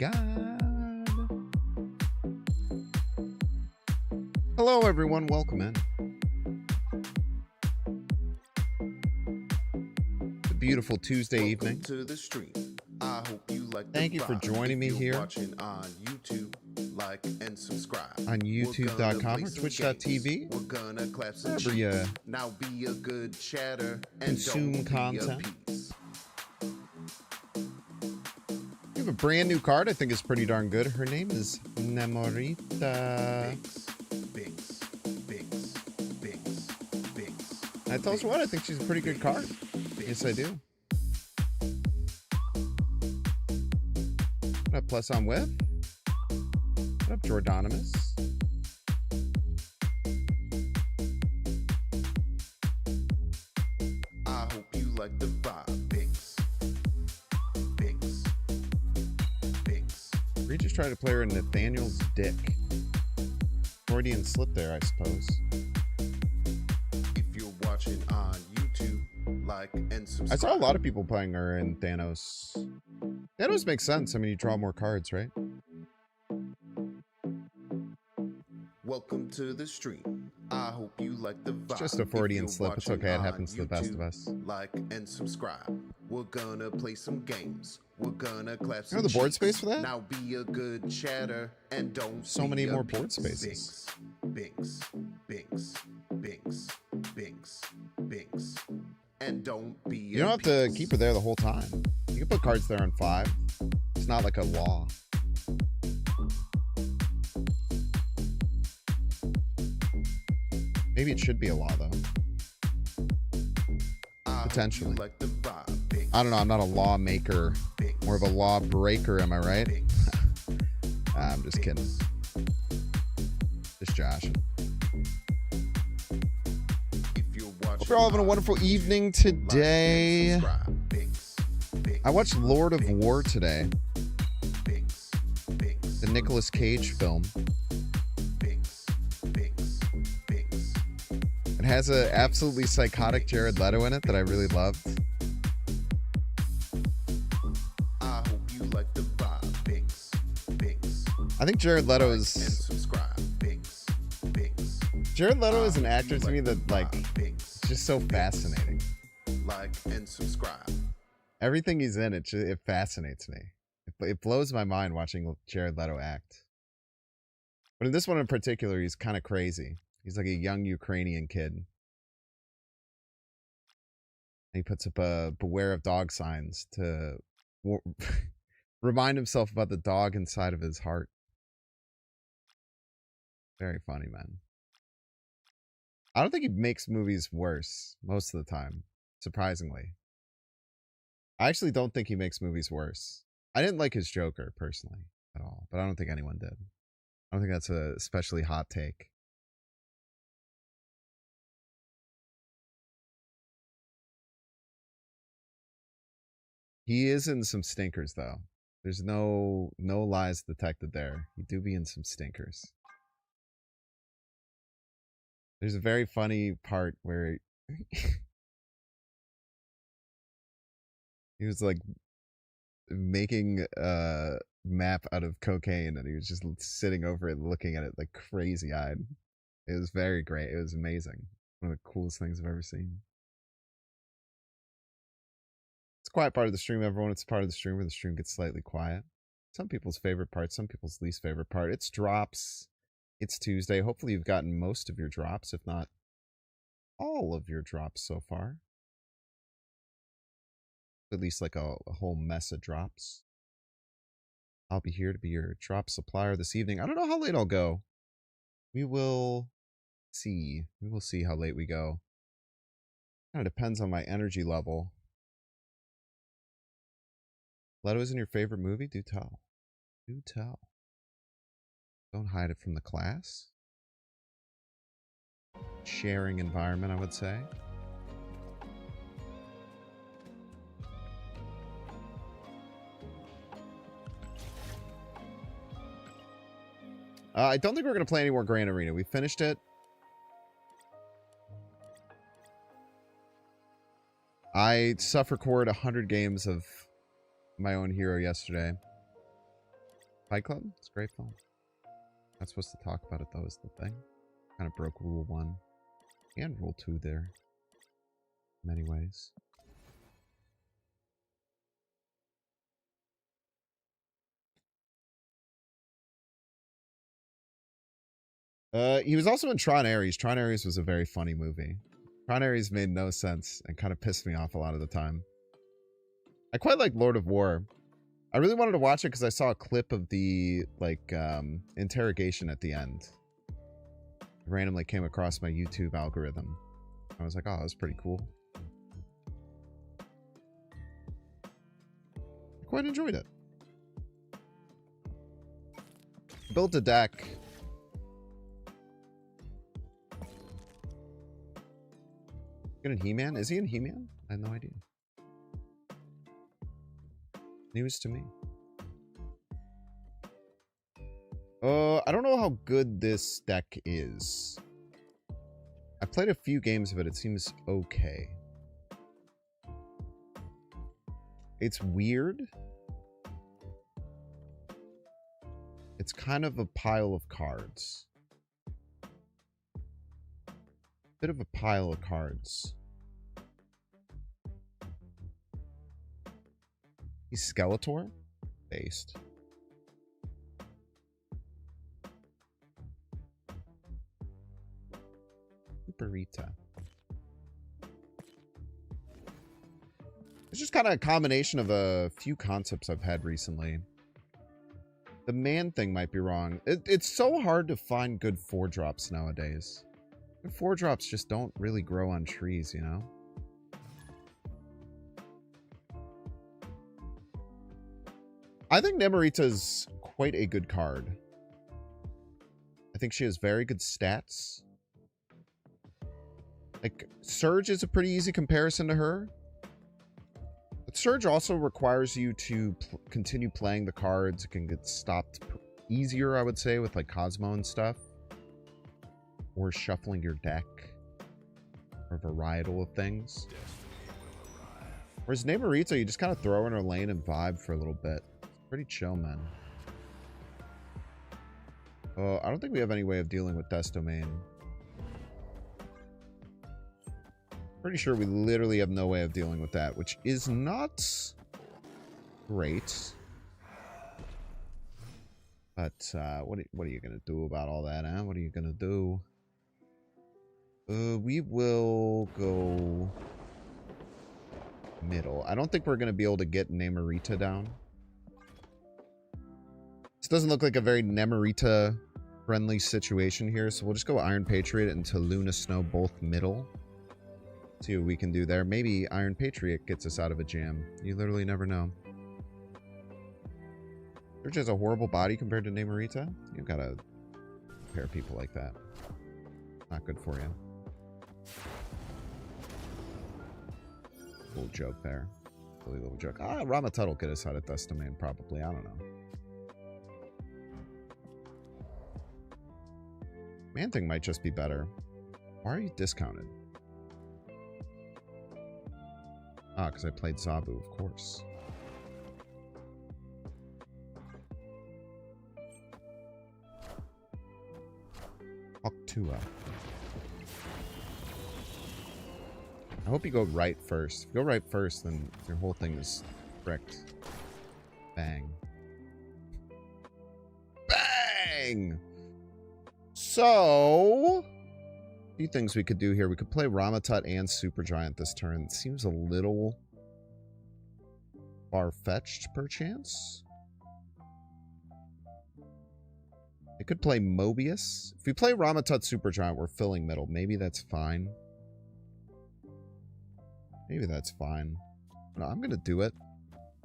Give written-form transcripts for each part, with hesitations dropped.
God. Hello, everyone. Welcome in. It's a beautiful Tuesday evening. To the stream. I hope you like Thank you for joining me here. Watching on YouTube, like and subscribe. On YouTube.com or Twitch.tv. We're gonna clap some Wherever you now be a good chatter and consume don't content. Be a piece. We have a brand new card I think is pretty darn good. Her name is Namorita. Binks. I tell you what, I think she's a pretty good card. Yes, I do. What up, Plus on Whip? What up, Jordanimus? I hope you like the vibe. Binks. Regis tried to play her in Nathaniel's dick. Freudian slip there, I suppose. If you're watching on YouTube, like and subscribe. I saw a lot of people playing her in Thanos. Thanos makes sense. I mean, you draw more cards, right? Welcome to the stream. I hope you like the vibe. It's just a Freudian slip. It's okay. It happens to the best of us. Like and subscribe. We're gonna play some games. We're gonna clap some You know the board space for that? Now be a good chatter and don't so many more board spaces. Binks. And don't be You don't have to keep her there the whole time. You can put cards there on 5. It's not like a law. Maybe it should be a law, though. Potentially. Like the vibe. I don't know. I'm not a lawmaker. More of a law breaker, am I right? I'm just kidding. Just joshing. Hope you're all having a wonderful evening today. I watched Lord of War today. The Nicolas Cage film. It has an absolutely psychotic Jared Leto in it that I really loved. I hope you like the vibe. Binks. I think Jared Leto is... Jared Leto is an actor to me that, like, is just so fascinating. Like and subscribe. Everything he's in, it fascinates me. It blows my mind watching Jared Leto act. But in this one in particular, he's kind of crazy. He's like a young Ukrainian kid. He puts up a beware of dog signs to remind himself about the dog inside of his heart. Very funny, man. I don't think he makes movies worse most of the time, surprisingly. I actually don't think he makes movies worse. I didn't like his Joker, personally, at all. But I don't think anyone did. I don't think that's a especially hot take. He is in some stinkers, though. There's no lies detected there. He do be in some stinkers. There's a very funny part where he was like making a map out of cocaine and he was just sitting over it looking at it like crazy-eyed. It was very great. It was amazing. One of the coolest things I've ever seen. It's a quiet part of the stream, everyone. It's part of the stream where the stream gets slightly quiet. Some people's favorite part, some people's least favorite part. It's drops. It's Tuesday. Hopefully you've gotten most of your drops, if not all of your drops so far. At least like a whole mess of drops. I'll be here to be your drop supplier this evening. I don't know how late I'll go. We will see. We will see how late we go. Kind of depends on my energy level. Leto's in your favorite movie? Do tell. Do tell. Don't hide it from the class. Sharing environment, I would say. I don't think we're going to play any more Grand Arena. We finished it. I suffer-cored 100 games of my own hero yesterday. Fight Club? It's a great film. Not supposed to talk about it though, is the thing. Kind of broke rule 1 and rule 2 there. In many ways. He was also in Tron Ares. Tron Ares was a very funny movie. Tron Ares made no sense and kind of pissed me off a lot of the time. I quite like Lord of War. I really wanted to watch it because I saw a clip of the, like, interrogation at the end. I randomly came across my YouTube algorithm. I was like, oh, that was pretty cool. I quite enjoyed it. Built a deck. Good in He-Man? Is he in He-Man? I had no idea. News to me. I don't know how good this deck is. I played a few games of it. It seems okay. It's weird. It's kind of a pile of cards. Bit of a pile of cards. He's Skeletor? Based. Namorita. It's just kind of a combination of a few concepts I've had recently. The man thing might be wrong. It's so hard to find good 4-drops nowadays. 4-drops just don't really grow on trees, you know? I think Namorita's quite a good card. I think she has very good stats. Like, Surge is a pretty easy comparison to her. But Surge also requires you to continue playing the cards. It can get stopped easier, I would say, with like Cosmo and stuff. Or shuffling your deck. Or a varietal of things. Whereas Namorita, you just kind of throw in her lane and vibe for a little bit. It's pretty chill, man. I don't think we have any way of dealing with Death's Domain. Pretty sure we literally have no way of dealing with that, which is not great. But what are you gonna do about all that, huh? What are you gonna do? We will go middle. I don't think we're gonna be able to get Namorita down. This doesn't look like a very Namorita friendly situation here, so we'll just go Iron Patriot and Luna Snow both middle. See what we can do there. Maybe Iron Patriot gets us out of a jam. You literally never know. Surge has a horrible body compared to Namorita. You gotta compare people like that. Not good for you. Little joke there. Silly little joke. Ah, Ramatut will get us out of Death's Domain probably. I don't know. Man-Thing might just be better. Why are you discounted? Ah, because I played Zabu, of course. Octua. I hope you go right first. If you go right first, then your whole thing is wrecked. Bang. Bang! So... a few things we could do here. We could play Ramatut and Supergiant this turn. It seems a little far-fetched, perchance. I could play Mobius. If we play Ramatut Supergiant, we're filling middle. Maybe that's fine. Maybe that's fine. No, I'm going to do it.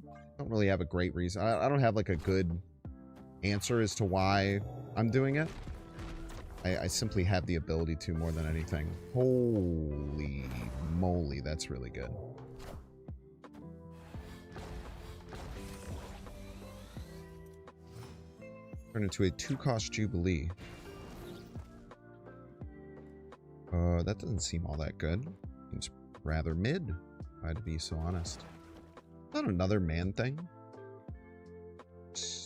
I don't really have a great reason. I don't have like a good answer as to why I'm doing it. I simply have the ability to more than anything. Holy moly, that's really good. Turn into a 2-cost Jubilee. That doesn't seem all that good. Seems rather mid, if I had to be so honest. Not another man thing.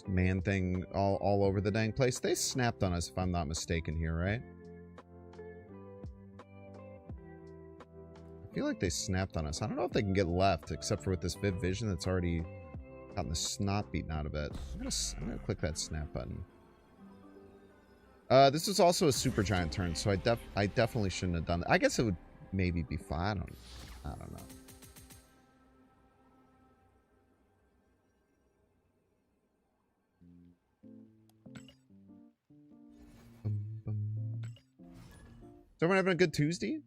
man thing all over the dang place. They snapped on us, if I'm not mistaken here, right? I feel like they snapped on us. I don't know if they can get left, except for with this Viv Vision that's already gotten the snot beaten out of it. I'm gonna click that snap button. This is also a super giant turn, so I definitely shouldn't have done that. I guess it would maybe be fine. I don't know. Is everyone having a good Tuesday?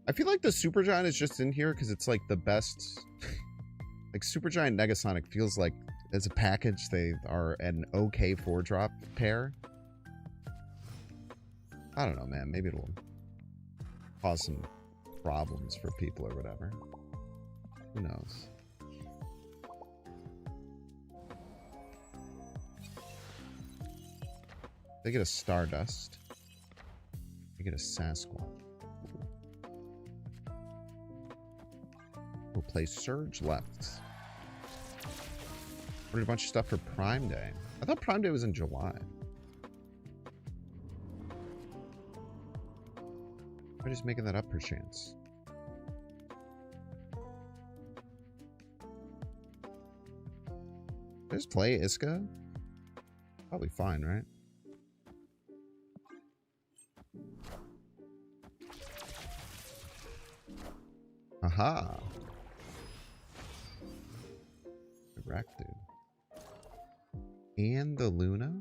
I feel like the Supergiant is just in here because it's like the best. Like Supergiant Negasonic feels like as a package they are an okay 4-drop pair. I don't know, man. Maybe it'll cause some problems for people or whatever. Who knows? They get a Stardust. They get a Sasquatch. We'll play Surge left. Ordered a bunch of stuff for Prime Day. I thought Prime Day was in July. I'm just making that up per chance. Just play Iska? Probably fine, right? Aha! Correct, dude. And the Luna?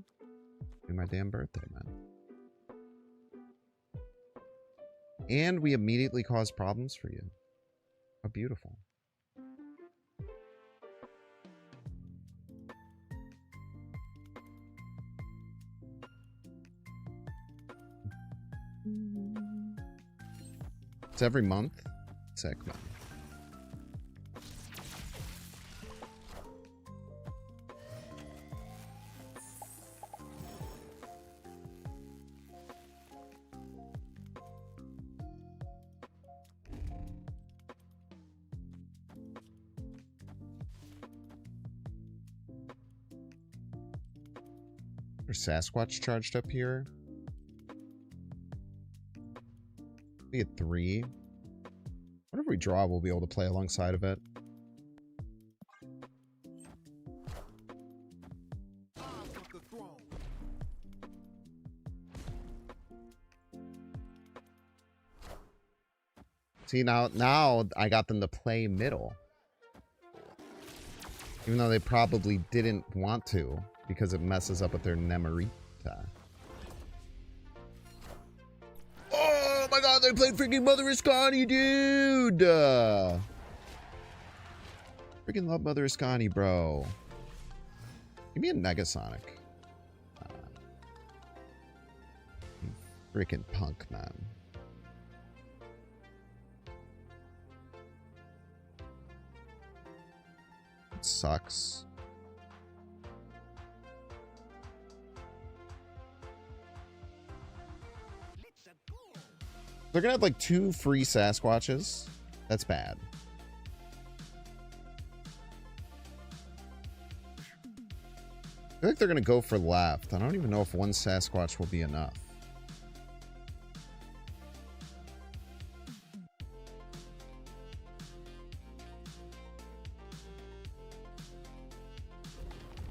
In my damn birthday, man. And we immediately cause problems for you. How beautiful. It's every month. Sick, man. Sasquatch charged up here. We get 3. Whatever we draw, we'll be able to play alongside of it. See, now I got them to play middle. Even though they probably didn't want to, because it messes up with their Namorita. Oh my god, they played freaking Mother Iscani, dude! Freaking love Mother Iscani, bro. Give me a Negasonic. Freaking punk, man. It sucks. They're gonna have like 2 free Sasquatches. That's bad. I feel like they're gonna go for left. I don't even know if 1 Sasquatch will be enough.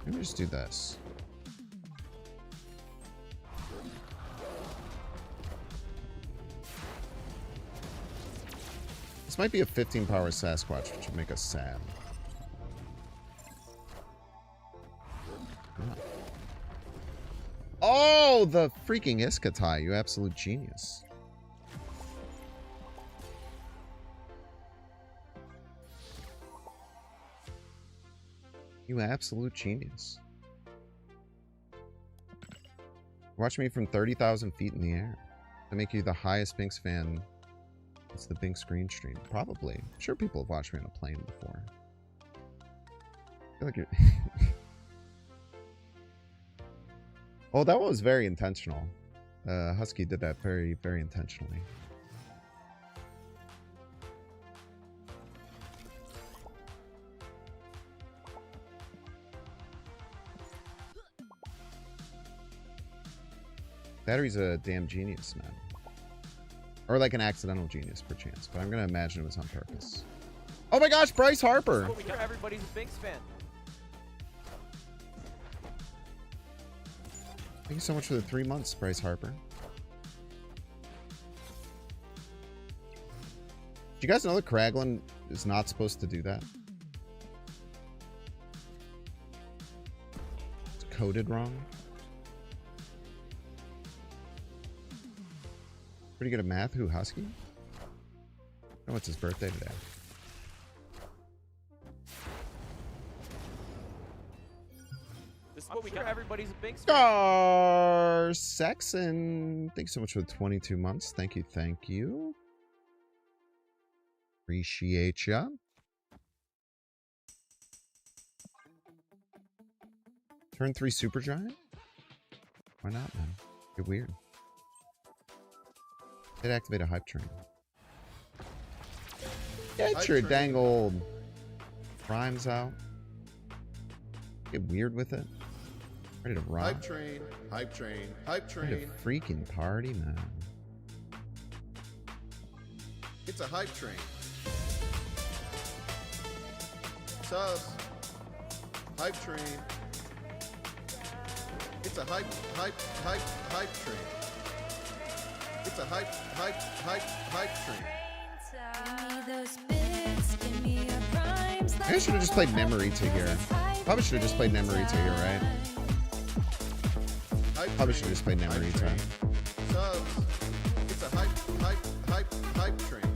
Let me just do this. This might be a 15 power Sasquatch, which would make us sad. Oh, the freaking Iskatai, you absolute genius. You absolute genius. Watch me from 30,000 feet in the air. To make you the highest Binks fan. It's the Binks screen stream. Probably. I'm sure people have watched me on a plane before. I feel like you're... Oh, that one was very intentional. Husky did that very, very intentionally. Battery's a damn genius, man. Or like an accidental genius, perchance. But I'm gonna imagine it was on purpose. Oh my gosh, Bryce Harper! Everybody's a Binks fan. Thank you so much for the 3 months, Bryce Harper. Do you guys know that Kraglin is not supposed to do that? It's coded wrong. Pretty good at math. Who, Husky? Oh, it's his birthday today. This is what we got. Everybody's a Binks fan. Star Saxon. Thank you so much for the 22 months. Thank you. Thank you. Appreciate ya. Turn 3 Supergiant? Why not, man? Get weird. Did activate a hype train. Get your dang old rhymes out. Get weird with it. Ready to rock. Hype train, hype train, hype train. Ready to freaking party, man. It's a hype train. Subs. Hype train. It's a hype train. It's a hype train. I should have just played Namorita here. Probably should have just played Namorita here, right? Probably should have just played Namorita. Subs. It's a hype train. Hype train.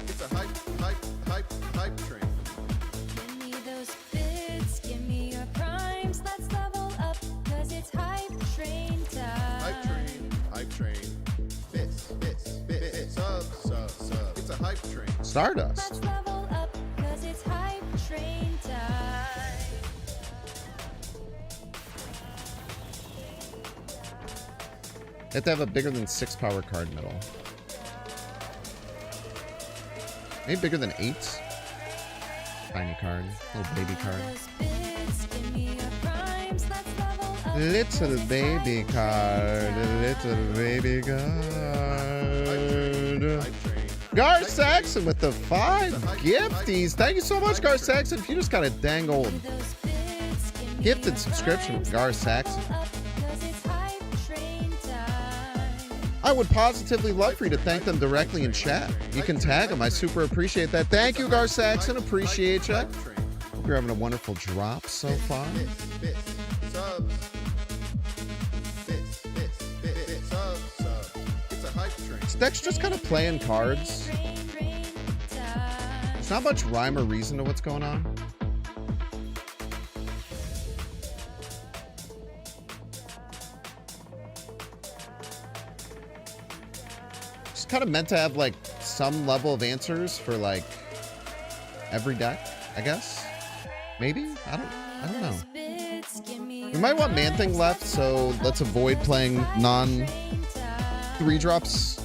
It's a hype train. Give me those bits, give me your primes, let's level up, cause it's hype train time. Hype train. Bits. Sub. It's a hype train. Stardust. Let's level up, cause it's hype train time. You have to have a bigger than 6 power card middle. Maybe bigger than 8. Tiny card. Little baby card. Little baby card. Little baby card. Gar Saxon with the 5 gifties. Thank you so much, Gar Saxon. If you just got a dang old gifted subscription from Gar Saxon, I would positively love for you to thank them directly in chat. You can tag them. I super appreciate that. Thank you, Gar Saxon. Appreciate you. Hope you're having a wonderful drop so far. Subs. It's a hype train. This deck's just kind of playing cards. There's not much rhyme or reason to what's going on. It's kind of meant to have like some level of answers for like every deck, I guess. Maybe? I don't know. We might want Man-Thing left, so let's avoid playing non-3 drops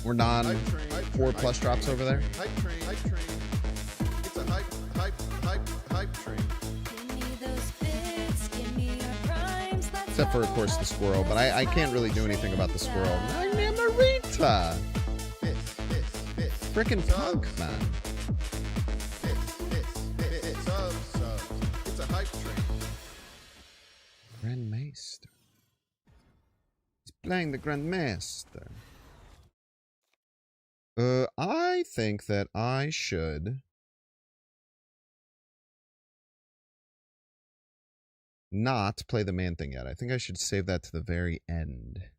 or non-4+ drops over there. Hype train. It's a hype train. Except for, of course, the squirrel, but I can't really do anything about the squirrel. Namorita! Frickin' punk, man. It's a hype train. Grandmaster. He's playing the Grandmaster. I think that I should not play the Man-Thing yet. I think I should save that to the very end.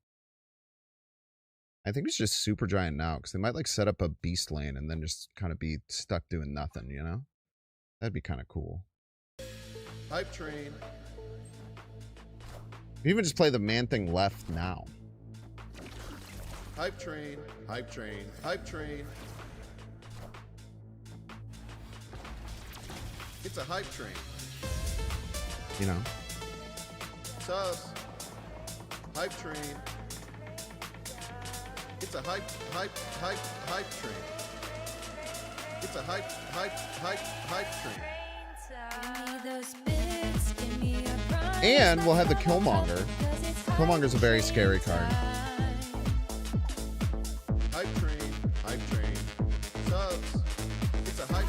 I think it's just Supergiant now, because they might like set up a beast lane and then just kind of be stuck doing nothing, you know? That'd be kind of cool. Hype train. Even just play the Man-Thing left now. Hype train. It's a hype train. You know? Subs. Hype train. It's a hype train. It's a hype train. And we'll have the Killmonger. Killmonger's a very scary card. Hype train. Subs. It's a hype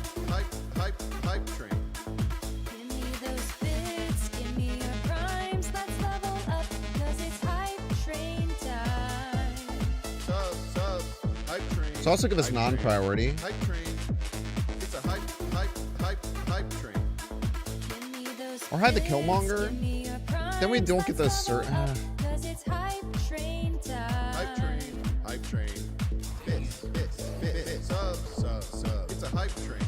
train. Give me those bits, give me your primes, let's level up, 'cause it's hype train time. Subs. Hype train. So also give us non-priority. Hype train. It's a hype train. Give me those Or hide the bits, Killmonger. give me your primes, Then we don't get the let's certain. level up, 'cause it's hype train time. Hype train. Bits. Subs. It's a hype train.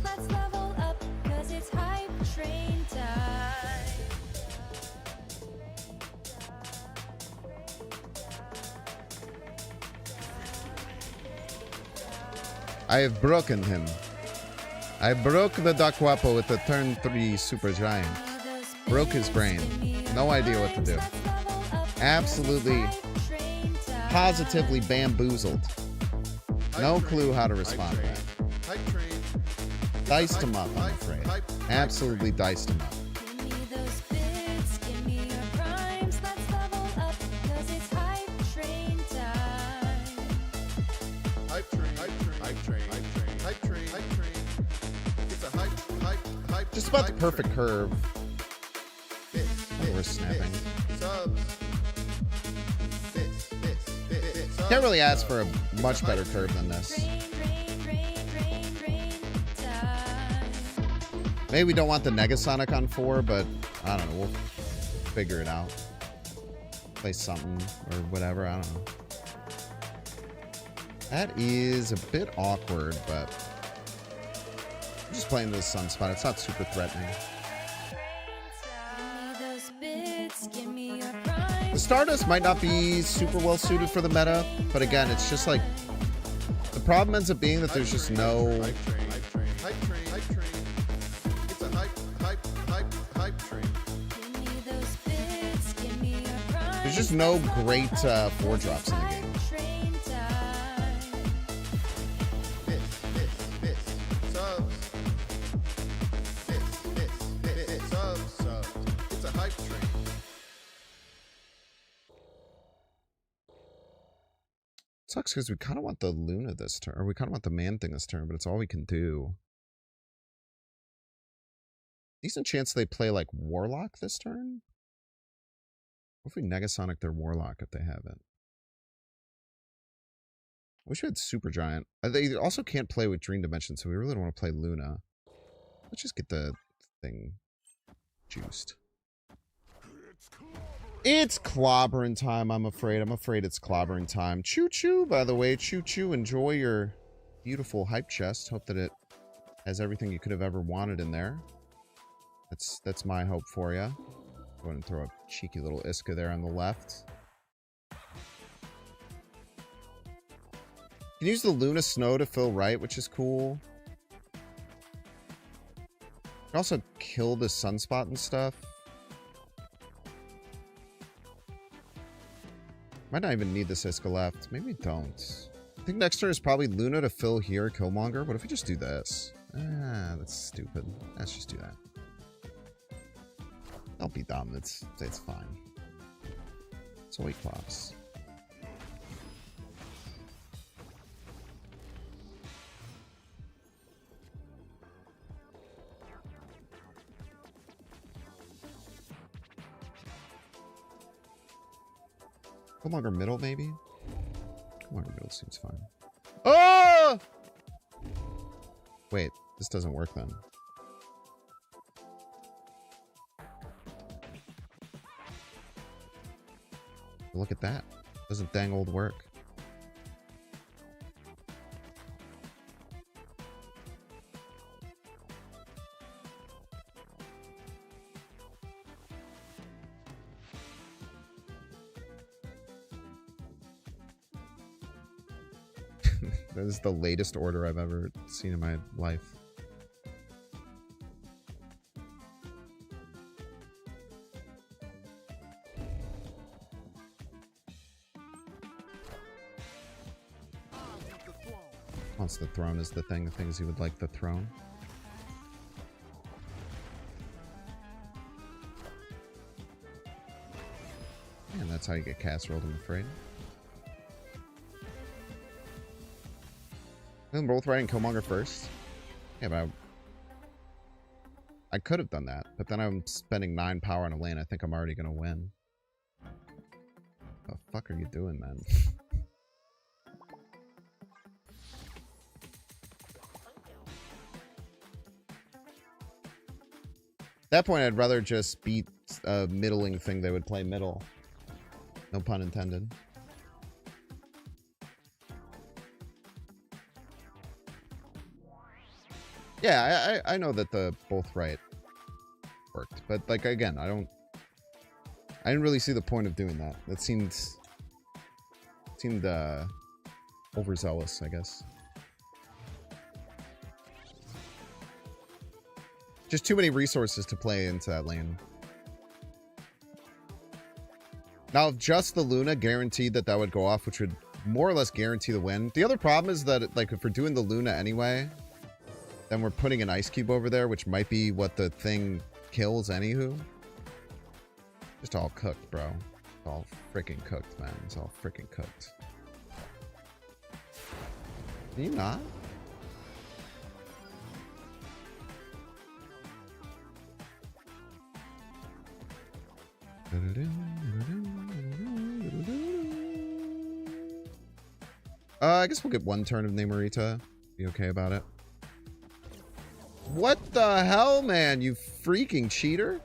Let's level up, 'cause it's hype train time. I have broken him. I broke the Doc Wapo with the turn 3 Super Giant. Broke his brain. No idea what to do. Absolutely, positively bamboozled. No clue how to respond to that. Hype train. Diced him up, I'm afraid. Absolutely diced him up. Give me those bits, give me your primes, let's level up, 'cause it's hype train time. Hype train. It's a hype. Just about the perfect curve. Bits. Oh, we're snapping. Subs. Bits. Can't really ask for a much better curve than this. Rain time. Maybe we don't want the Negasonic on 4, but I don't know. We'll figure it out. Play something or whatever. I don't know. That is a bit awkward, but I'm just playing this Sunspot. It's not super threatening. Give me those bits, give me your primes. The Stardust might not be super well suited for the meta, but again, it's just like the problem ends up being that there's just no. Hype train. It's a hype train. Give me those bits, give me your primes. There's just no great 4-drops in the game. Train time. Bits. Subs. Bits. Subs. It's a hype train. Sucks because we kind of want the Luna this turn, or we kind of want the Man Thing this turn, but it's all we can do. Decent chance they play like Warlock this turn. What if we Negasonic their Warlock if they have it? I wish we had Super Giant. They also can't play with Dream Dimension, so we really don't want to play Luna. Let's just get the thing juiced. It's clobbering time, I'm afraid. I'm afraid it's clobbering time. Choo-choo, by the way. Choo-choo. Enjoy your beautiful hype chest. Hope that it has everything you could have ever wanted in there. That's my hope for you. Go ahead and throw a cheeky little Iska there on the left. You can use the Luna Snow to fill right, which is cool. You can also kill the Sunspot and stuff. Might not even need this Iska left. Maybe we don't. I think next turn is probably Luna to fill here, Killmonger. What if we just do this? Ah, that's stupid. Let's just do that. Don't be dumb. It's fine. It's a weight class. Killmonger middle, maybe? Killmonger middle seems fine. Oh! Wait, this doesn't work then. Look at that. Doesn't dang old work. That is the latest order I've ever seen in my life. Once the throne is the thing, the things he would like the throne. And that's how you get cast rolled, I'm afraid. I'm both riding Killmonger first. Yeah, but I could have done that, but then I'm spending 9 power on a lane. I think I'm already going to win. What the fuck are you doing, man? At that point, I'd rather just beat a middling thing they would play middle. No pun intended. Yeah, I know that the both right worked, but like again, I didn't really see the point of doing that. That seemed overzealous, I guess. Just too many resources to play into that lane. Now, if just the Luna guaranteed that would go off, which would more or less guarantee the win. The other problem is that, like, if we're doing the Luna anyway, then we're putting an ice cube over there, which might be what the thing kills anywho. Just all cooked, bro. It's all freaking cooked, man. It's all freaking cooked. Can you not? I guess we'll get one turn of Namorita. Be okay about it. What the hell, man? You freaking cheater.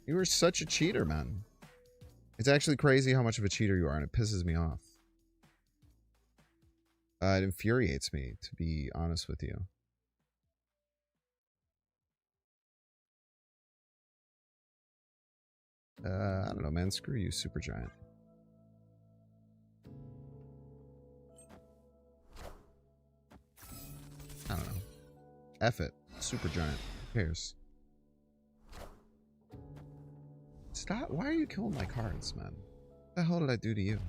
You are such a cheater, man. It's actually crazy how much of a cheater you are, and it pisses me off. It infuriates me, to be honest with you. I don't know, man. Screw you, Supergiant. I don't know. F it. Supergiant. Who cares? Stop. Why are you killing my cards, man? What the hell did I do to you?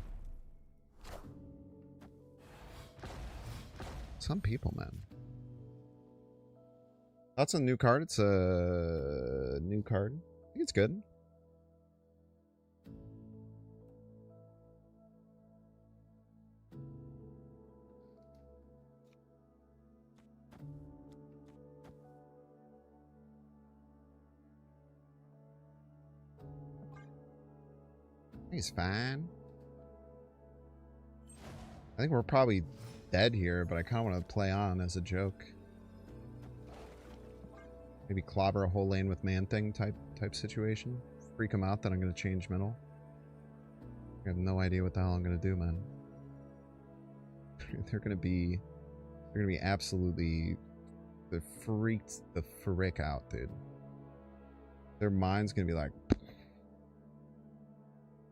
Some people, man. That's a new card. It's a new card. I think it's good. He's fine. I think we're probably dead here, but I kind of want to play on as a joke. Maybe clobber a whole lane with Man-Thing type situation. Freak him out that I'm going to change middle. I have no idea what the hell I'm going to do, man. They're going to be absolutely freaked the frick out, dude. Their mind's going to be like...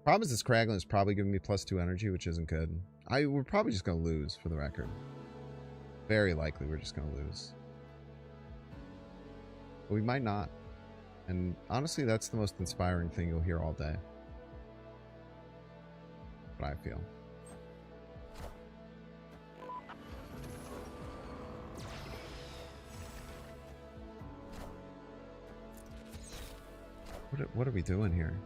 Problem is this Kraglin is probably giving me +2 energy, which isn't good. We're probably just going to lose, for the record. Very likely we're just going to lose. But we might not. And honestly, that's the most inspiring thing you'll hear all day. What I feel. What are we doing here?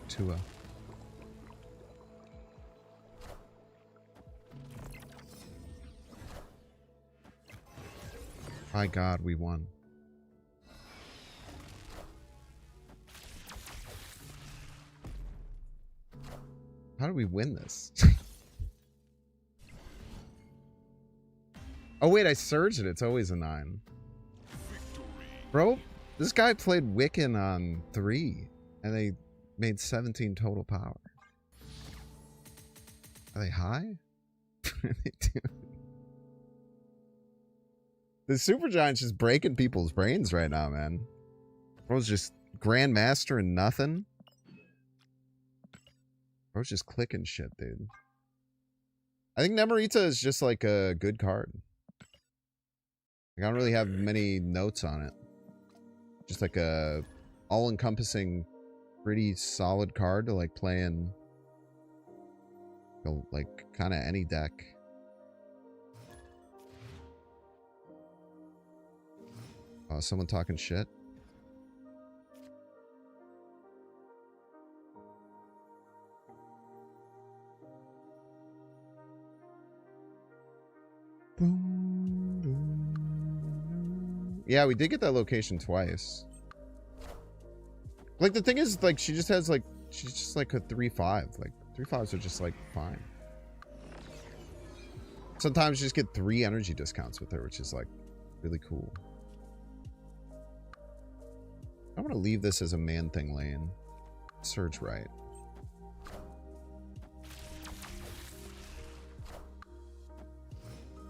Tua. My God, we won. How do we win this? Oh wait, I surged it. It's always a 9. Bro, this guy played Wiccan on 3, and they made 17 total power. Are they high? What are they doing? The Supergiant's just breaking people's brains right now, man. Bro's just Grandmaster and nothing. Bro's just clicking shit, dude. I think Namorita is just like a good card. Like, I don't really have many notes on it. just like a all-encompassing, pretty solid card to like play in, like kind of any deck. Oh, someone talking shit. Yeah, we did get that location twice. Like, the thing is, like, she just has, like, she's just, like, a 3-5. Like, 3-5s are just, like, fine. Sometimes you just get 3 energy discounts with her, which is, like, really cool. I'm gonna leave this as a Man-Thing lane. Surge right.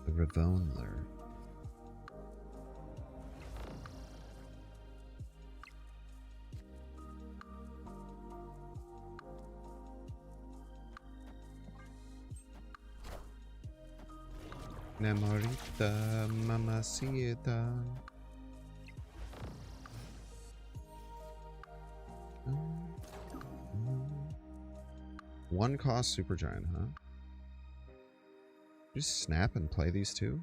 The Revolver. Namorita Mamacita. One cost Supergiant, huh? Just snap and play these two?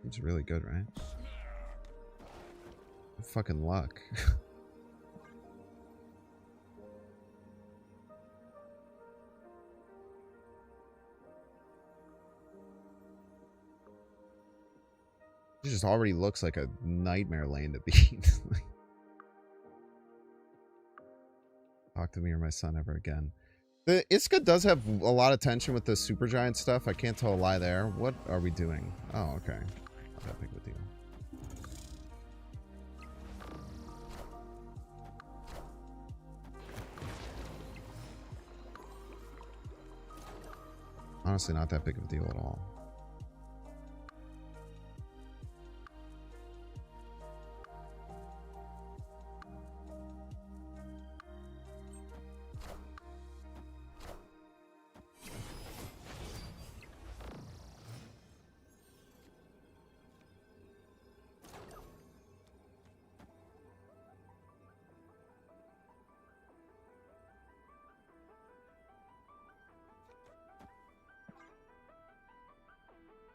It's really good, right? Fucking luck. It just already looks like a nightmare lane to beat. Talk to me or my son ever again. The Iska does have a lot of tension with the Supergiant stuff. I can't tell a lie there. What are we doing? Oh, okay. Not that big of a deal. Honestly, not that big of a deal at all.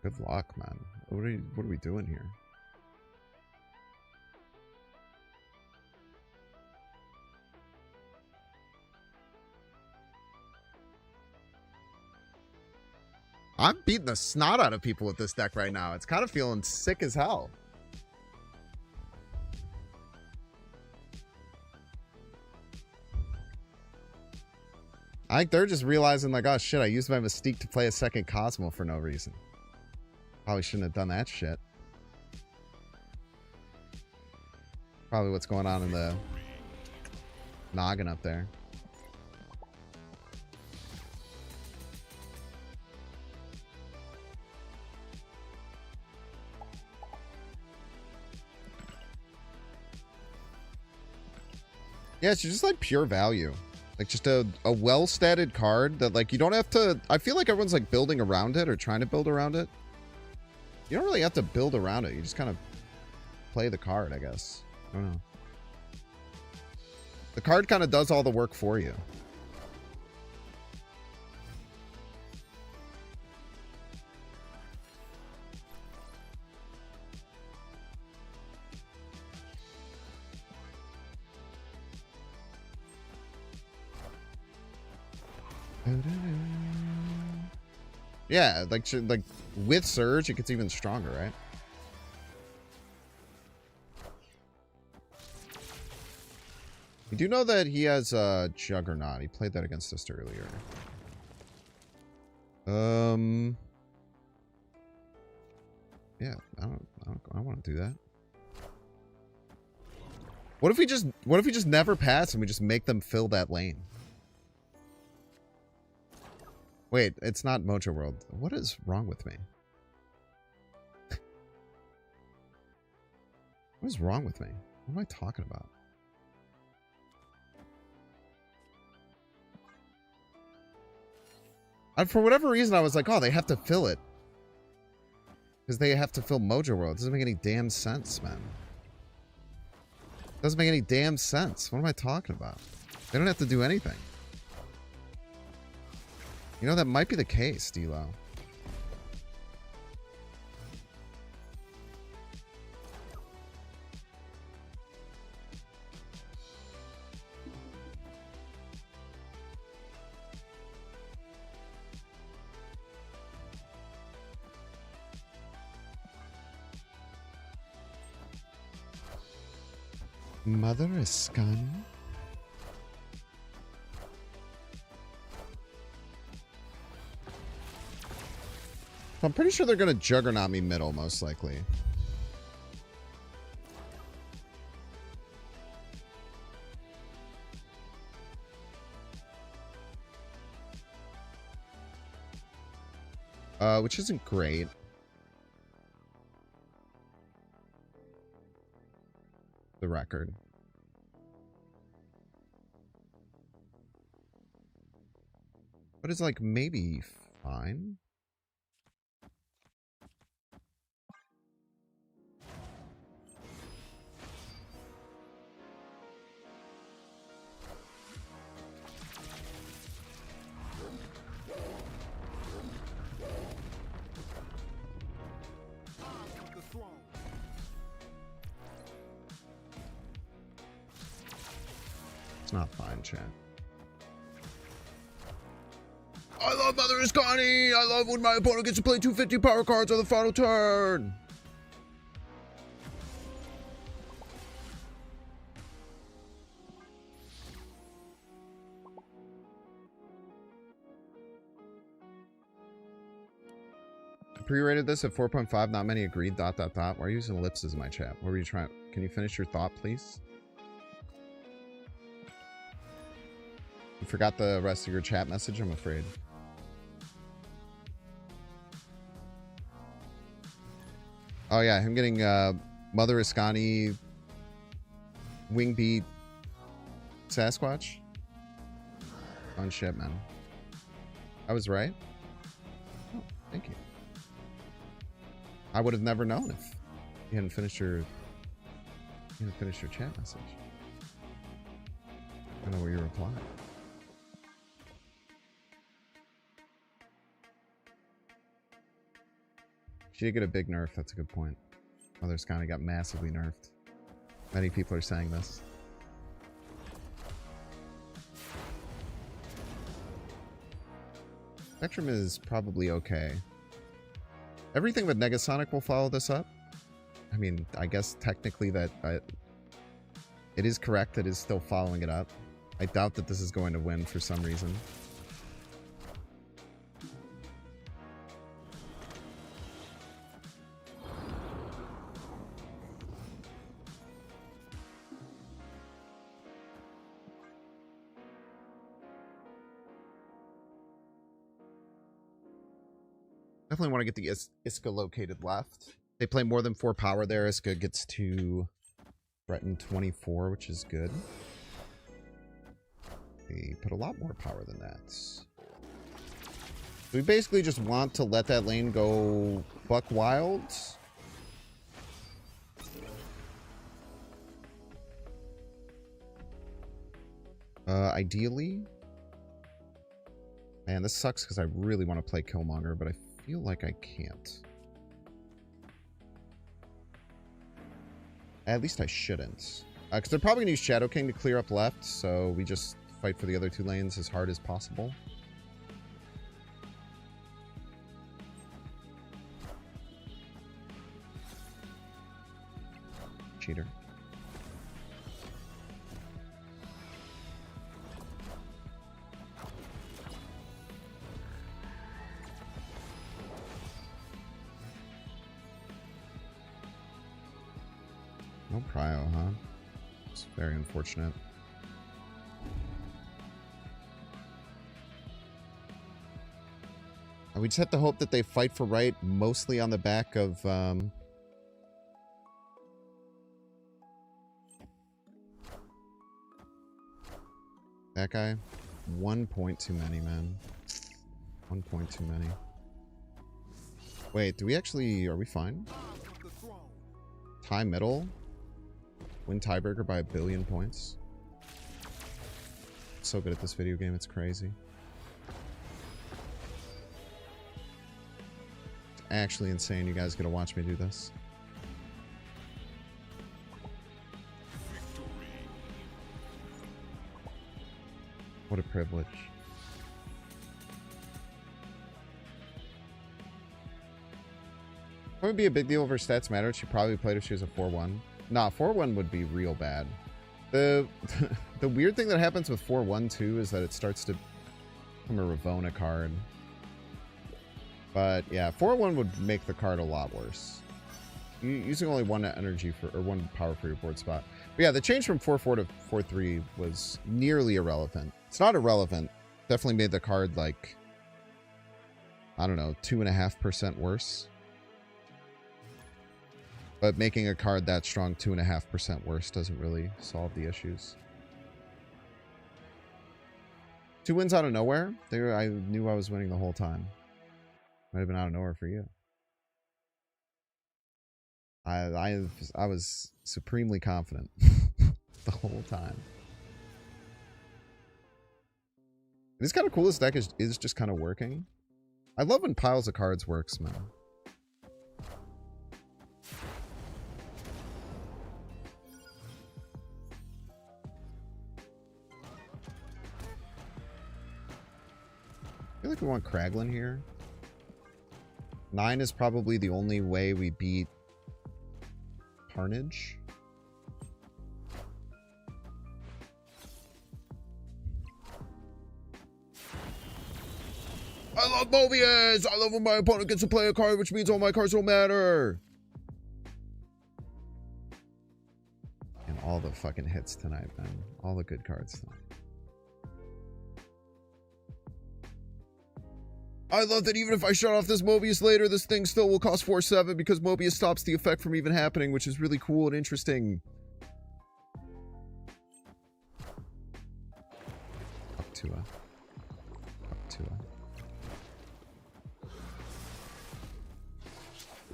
Good luck, man. What are we doing here? I'm beating the snot out of people with this deck right now. It's kind of feeling sick as hell. I think they're just realizing, like, oh shit, I used my Mystique to play a second Cosmo for no reason. Probably shouldn't have done that shit. Probably what's going on in the noggin up there. Yeah, it's just like pure value. Like just a well-statted card that like you don't have to... I feel like everyone's like building around it or trying to build around it. You don't really have to build around it. You just kind of play the card, I guess. I don't know. The card kind of does all the work for you. Yeah, like with Surge, it gets even stronger, right? You do know that he has Juggernaut. He played that against us earlier. Yeah, I don't want to do that. What if we just never pass and we just make them fill that lane? Wait, it's not Mojo World. What is wrong with me? What is wrong with me? What am I talking about? For whatever reason, I was like, oh, they have to fill it. Because they have to fill Mojo World. It doesn't make any damn sense, man. Doesn't make any damn sense. What am I talking about? They don't have to do anything. You know, that might be the case, D-Lo. Mother Iskani? I'm pretty sure they're going to Juggernaut me middle, most likely. Which isn't great. The record. But it's like maybe fine. It's not fine, chat. I love Mother Iskani! I love when my opponent gets to play 250 power cards on the final turn! I pre-rated this at 4.5, not many agreed, ... Why are you using ellipses in my chat? What were you trying? Can you finish your thought, please? You forgot the rest of your chat message, I'm afraid. Oh yeah, him getting Mother Iskani Wingbeat Sasquatch. On shit, man. I was right. Oh, thank you. I would have never known if you hadn't finished your chat message. I don't know where you replied. She did get a big nerf, that's a good point. Mother Iskani got massively nerfed. Many people are saying this. Spectrum is probably okay. Everything with Negasonic will follow this up. I mean, I guess technically that it is correct. It is still following it up. I doubt that this is going to win for some reason. Definitely want to get the Iska located left. They play more than 4 power there. Iska gets to threaten 24, which is good. They put a lot more power than that. So we basically just want to let that lane go buck wild. Ideally. Man, this sucks because I really want to play Killmonger, but I feel like I can't. At least I shouldn't. Because they're probably going to use Shadow King to clear up left, so we just fight for the other 2 lanes as hard as possible. Cheater. No prio, huh? It's very unfortunate. We just have to hope that they fight for right, mostly on the back of that guy. 1 point too many, man. 1 point too many. Wait, do we actually... Are we fine? Tie middle? Win tiebreaker by 1 billion points. So good at this video game, it's crazy. It's actually insane. You guys gotta watch me do this. What a privilege. It would be a big deal if her stats mattered. She probably played if she was a 4-1. Nah, 4-1 would be real bad. The the weird thing that happens with 4-1 too is that it starts to become a Ravona card. But yeah, 4-1 would make the card a lot worse. Using only 1 energy for, or 1 power for your board spot. But yeah, the change from 4-4 to 4-3 was nearly irrelevant. It's not irrelevant. Definitely made the card like, I don't know, 2.5% worse. But making a card that strong 2.5% worse doesn't really solve the issues. 2 wins out of nowhere? I knew I was winning the whole time. Might have been out of nowhere for you. I was supremely confident the whole time. It's kind of cool. This deck is just kind of working. I love when piles of cards works, man. I feel like we want Kraglin here. 9 is probably the only way we beat Carnage. I love Mobius! I love when my opponent gets to play a card, which means all my cards don't matter. And all the fucking hits tonight, man. All the good cards tonight. I love that even if I shut off this Mobius later, this thing still will cost 4-7 because Mobius stops the effect from even happening, which is really cool and interesting. Up to a.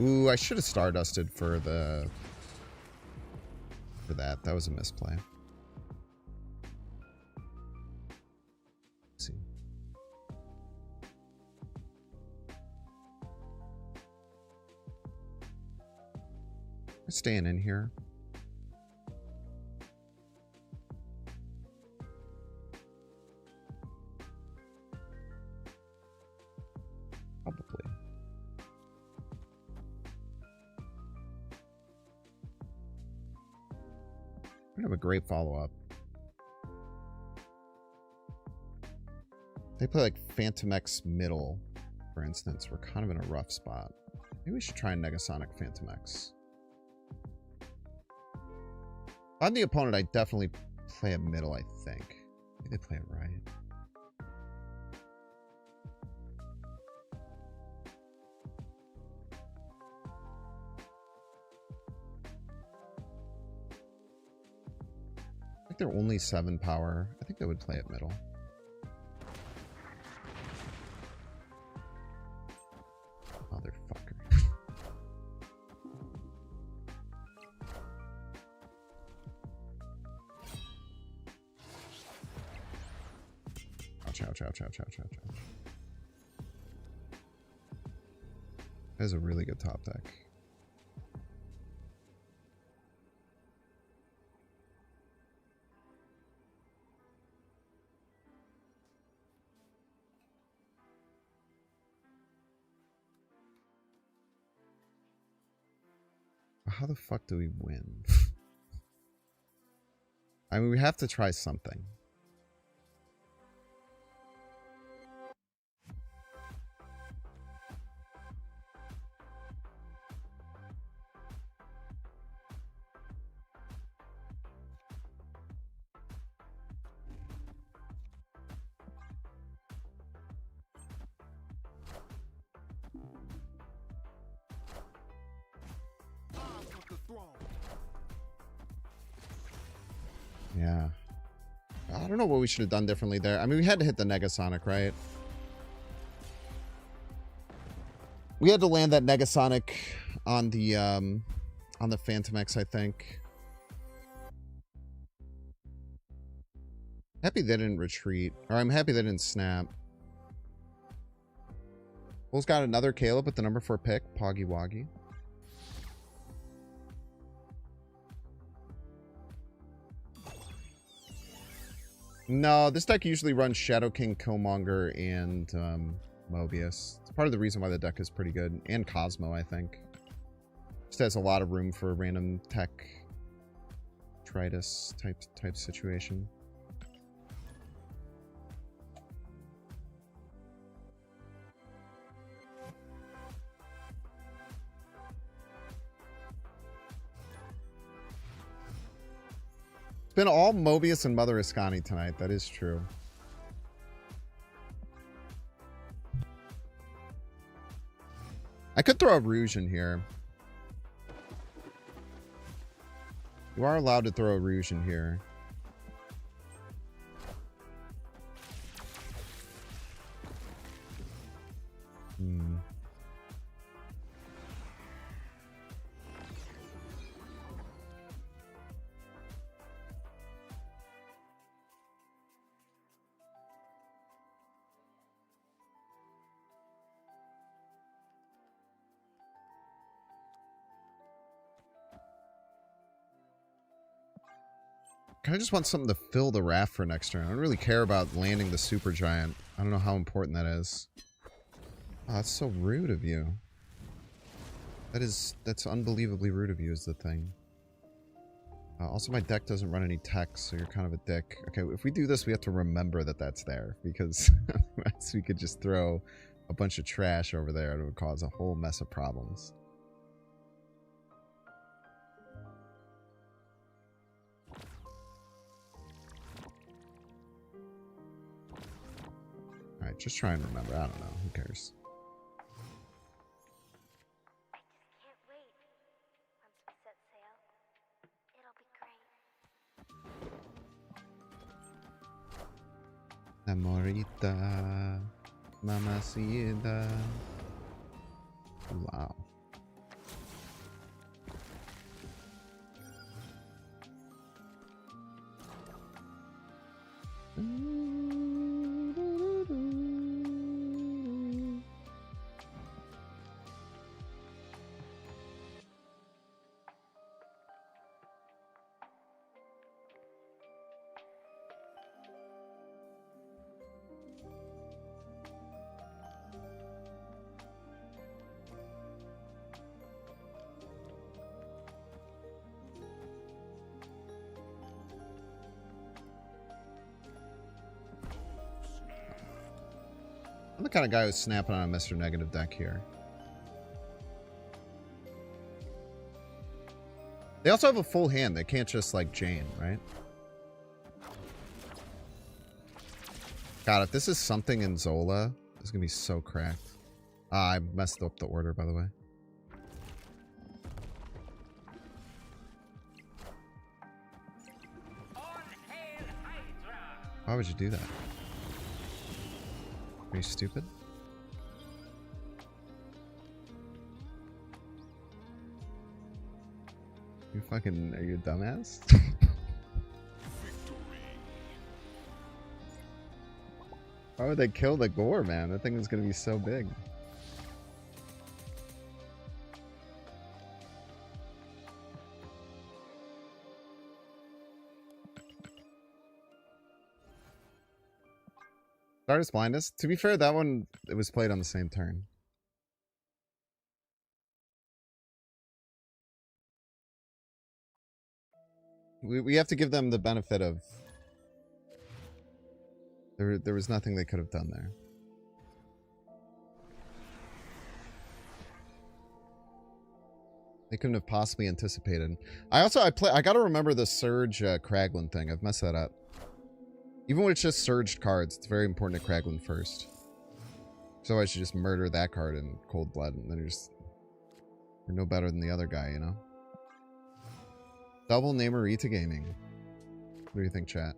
Ooh, I should have Stardusted for that. That was a misplay. Let's see. I'm staying in here. Probably. We have a great follow-up. They play like Phantom X middle, for instance. We're kind of in a rough spot. Maybe we should try Negasonic Phantom X. If I'm the opponent, I definitely play it middle, I think. Maybe they play it right. I think they're only 7 power. I think they would play it middle. Motherfucker. Ouch, ouch, ouch, ouch, ouch, ouch, ouch. That is a really good top deck. How the fuck do we win? I mean, we have to try something. Yeah. I don't know what we should have done differently there. I mean, we had to hit the Negasonic, right? We had to land that Negasonic on the Phantom X, I think. Happy they didn't retreat. Or I'm happy they didn't snap. Bull's got another Caleb with the number 4 pick. Poggy Woggy. No, this deck usually runs Shadow King, Killmonger, and Mobius. It's part of the reason why the deck is pretty good. And Cosmo, I think. Just has a lot of room for a random tech Tritus type situation. It's been all Mobius and Mother Iscani tonight. That is true. I could throw a Rouge in here. You are allowed to throw a Rouge in here. I just want something to fill the raft for next turn. I don't really care about landing the super giant. I don't know how important that is. Oh, that's so rude of you. That's unbelievably rude of you is the thing. Also, my deck doesn't run any text, so you're kind of a dick. Okay, if we do this, we have to remember that that's there, because otherwise we could just throw a bunch of trash over there and it would cause a whole mess of problems. Alright, just try and remember. I don't know. Who cares? I just can't wait. Once we set sail, it'll be great. Namorita, Mamacita. Wow. I'm the kind of guy who's snapping on a Mr. Negative deck here. They also have a full hand. They can't just, like, Jane, right? God, if this is something in Zola, it's gonna be so cracked. I messed up the order, by the way. Why would you do that? Are you stupid? You fucking... Are you a dumbass? Why would they kill the gore, man? That thing is gonna be so big. Stardust Blindness. To be fair, that one, it was played on the same turn. We have to give them the benefit of... There was nothing they could have done there. They couldn't have possibly anticipated. I gotta remember the Surge Kraglin thing. I've messed that up. Even when it's just surged cards, it's very important to Kraglin first. So I should just murder that card in cold blood, and then you're no better than the other guy, you know? Double Namorita Gaming. What do you think, chat?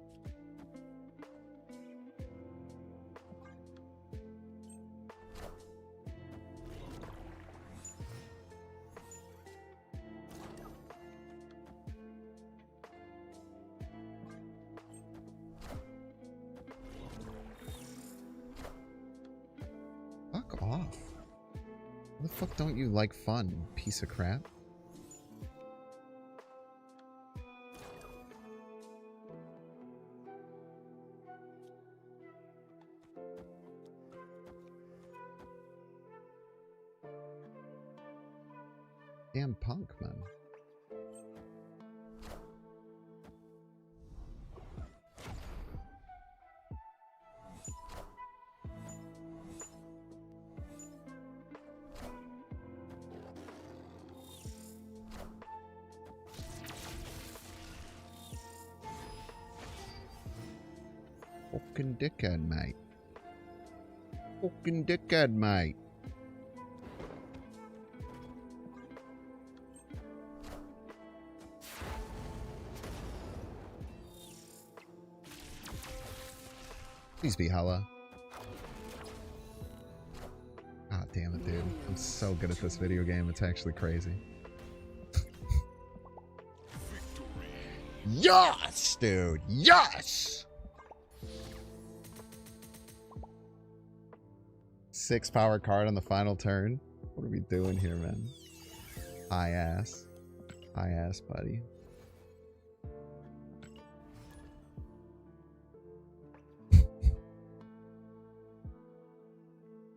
The fuck don't you like fun, piece of crap? Damn punk, man. Fucking dickhead, mate. Fucking dickhead, mate. Please be hella. Ah, damn it, dude. I'm so good at this video game. It's actually crazy. Yes, dude. Yes! 6 power card on the final turn. What are we doing here, man? High ass. High ass, buddy.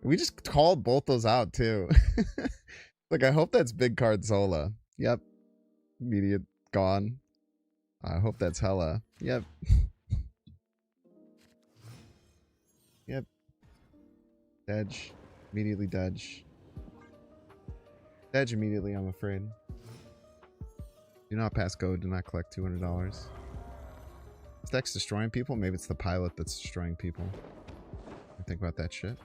We just called both those out, too. Like, I hope that's big card Zola. Yep. Immediate gone. I hope that's hella. Yep. Yep. Dedge. Immediately Dedge. Dedge immediately, I'm afraid. Do not pass go, do not collect $200. Is Dex destroying people? Maybe it's the pilot that's destroying people. Think about that shit.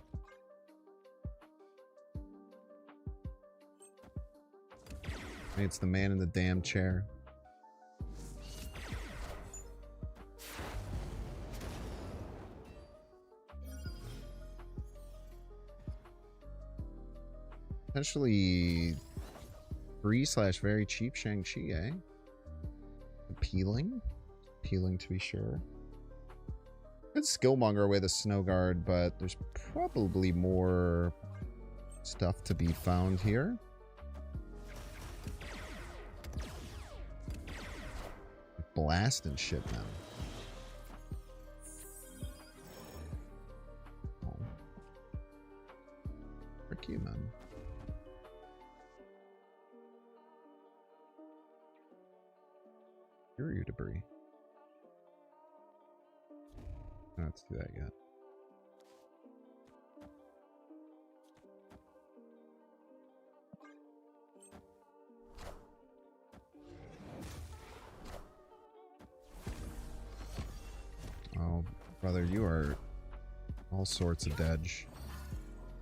Maybe it's the man in the damn chair. Potentially free / very cheap Shang-Chi, eh? Appealing? Appealing to be sure. Could skillmonger away the Snow Guard, but there's probably more stuff to be found here. Blast and shit now. Oh. Frick you, man. Your debris. Not let's do that yet. Oh, brother, you are all sorts of dedge.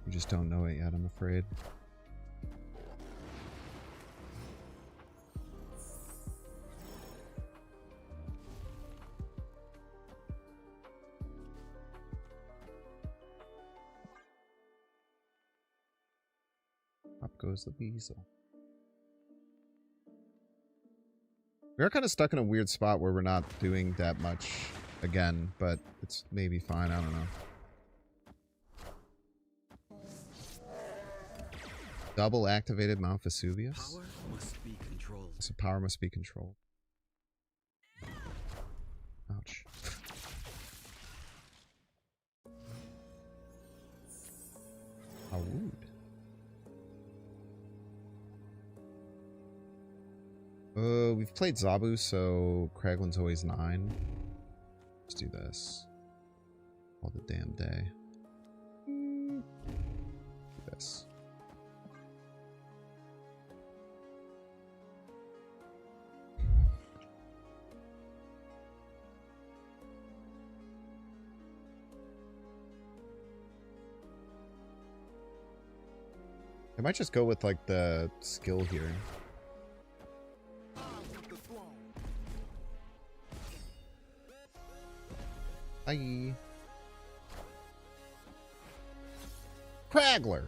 You just don't know it yet, I'm afraid. Up goes the weasel. We're kind of stuck in a weird spot where we're not doing that much again, but it's maybe fine, I don't know. Double activated Mount Vesuvius? Power must be controlled. So power must be controlled. Ouch. How rude. We've played Zabu, so Kraglin's always 9. Let's do this. All the damn day. Do this. I might just go with like the skill here. Bye. Kragler.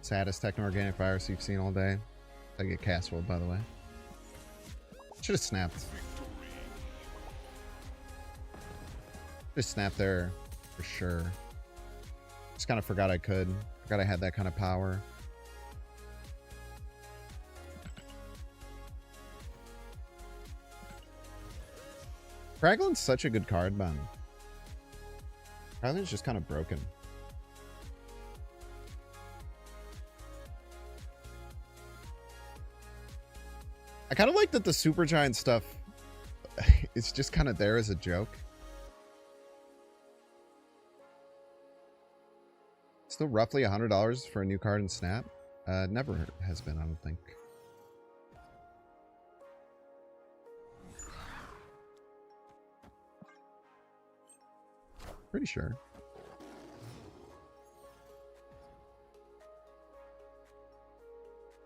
Saddest techno-organic virus you've seen all day. I get cast rolled, by the way. Should have snapped. Just snapped there. For sure. Just kind of forgot I could. Forgot I had that kind of power. Kraglin's such a good card, man. Kraglin's just kind of broken. I kind of like that the Supergiant stuff is just kind of there as a joke. Still roughly $100 for a new card in Snap. Never has been, I don't think. Pretty sure.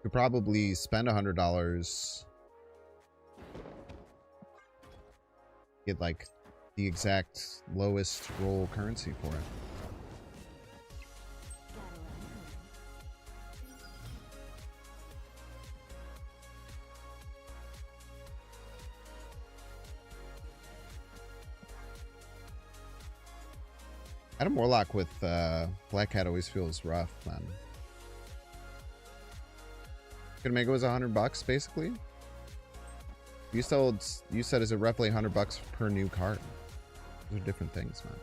Could probably spend $100. Get like the exact lowest roll currency for it. Adam Warlock with Black Cat always feels rough, man. Gonna make it was $100 basically. You said is it roughly $100 per new card? Those are different things, man.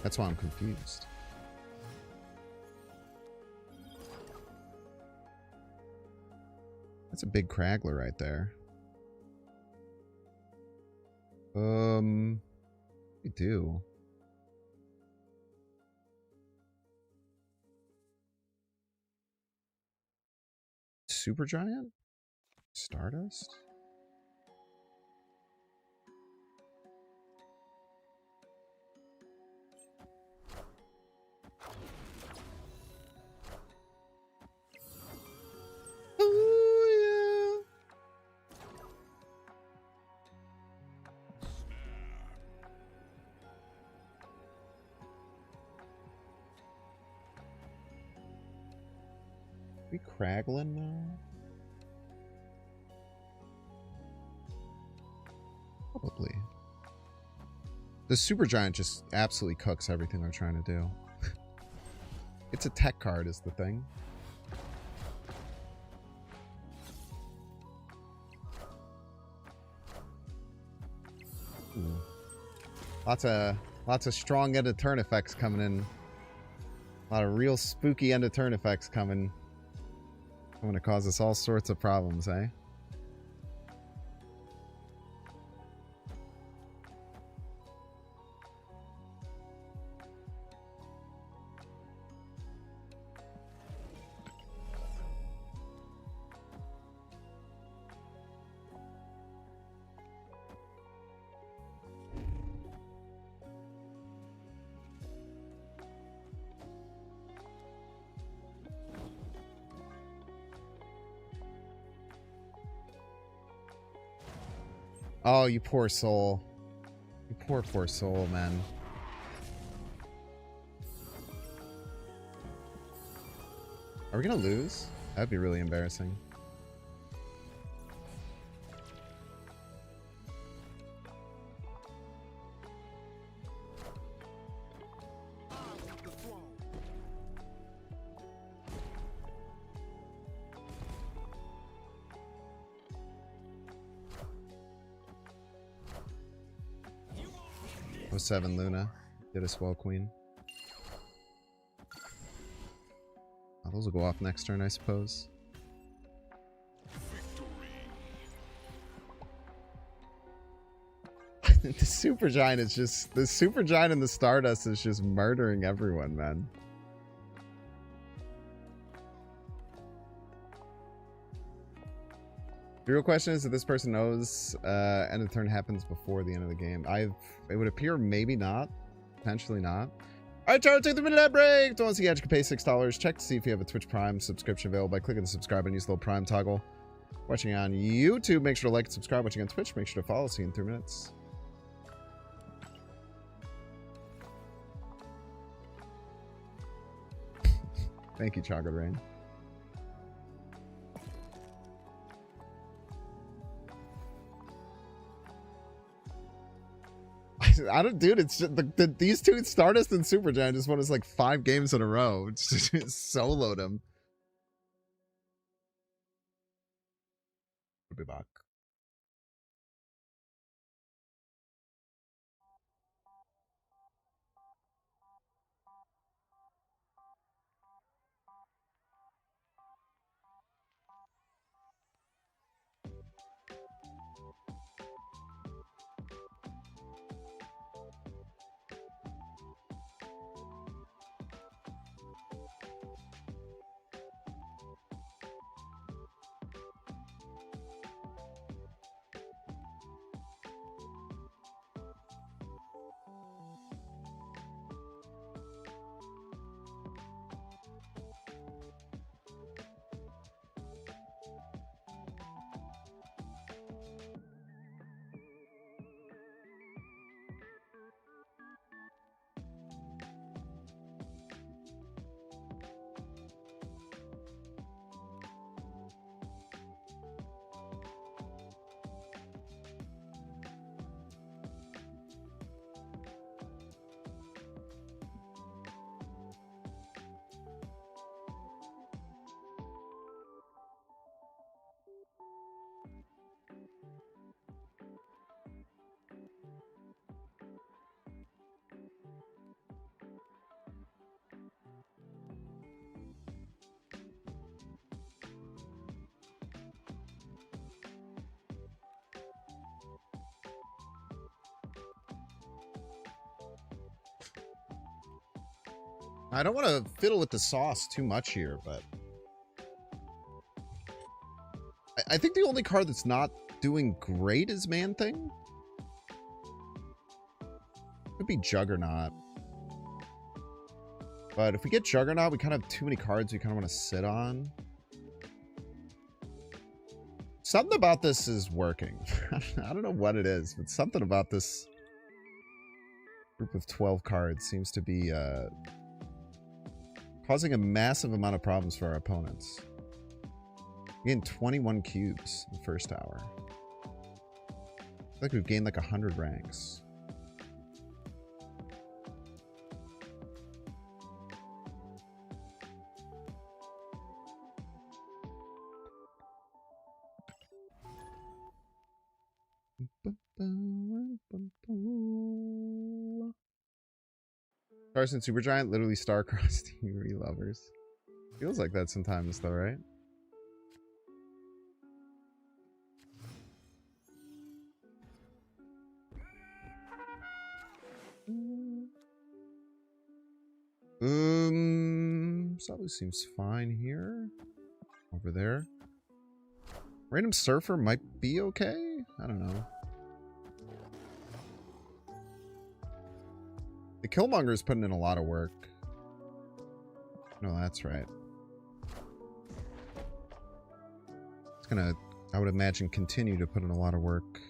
That's why I'm confused. That's a big Kragler right there. We do. Supergiant? Stardust? Oh, yeah. We Kraglin now? Probably. The Supergiant just absolutely cooks everything they're trying to do. It's a tech card is the thing. Ooh. Lots of strong end of turn effects coming in. A lot of real spooky end of turn effects coming. Going to cause us all sorts of problems, eh? Oh, you poor soul. You poor soul, man. Are we gonna lose? That'd be really embarrassing. Oh, 7 Luna. Did a swell queen. Oh, those will go off next turn, I suppose. The Supergiant is just... The Supergiant and the Stardust is just murdering everyone, man. The real question is if this person knows end of turn happens before the end of the game. It would appear maybe not. Potentially not. Alright, Charlie, take the minute break. Don't want to see you can pay $6. Check to see if you have a Twitch Prime subscription available by clicking the subscribe and use the little Prime toggle. Watching on YouTube, make sure to like and subscribe. Watching on Twitch, make sure to follow. See you in 3 minutes. Thank you, Chocolate Rain. I don't, dude. It's just these two, Stardust and Supergiant, just won us like 5 games in a row. It's just soloed him. We'll be back. I don't want to fiddle with the sauce too much here, but I think the only card that's not doing great is Man-Thing. Could be Juggernaut. But if we get Juggernaut, we kind of have too many cards we kind of want to sit on. Something about this is working. I don't know what it is, but something about this group of 12 cards seems to be causing a massive amount of problems for our opponents. We gained 21 cubes in the first hour. I feel like we've gained like 100 ranks. Carson Supergiant, literally star-crossed Yuri lovers. Feels like that sometimes though, right? Probably seems fine here. Over there. Random Surfer might be okay? I don't know. The Killmonger is putting in a lot of work. No, that's right. It's gonna, I would imagine, continue to put in a lot of work.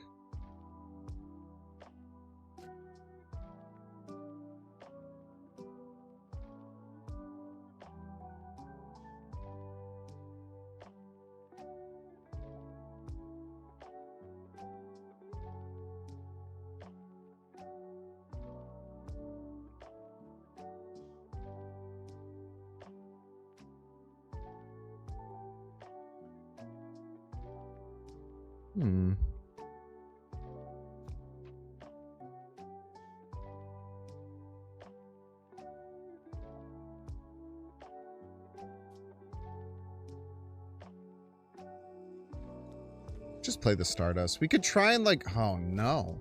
Just play the Stardust. We could try and like, oh no.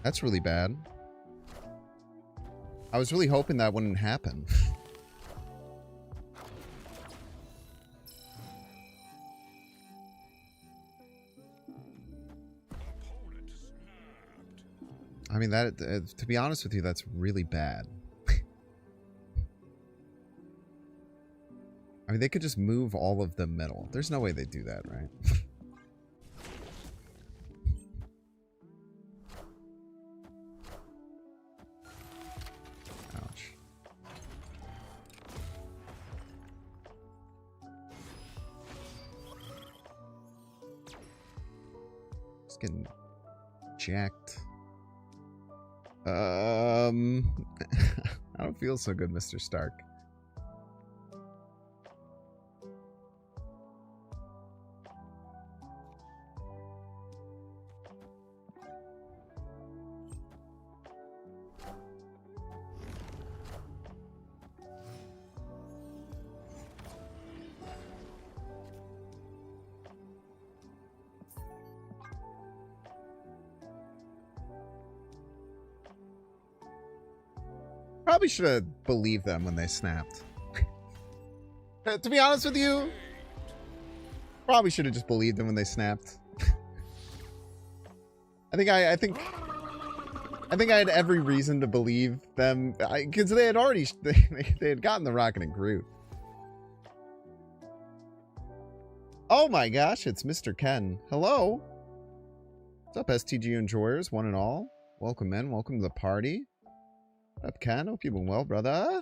That's really bad. I was really hoping that wouldn't happen. I mean, that, to be honest with you, that's really bad. I mean, they could just move all of the middle. There's no way they do that, right? Ouch. Just getting jacked. I don't feel so good, Mr. Stark. Probably should have believed them when they snapped. To be honest with you, probably should have just believed them when they snapped. I think I had every reason to believe them because they had already they had gotten the Rocket and Groot. Oh my gosh, it's Mr. Ken. Hello. What's up, STG enjoyers, one and all? Welcome in, welcome to the party. What up, Ken? Hope you've been well, brother.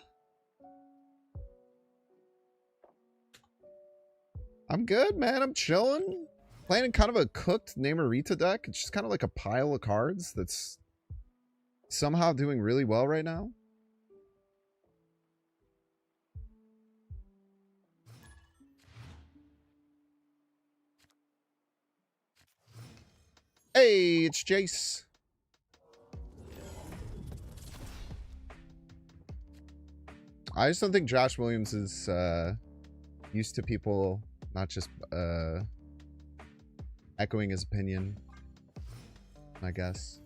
I'm good, man. I'm chilling. Playing kind of a cooked Namorita deck. It's just kind of like a pile of cards that's somehow doing really well right now. Hey, it's Jace. I just don't think Josh Williams is used to people not just echoing his opinion, I guess.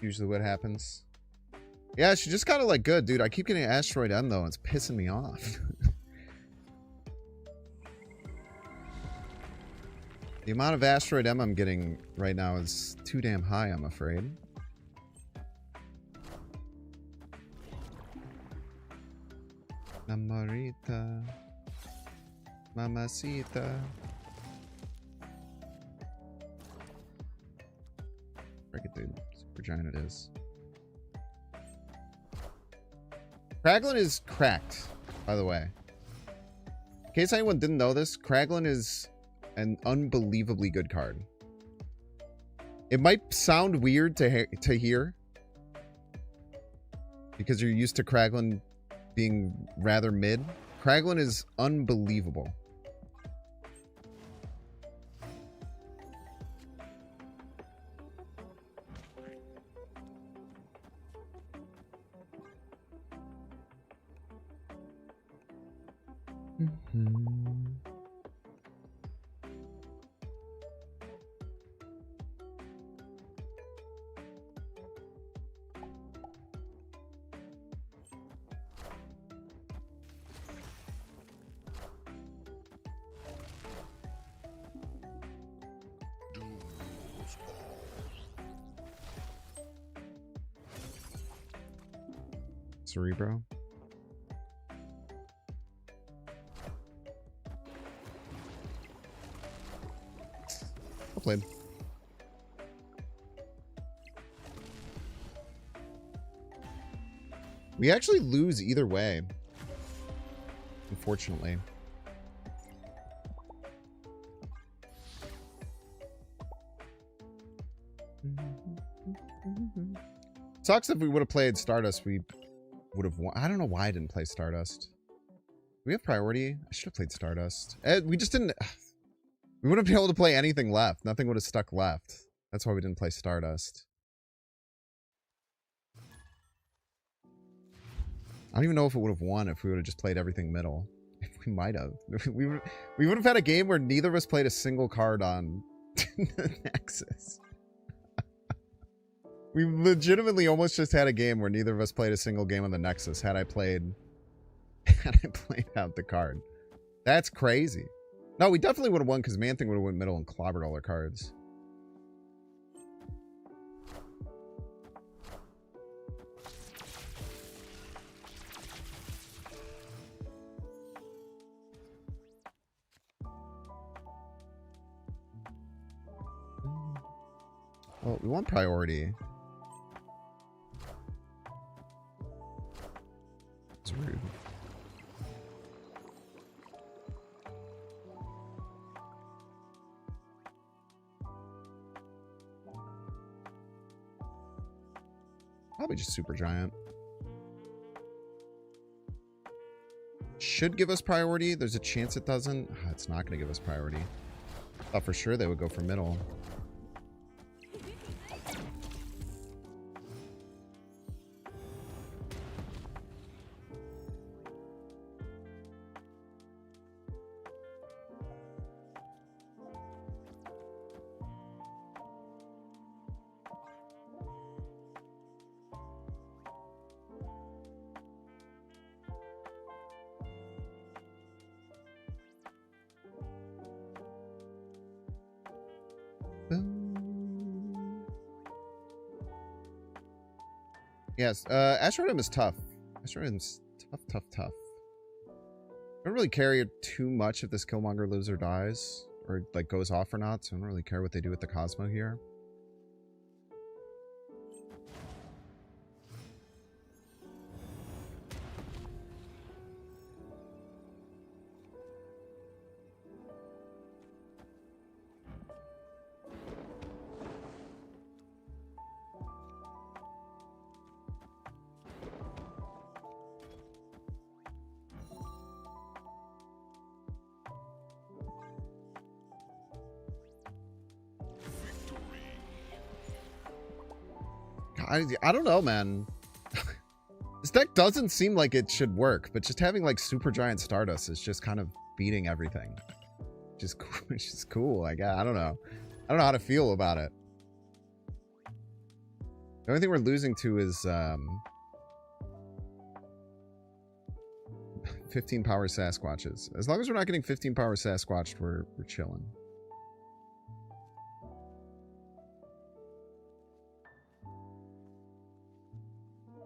Usually what happens. Yeah, she just got it like good, dude. I keep getting Asteroid M though, and it's pissing me off. The amount of Asteroid M I'm getting right now is too damn high, I'm afraid. Namorita, Mamacita. Break it, dude. Super giant it is. Kraglin is cracked, by the way. In case anyone didn't know this, Kraglin is an unbelievably good card. It might sound weird to hear because you're used to Kraglin being rather mid. Kraglin is unbelievable. Cerebro. Well played. We actually lose either way, unfortunately. Sucks if we would have played Stardust, we would have won. I don't know why I didn't play Stardust. Do we have priority? I should have played Stardust. We just didn't. We wouldn't be able to play anything left. Nothing would have stuck left. That's why we didn't play Stardust. I don't even know if it would have won if we would have just played everything middle. We might have. We would have had a game where neither of us played a single card on the Nexus. We legitimately almost just had a game where neither of us played a single game on the Nexus had I played out the card. That's crazy. No, we definitely would have won because Man Thing would have went middle and clobbered all our cards. Well, we want priority. It's rude. Probably just Supergiant. Should give us priority. There's a chance it doesn't. It's not going to give us priority. Thought for sure they would go for middle. Yes, Asteroidum is tough. Asteroidum's tough. I don't really care too much if this Killmonger lives or dies, or like goes off or not, so I don't really care what they do with the Cosmo here. I don't know, man. This deck doesn't seem like it should work, but just having like Supergiant Stardust is just kind of beating everything. Just cool. Like, I don't know. I don't know how to feel about it. The only thing we're losing to is 15 power Sasquatches. As long as we're not getting 15 power Sasquatched, we're chilling.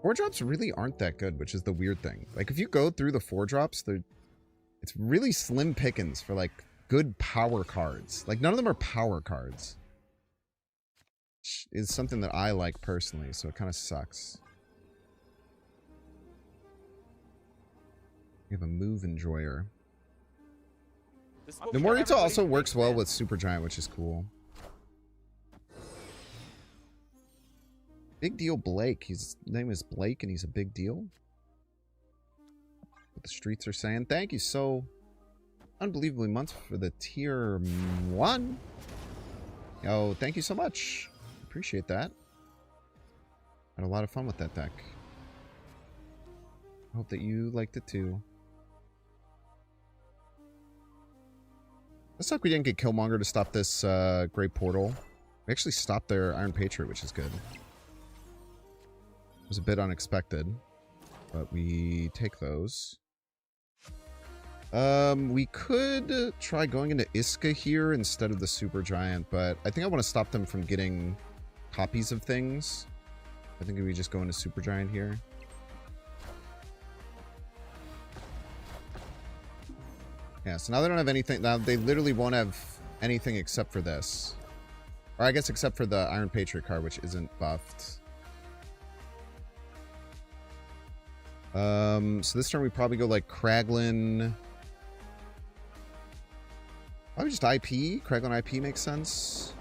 Four drops really aren't that good, which is the weird thing. Like, if you go through the 4-drops, it's really slim pickings for, like, good power cards. Like, none of them are power cards. Which is something that I like personally, so it kind of sucks. We have a move enjoyer. Namorita also works well with Supergiant, which is cool. Big deal Blake. His name is Blake and he's a big deal. What the streets are saying. Thank you so unbelievably much for the tier 1. Yo, thank you so much. Appreciate that. Had a lot of fun with that deck. I hope that you liked it too. Let's hope we didn't get Killmonger to stop this Great Portal. We actually stopped their Iron Patriot, which is good. It was a bit unexpected, but we take those. We could try going into Iska here instead of the Supergiant, but I think I want to stop them from getting copies of things. I think we just go into Supergiant here. Yeah, so now they don't have anything. Now they literally won't have anything except for this. Or I guess except for the Iron Patriot card, which isn't buffed. So this turn we probably go like Kraglin. Probably just IP. Kraglin IP makes sense.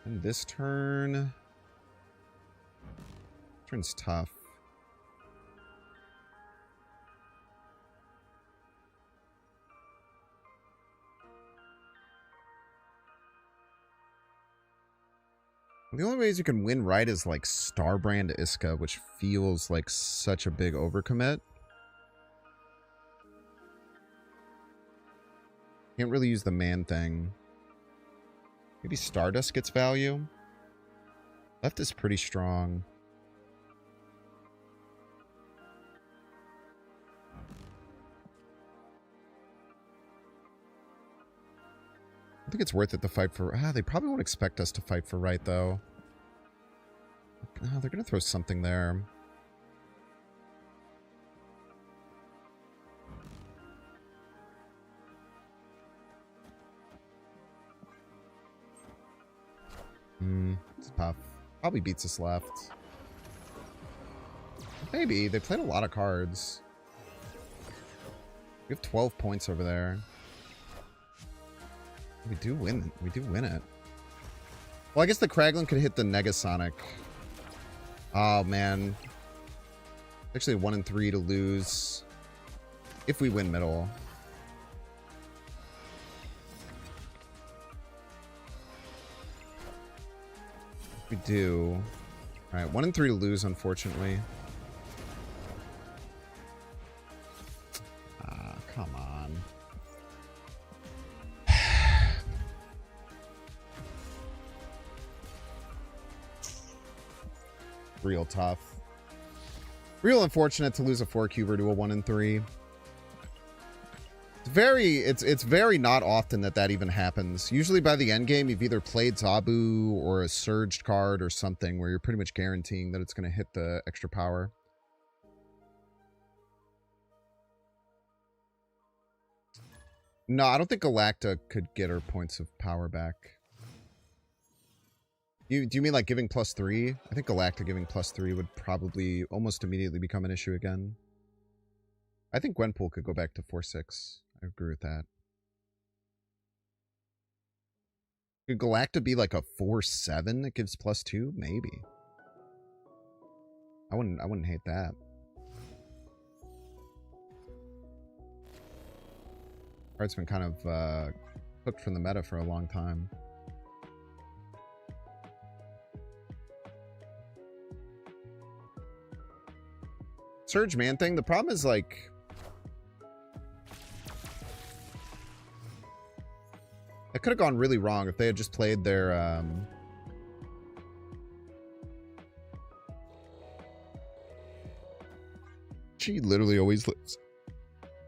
And this turn... Turn's tough. The only ways you can win right is like Starbrand Iska, which feels like such a big overcommit. Can't really use the man thing. Maybe Stardust gets value. Left is pretty strong. I think it's worth it to fight for... they probably won't expect us to fight for right, though. They're going to throw something there. It's tough. Probably beats us left. Maybe. They played a lot of cards. We have 12 points over there. We do win. We do win it. Well, I guess the Kraglin could hit the Negasonic. Oh, man. Actually, 1 and 3 to lose. If we win middle. We do. Alright, 1 and 3 to lose, unfortunately. Ah, come on. Real tough. Real unfortunate to lose a 4-cuber to a 1 and 3. It's very not often that even happens. Usually by the end game, you've either played Zabu or a surged card or something where you're pretty much guaranteeing that it's going to hit the extra power. No, I don't think Galacta could get her points of power back. Do you mean like giving +3? I think Galacta giving +3 would probably almost immediately become an issue again. I think Gwenpool could go back to 4-6. I agree with that. Could Galacta be like a 4-7 that gives +2? Maybe. I wouldn't hate that. Card's been kind of hooked from the meta for a long time. Surge Man thing. The problem is like it could have gone really wrong if they had just played their she literally always lives.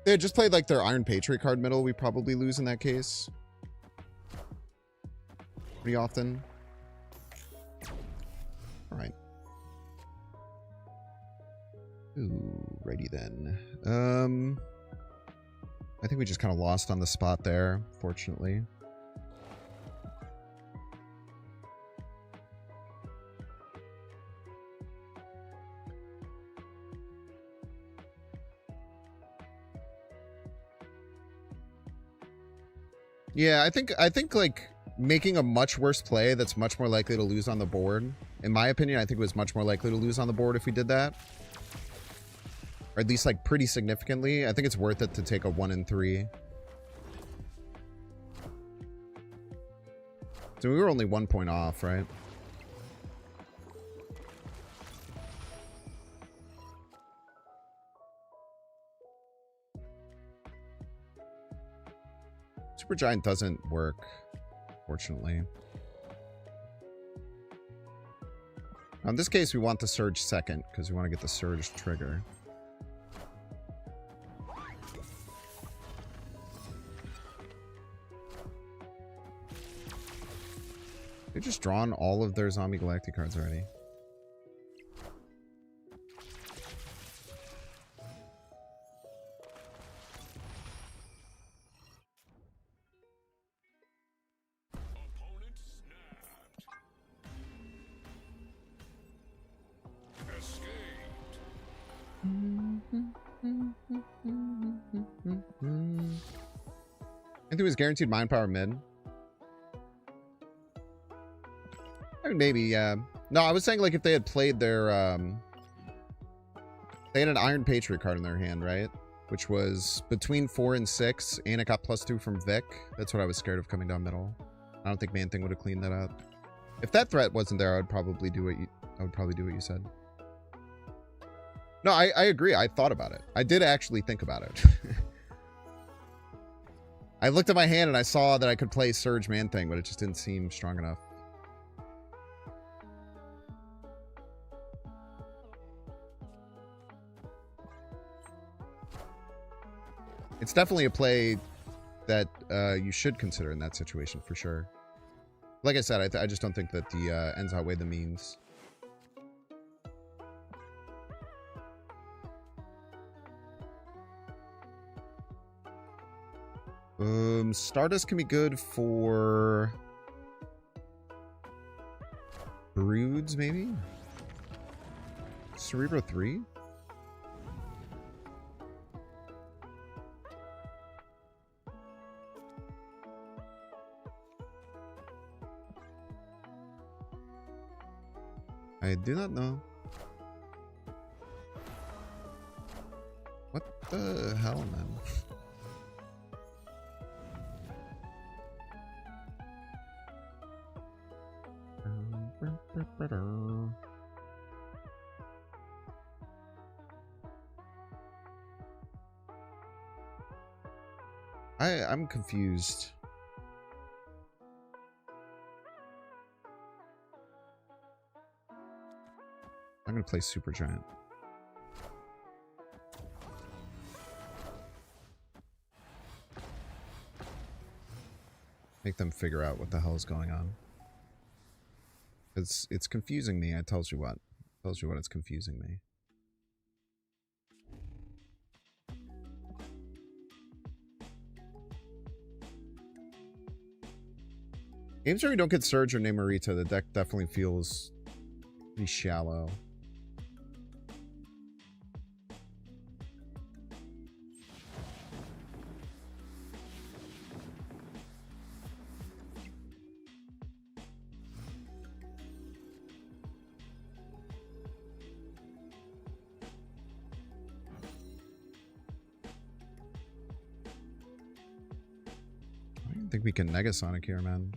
They had just played like their Iron Patriot card middle, we probably lose in that case. Pretty often. Alright. Ooh, righty then. I think we just kind of lost on the spot there, fortunately. Yeah, I think like making a much worse play that's much more likely to lose on the board. In my opinion, I think it was much more likely to lose on the board if we did that. Or at least like pretty significantly. I think it's worth it to take a 1 and 3. So we were only 1 point off, right? Supergiant doesn't work, fortunately. Now in this case, we want the Surge second, because we want to get the Surge trigger. They've just drawn all of their Zombie Galactic cards already. I think it was guaranteed mind power mid. I mean, maybe, yeah. No, I was saying, like, if they had played their, they had an Iron Patriot card in their hand, right? Which was between 4 and 6, and it got +2 from Vic. That's what I was scared of coming down middle. I don't think Man-Thing would have cleaned that up. If that threat wasn't there, I would probably do what you said. No, I agree. I thought about it. I did actually think about it. I looked at my hand and I saw that I could play Surge Man-Thing, but it just didn't seem strong enough. It's definitely a play that you should consider in that situation, for sure. Like I said, I just don't think that the ends outweigh the means. Stardust can be good for Broods, maybe? Cerebro 3? I do not know. What the hell, man? I'm confused. I'm gonna play Super Giant. Make them figure out what the hell is going on. It's confusing me. I tells you what. Tells you what it's confusing me. Games where we don't get Surge or Namorita, the deck definitely feels pretty shallow. I don't think we can Negasonic here, man.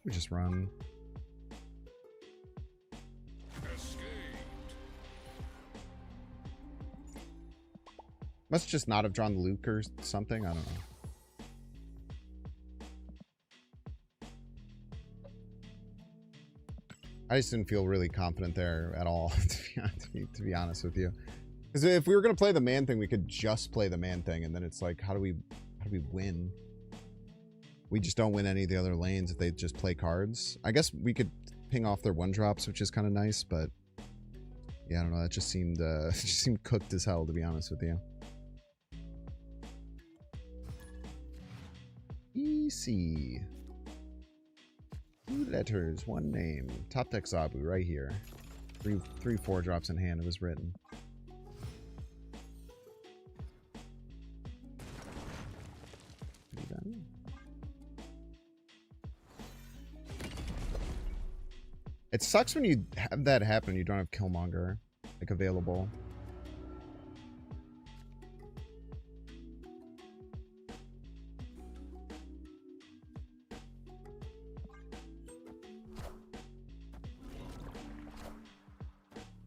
We just run. Must just not have drawn Luke or something. I don't know. I just didn't feel really confident there at all, to be honest with you. Because if we were gonna play the man thing, we could just play the man thing, and then it's like, how do we win? We just don't win any of the other lanes if they just play cards. I guess we could ping off their one drops, which is kind of nice, but yeah, I don't know. That just seemed it just seemed cooked as hell, to be honest with you. EC. 2 letters, 1 name. Top deck Zabu right here. 3 4-drops in hand. It was written. It sucks when you have that happen. You don't have Killmonger like available.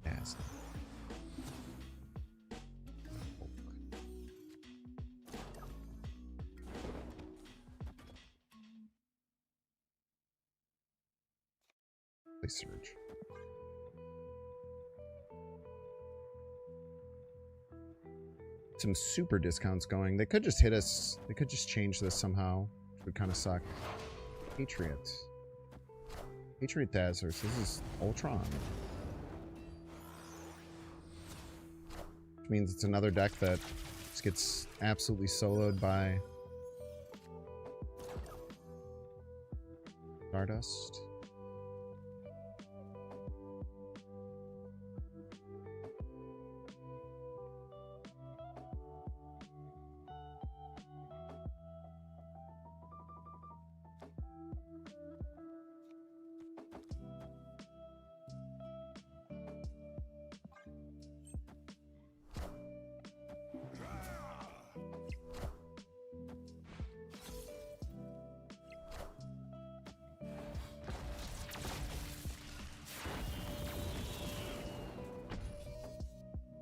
Yes. Play Surge. Some super discounts going. They could just hit us. They could just change this somehow, which would kind of suck. Patriot. Patriot Dazzlers. This is Ultron. Which means it's another deck that just gets absolutely soloed by Stardust.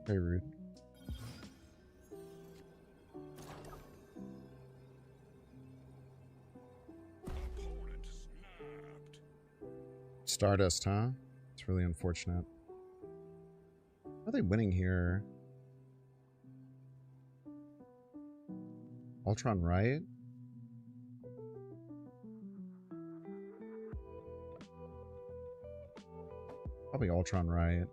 Very rude. Stardust, huh? It's really unfortunate. How are they winning here? Ultron Riot? Probably Ultron Riot.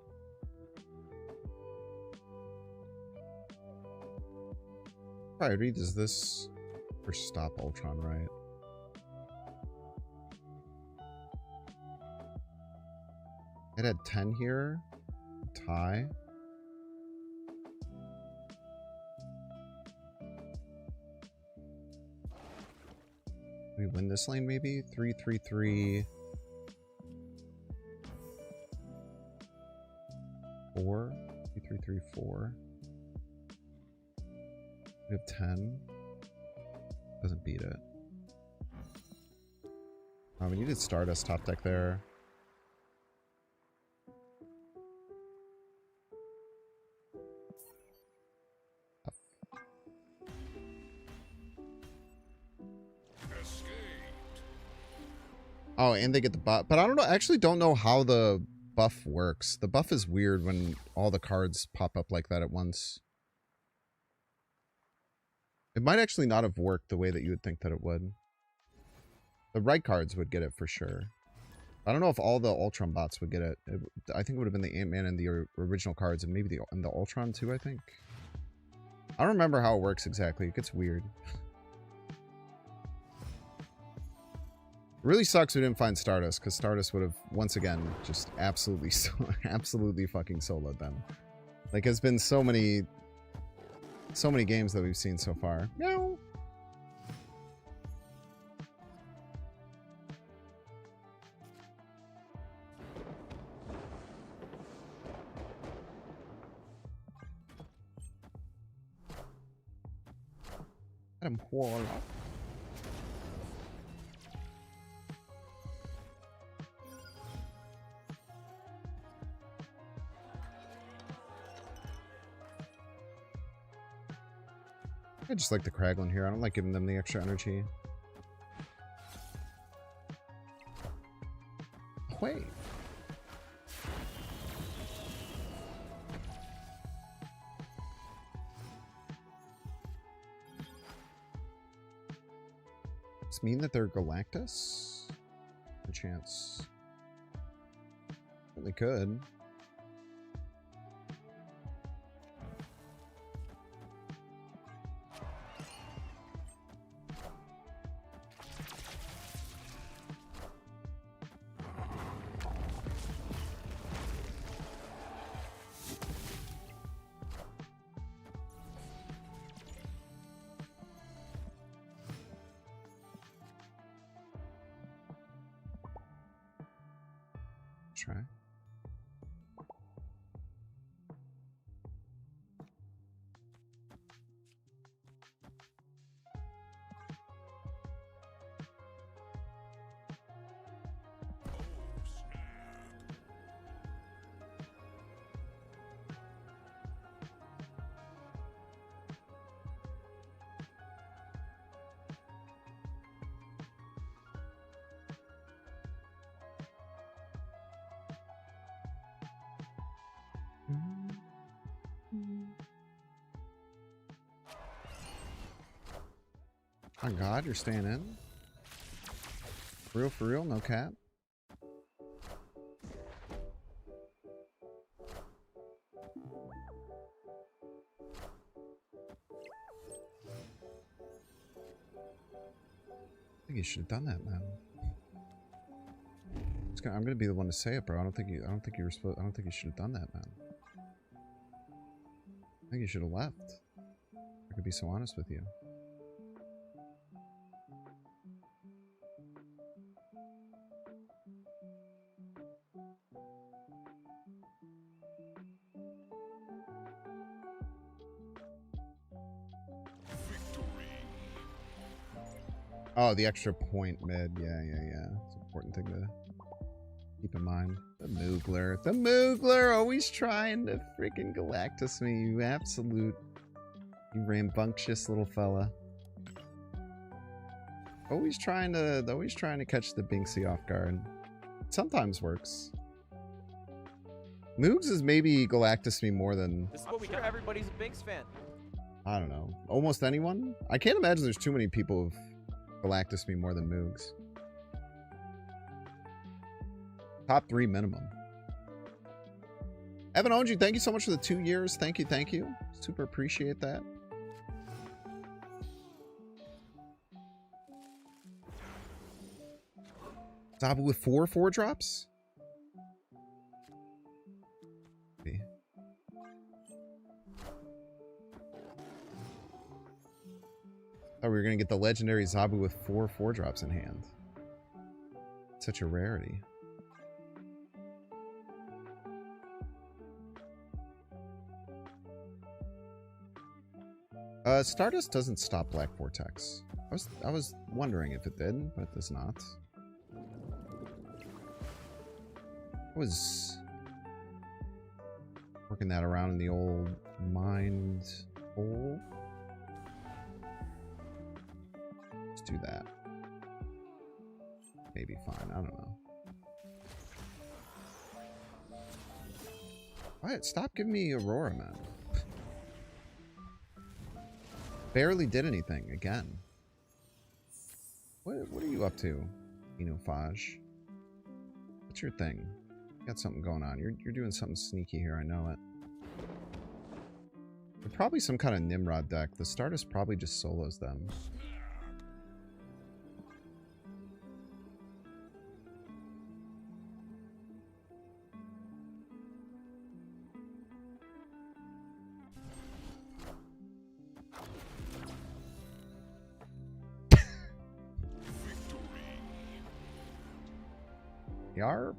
Priority does this or stop Ultron, right? It had 10 here. Tie. We win this lane maybe? 3, 3, 3. 4. 3, 3, 3, 4. We have 10. Doesn't beat it. We needed Stardust top deck there. Oh, and they get the buff. But I don't know. I actually don't know how the buff works. The buff is weird when all the cards pop up like that at once. It might actually not have worked the way that you would think that it would. The right cards would get it for sure. I don't know if all the Ultron bots would get it. I think it would have been the Ant-Man and the original cards, and maybe the Ultron too, I think. I don't remember how it works exactly. It gets weird. It really sucks we didn't find Stardust, because Stardust would have, once again, just absolutely fucking soloed them. Like, it's been so many games that we've seen so far. No. Let him wall. I just like the Kraglin here. I don't like giving them the extra energy. Wait. Does this mean that they're Galactus? A chance. Certainly could. Try. Oh God, you're staying in? For real, no cap? I think you should have done that, man. I'm gonna be the one to say it, bro. I don't think you were supposed. I don't think you should have done that, man. I think you should have left. I could be so honest with you. Oh, the extra point mid. Yeah. It's an important thing to keep in mind. The Moogler. The Moogler always trying to freaking Galactus me, you absolute, you rambunctious little fella. Always trying to catch the Binksy off guard. Sometimes works. Moogs is maybe Galactus me more than... This is what we do. Everybody's a Binks fan. I don't know. Almost anyone? I can't imagine there's too many people who've Galactus me more than Moogs. Top 3 minimum. Evan Onju, thank you so much for the 2 years. Thank you. Super appreciate that. Zabu with 4 drops? we were gonna get the legendary Zabu with 4 4-drops in hand. Such a rarity. Stardust doesn't stop Black Vortex. I was wondering if it did, but it does not. I was working that around in the old mind hole. Let's do that. Maybe fine, I don't know. What? Stop giving me Aurora, man. Barely did anything again. What are you up to, Enofage? What's your thing? You got something going on. You're doing something sneaky here, I know it. They're probably some kind of Nimrod deck. The Stardust probably just solos them. Yarp.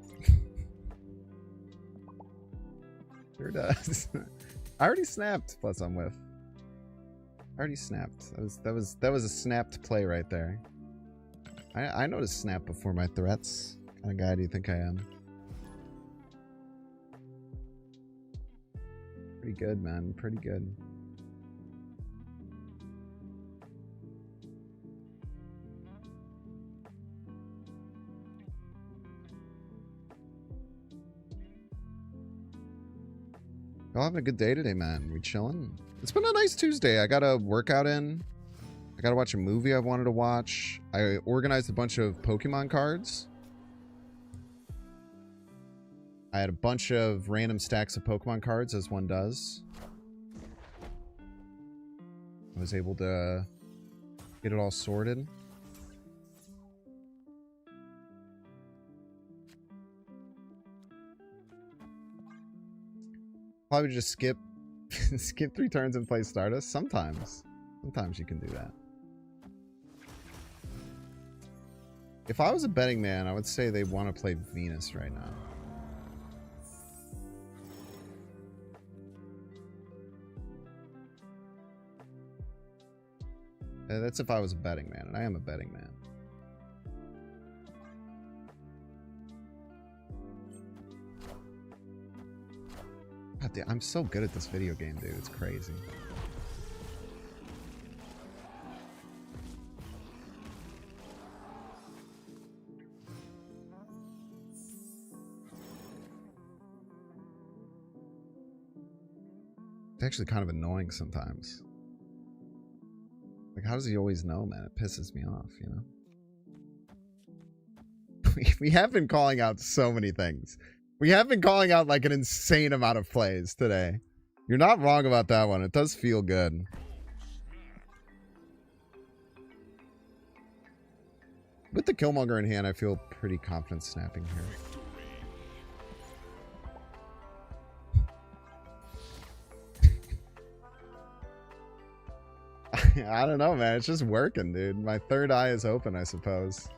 Sure does. I already snapped, plus I'm with. I already snapped. That was a snapped play right there. I know to snap before my threats. What kind of guy do you think I am? Pretty good, man. Pretty good. Y'all having a good day today, man? We chilling? It's been a nice Tuesday. I got a workout in. I gotta watch a movie I wanted to watch. I organized a bunch of Pokemon cards. I had a bunch of random stacks of Pokemon cards, as one does. I was able to get it all sorted. Probably just skip 3 turns and play Stardust. Sometimes you can do that. If I was a betting man, I would say they want to play Venus right now. That's if I was a betting man, and I am a betting man. God damn, I'm so good at this video game, dude. It's crazy. It's actually kind of annoying sometimes. Like, how does he always know, man? It pisses me off, you know? We have been calling out so many things. We have been calling out like an insane amount of plays today. You're not wrong about that one. It does feel good. With the Killmonger in hand, I feel pretty confident snapping here. I don't know, man. It's just working, dude. My third eye is open, I suppose.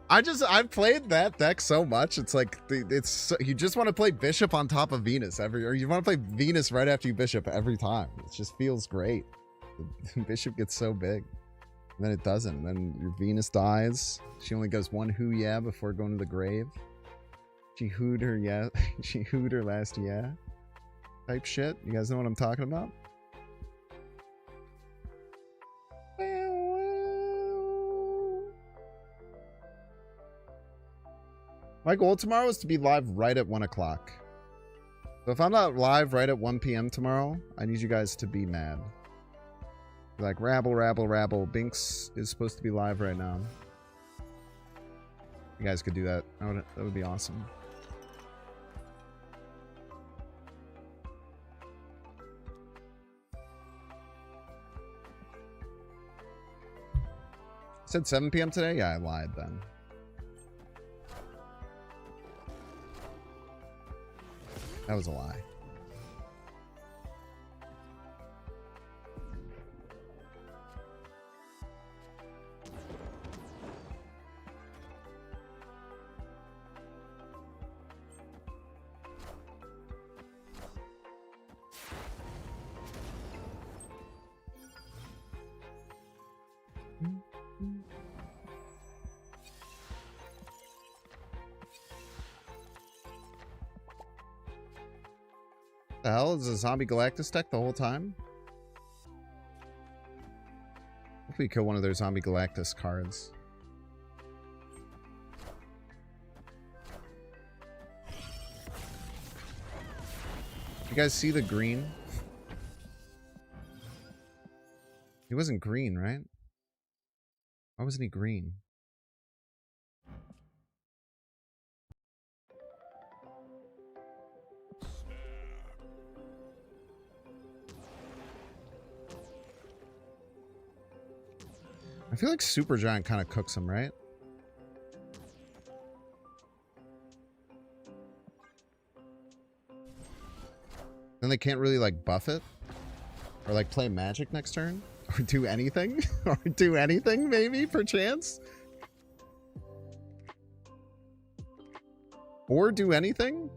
I've played that deck so much. It's like you just want to play Bishop on top of Venus or you want to play Venus right after you Bishop every time. It just feels great. Bishop gets so big, and then it doesn't. And then your Venus dies. She only goes 1 hoo yeah before going to the grave. She hooed her yeah. She hooed her last yeah. Type shit. You guys know what I'm talking about? My goal tomorrow is to be live right at 1 o'clock. So if I'm not live right at 1 p.m. tomorrow, I need you guys to be mad. Like, rabble, rabble, rabble. Binks is supposed to be live right now. You guys could do that. That would be awesome. Said 7 p.m. today? Yeah, I lied then. That was a lie. The hell is a zombie Galactus deck the whole time? If we kill one of their zombie Galactus cards. You guys see the green? He wasn't green, right? Why wasn't he green? I feel like Supergiant kind of cooks him, right? Then they can't really like buff it or like play magic next turn or do anything or do anything maybe perchance or do anything.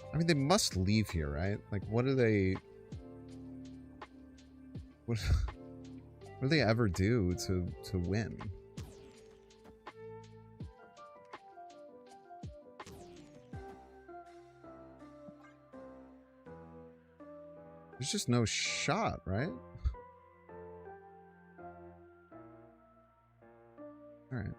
I mean, they must leave here, right? Like, what do they... What do they ever do to win? There's just no shot, right? Alright.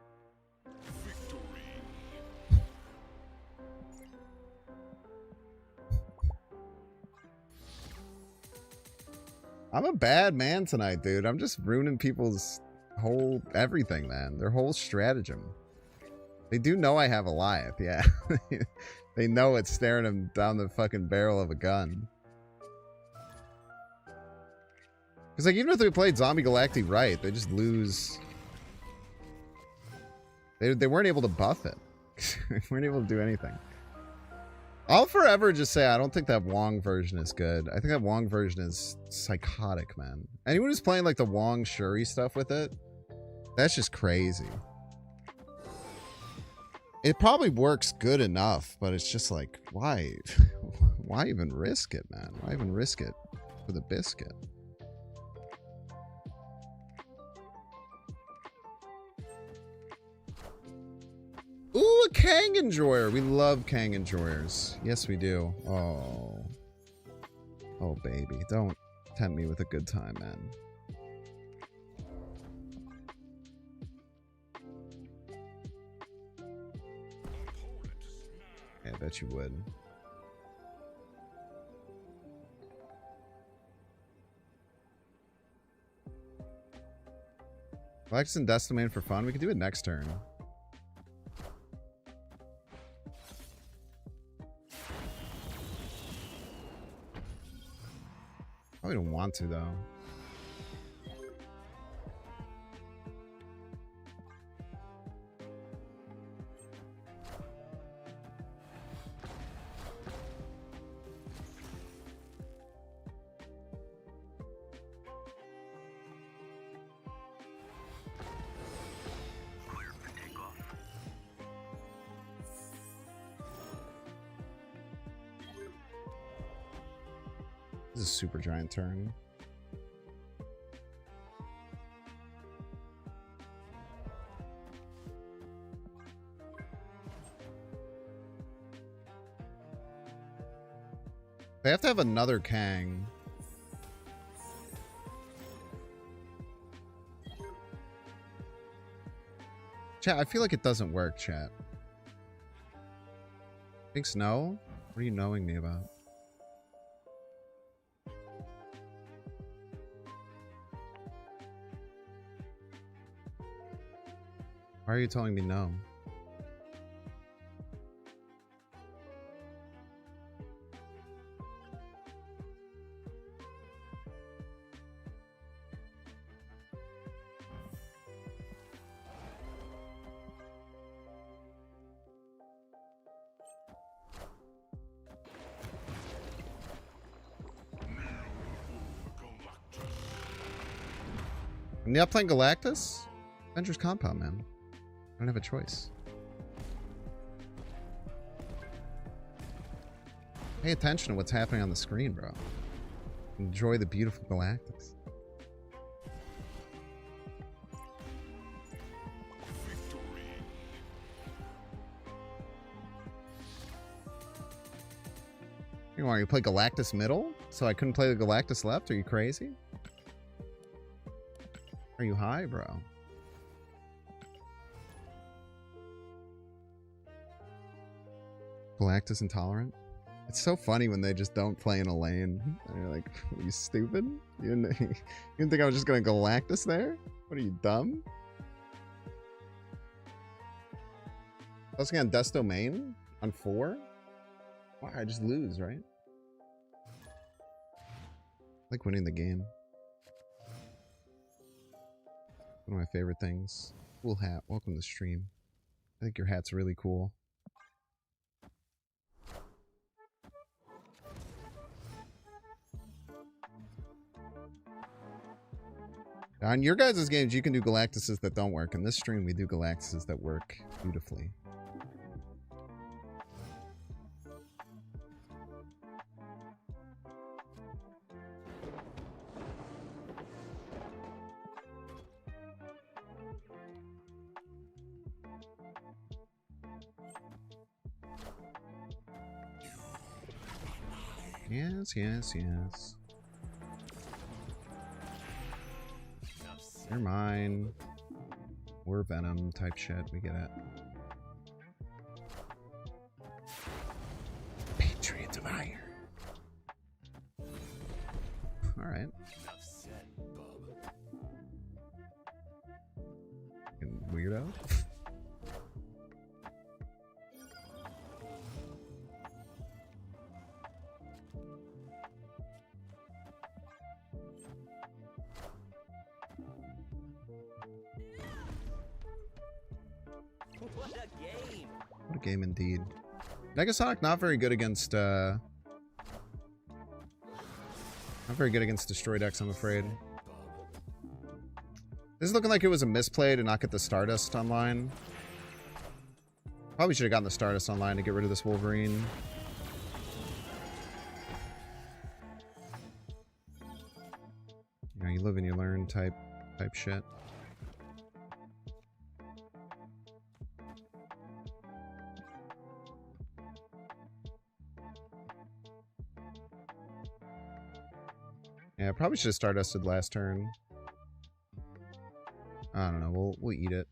I'm a bad man tonight, dude. I'm just ruining people's whole everything, man. Their whole stratagem. They do know I have a Goliath, yeah. They know it's staring them down the fucking barrel of a gun. Because, like, even if they played Zombie Galactic right, they just lose. They weren't able to buff it. They weren't able to do anything. I'll forever just say I don't think that Wong version is good. I think that Wong version is psychotic, man. Anyone who's playing like the Wong Shuri stuff with it, that's just crazy. It probably works good enough, but it's just like, why? Why even risk it, man? Why even risk it for the biscuit? Ooh, a Kang Enjoyer. We love Kang Enjoyers. Yes, we do. Oh. Oh, baby. Don't tempt me with a good time, man. Yeah, I bet you would. Lex and Destiny for fun. We could do it next turn. Probably don't want to, though. This is a super giant turn. They have to have another Kang. Chat, I feel like it doesn't work, chat. Thinks no? What are you knowing me about? Why are you telling me no? When you're playing Galactus, Avengers Compound, man. I don't have a choice. Pay attention to what's happening on the screen, bro. Enjoy the beautiful Galactus. You want to play Galactus middle? So I couldn't play the Galactus left? Are you crazy? Are you high, bro? Galactus intolerant? It's so funny when they just don't play in a lane. And you're like, are you stupid? You didn't think I was just going to Galactus there? What are you, dumb? I was going to Desto main on 4? Why? I just lose, right? I like winning the game. One of my favorite things. Cool hat. Welcome to the stream. I think your hat's really cool. On your guys' games, you can do Galactuses that don't work. In this stream, we do Galactuses that work beautifully. Yes, yes, yes. You're mine. We're Venom type shit. We get it. Patriots of Iron. Alright. Weirdo. What a game! What a game indeed. Negasonic not very good against not very good against destroy decks, I'm afraid. This is looking like it was a misplay to not get the Stardust online. Probably should have gotten the Stardust online to get rid of this Wolverine. You know, you live and you learn type shit. Yeah, probably should have Stardusted last turn. I don't know. We'll eat it.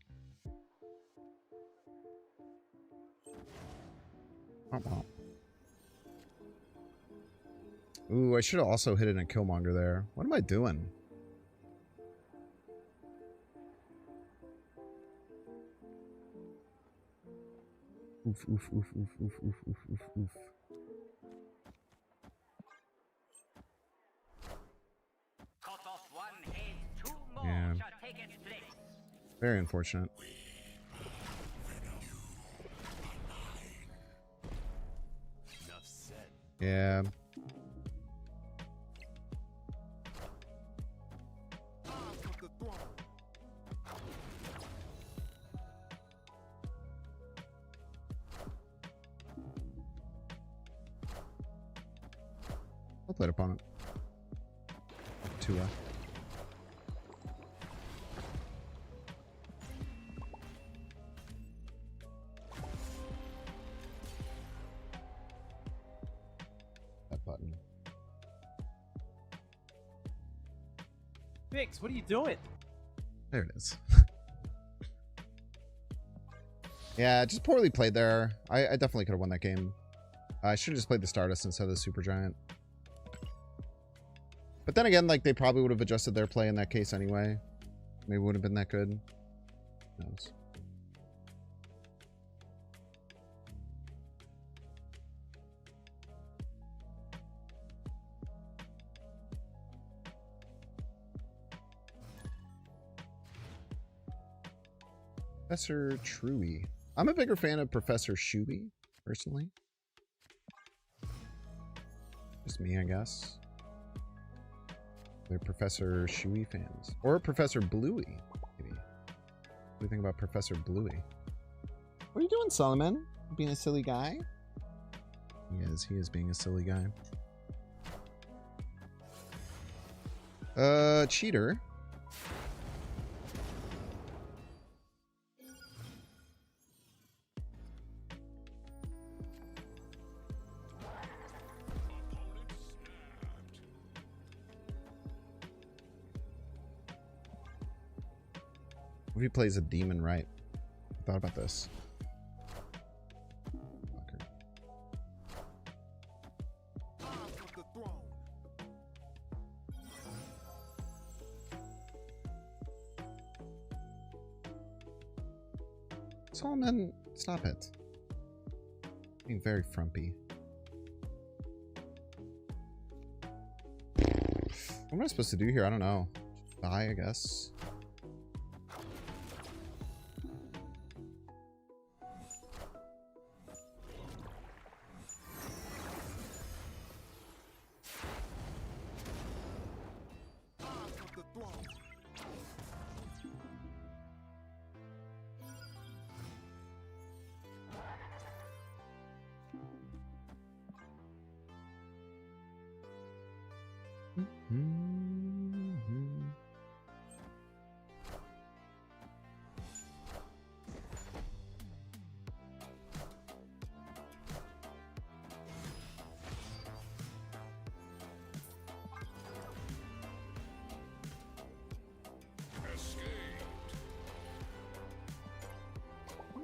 Ooh, I should have also hit it in Killmonger there. What am I doing? Oof, oof, oof, oof, oof, oof, oof, oof, oof. Yeah. Very unfortunate. Yeah. I'll play it opponent. Tua. Button. Biggs, what are you doing? There it is. Yeah, just poorly played there. I definitely could have won that game. I should have just played the Stardust instead of the Supergiant. But then again, like, they probably would have adjusted their play in that case anyway. Maybe it wouldn't have been that good. Who knows? Professor Truey. I'm a bigger fan of Professor Shuby, personally. Just me, I guess. They're Professor Shui fans. Or Professor Bluey, maybe. What do you think about Professor Bluey? What are you doing, Solomon? Being a silly guy? He is being a silly guy. Cheater. What if he plays a demon right? I thought about this. Solomon, stop it. Being very frumpy. What am I supposed to do here? I don't know. Die, I guess.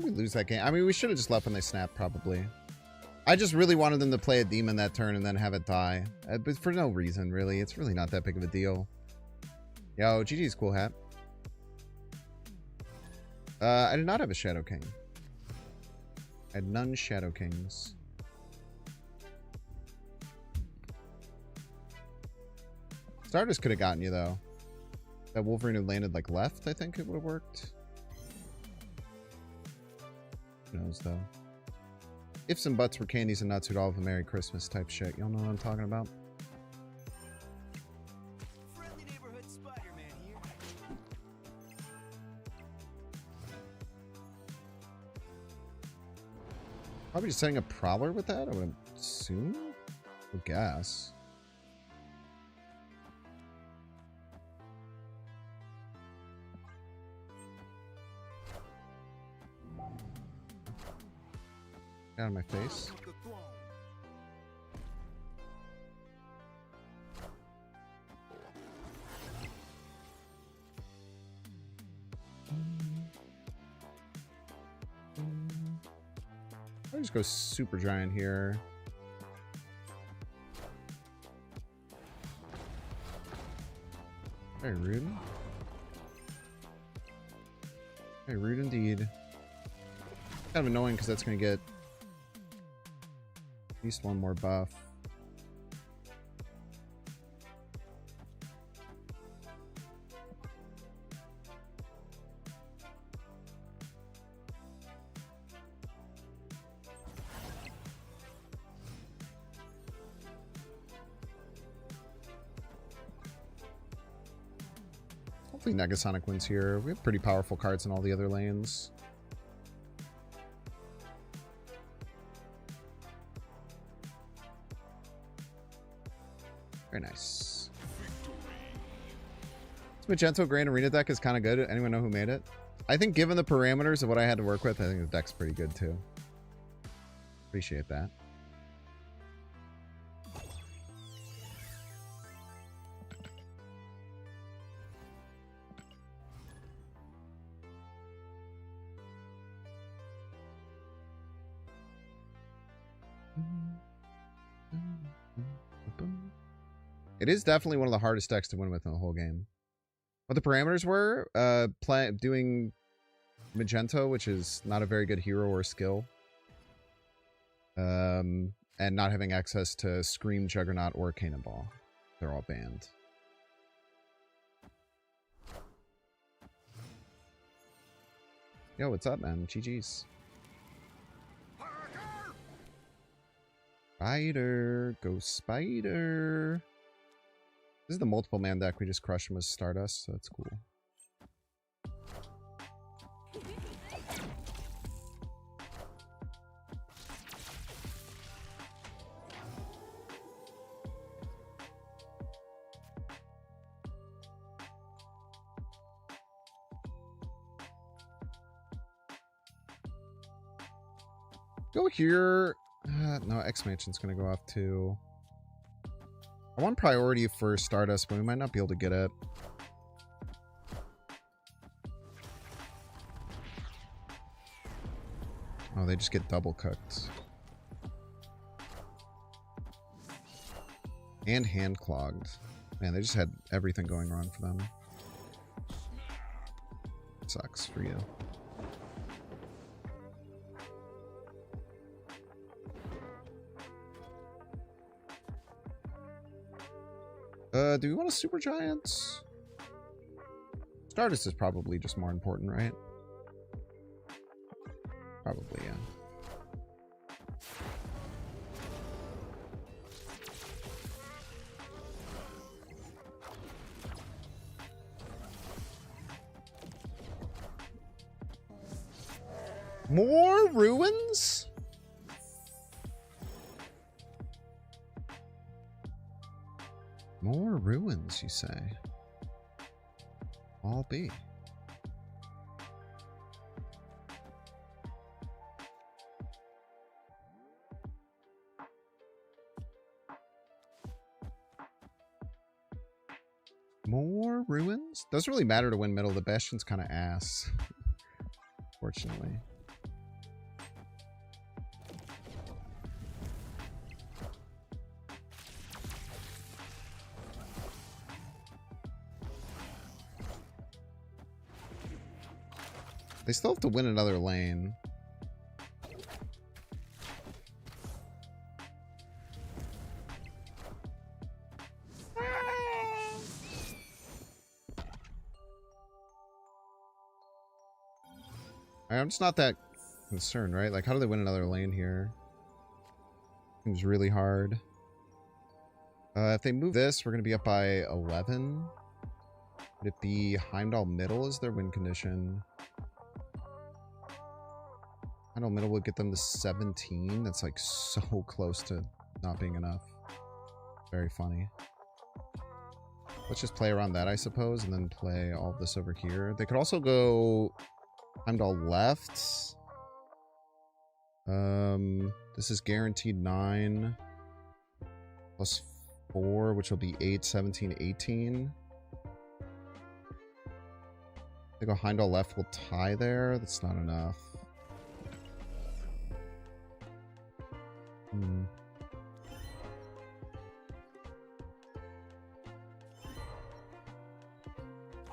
We lose that game. I mean, we should have just left when they snapped, probably. I just really wanted them to play a demon that turn and then have it die. But for no reason, really. It's really not that big of a deal. Yo, GG's cool hat. I did not have a Shadow King. I had none Shadow Kings. Stardust could have gotten you, though. That Wolverine who landed, like, left, I think it would have worked. Who knows, though? Ifs and buts were candies and nuts, we'd all have a Merry Christmas type shit. Y'all know what I'm talking about? Friendly neighborhood Spider-Man here. Probably just setting a Prowler with that, I would assume? I guess. Out of my face. I'll just go Super Giant here. Very rude. Very rude indeed. Kind of annoying because that's going to get at least one more buff. Hopefully Negasonic wins here. We have pretty powerful cards in all the other lanes. Very nice. This Magento Grand Arena deck is kind of good. Anyone know who made it? I think given the parameters of what I had to work with, I think the deck's pretty good too. Appreciate that. It is definitely one of the hardest decks to win with in the whole game. What the parameters were, doing Magento, which is not a very good hero or skill. And not having access to Scream, Juggernaut, or Cannonball. They're all banned. Yo, what's up, man? GG's. Spider, go Spider. This is the multiple man deck. We just crush him as Stardust, so that's cool. Go here. No, X-Mansion's gonna go off too. I want priority for Stardust, but we might not be able to get it. Oh, they just get double cooked. And hand clogged. Man, they just had everything going wrong for them. Sucks for you. Do we want a Super Giant? Stardust is probably just more important, right? Probably, yeah. More ruins? More ruins, you say? All be. More ruins? Doesn't really matter to win middle. The Bastion's kind of ass. Fortunately. They still have to win another lane. I'm just not that concerned, right? Like, how do they win another lane here? Seems really hard. If they move this, we're going to be up by 11. Would it be Heimdall middle as their win condition? Heimdall middle would get them to 17. That's like so close to not being enough. Very funny. Let's just play around that, I suppose, and then play all of this over here. They could also go Heimdall left. This is guaranteed 9 plus 4, which will be 8, 17, 18. They go Heimdall left, we'll tie there. That's not enough.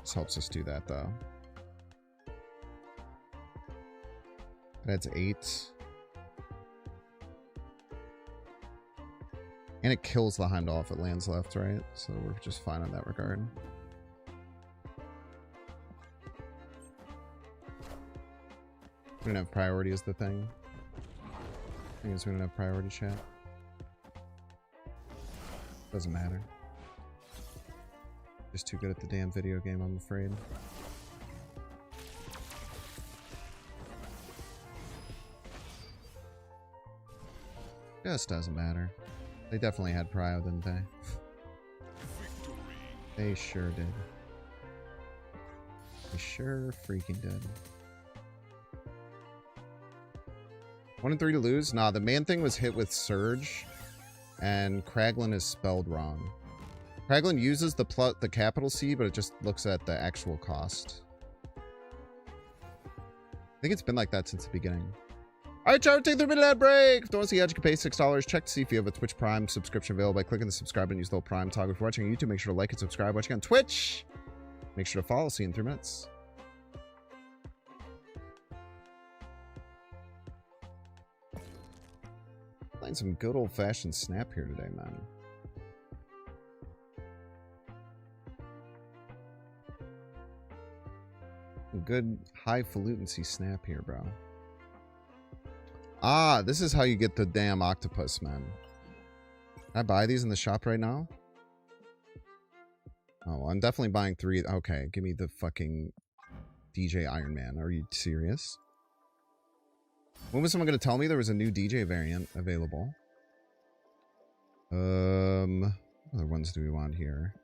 This helps us do that, though. That's 8. And it kills the Heimdall if it lands left, right? So we're just fine in that regard. We don't have priority is the thing. Thing is we don't have priority, chat. Doesn't matter. Just too good at the damn video game, I'm afraid. Just doesn't matter. They definitely had prio, didn't they? They sure did. They sure freaking did. 1 and 3 to lose? Nah, the man thing was hit with Surge, and Kraglin is spelled wrong. Kraglin uses the capital C, but it just looks at the actual cost. I think it's been like that since the beginning. Alright, chat, take the minute break. If you want to see how you can pay $6, check to see if you have a Twitch Prime subscription available by clicking the subscribe and use the little Prime toggle. If you're watching on YouTube, make sure to like and subscribe. Watching on Twitch, make sure to follow. See you in 3 minutes. Playing some good old-fashioned Snap here today, man. Good highfalutin Snap here, bro. Ah, this is how you get the damn octopus, man. Can I buy these in the shop right now? Oh, I'm definitely buying 3. Okay, give me the fucking DJ Iron Man. Are you serious? When was someone going to tell me there was a new DJ variant available? What other ones do we want here?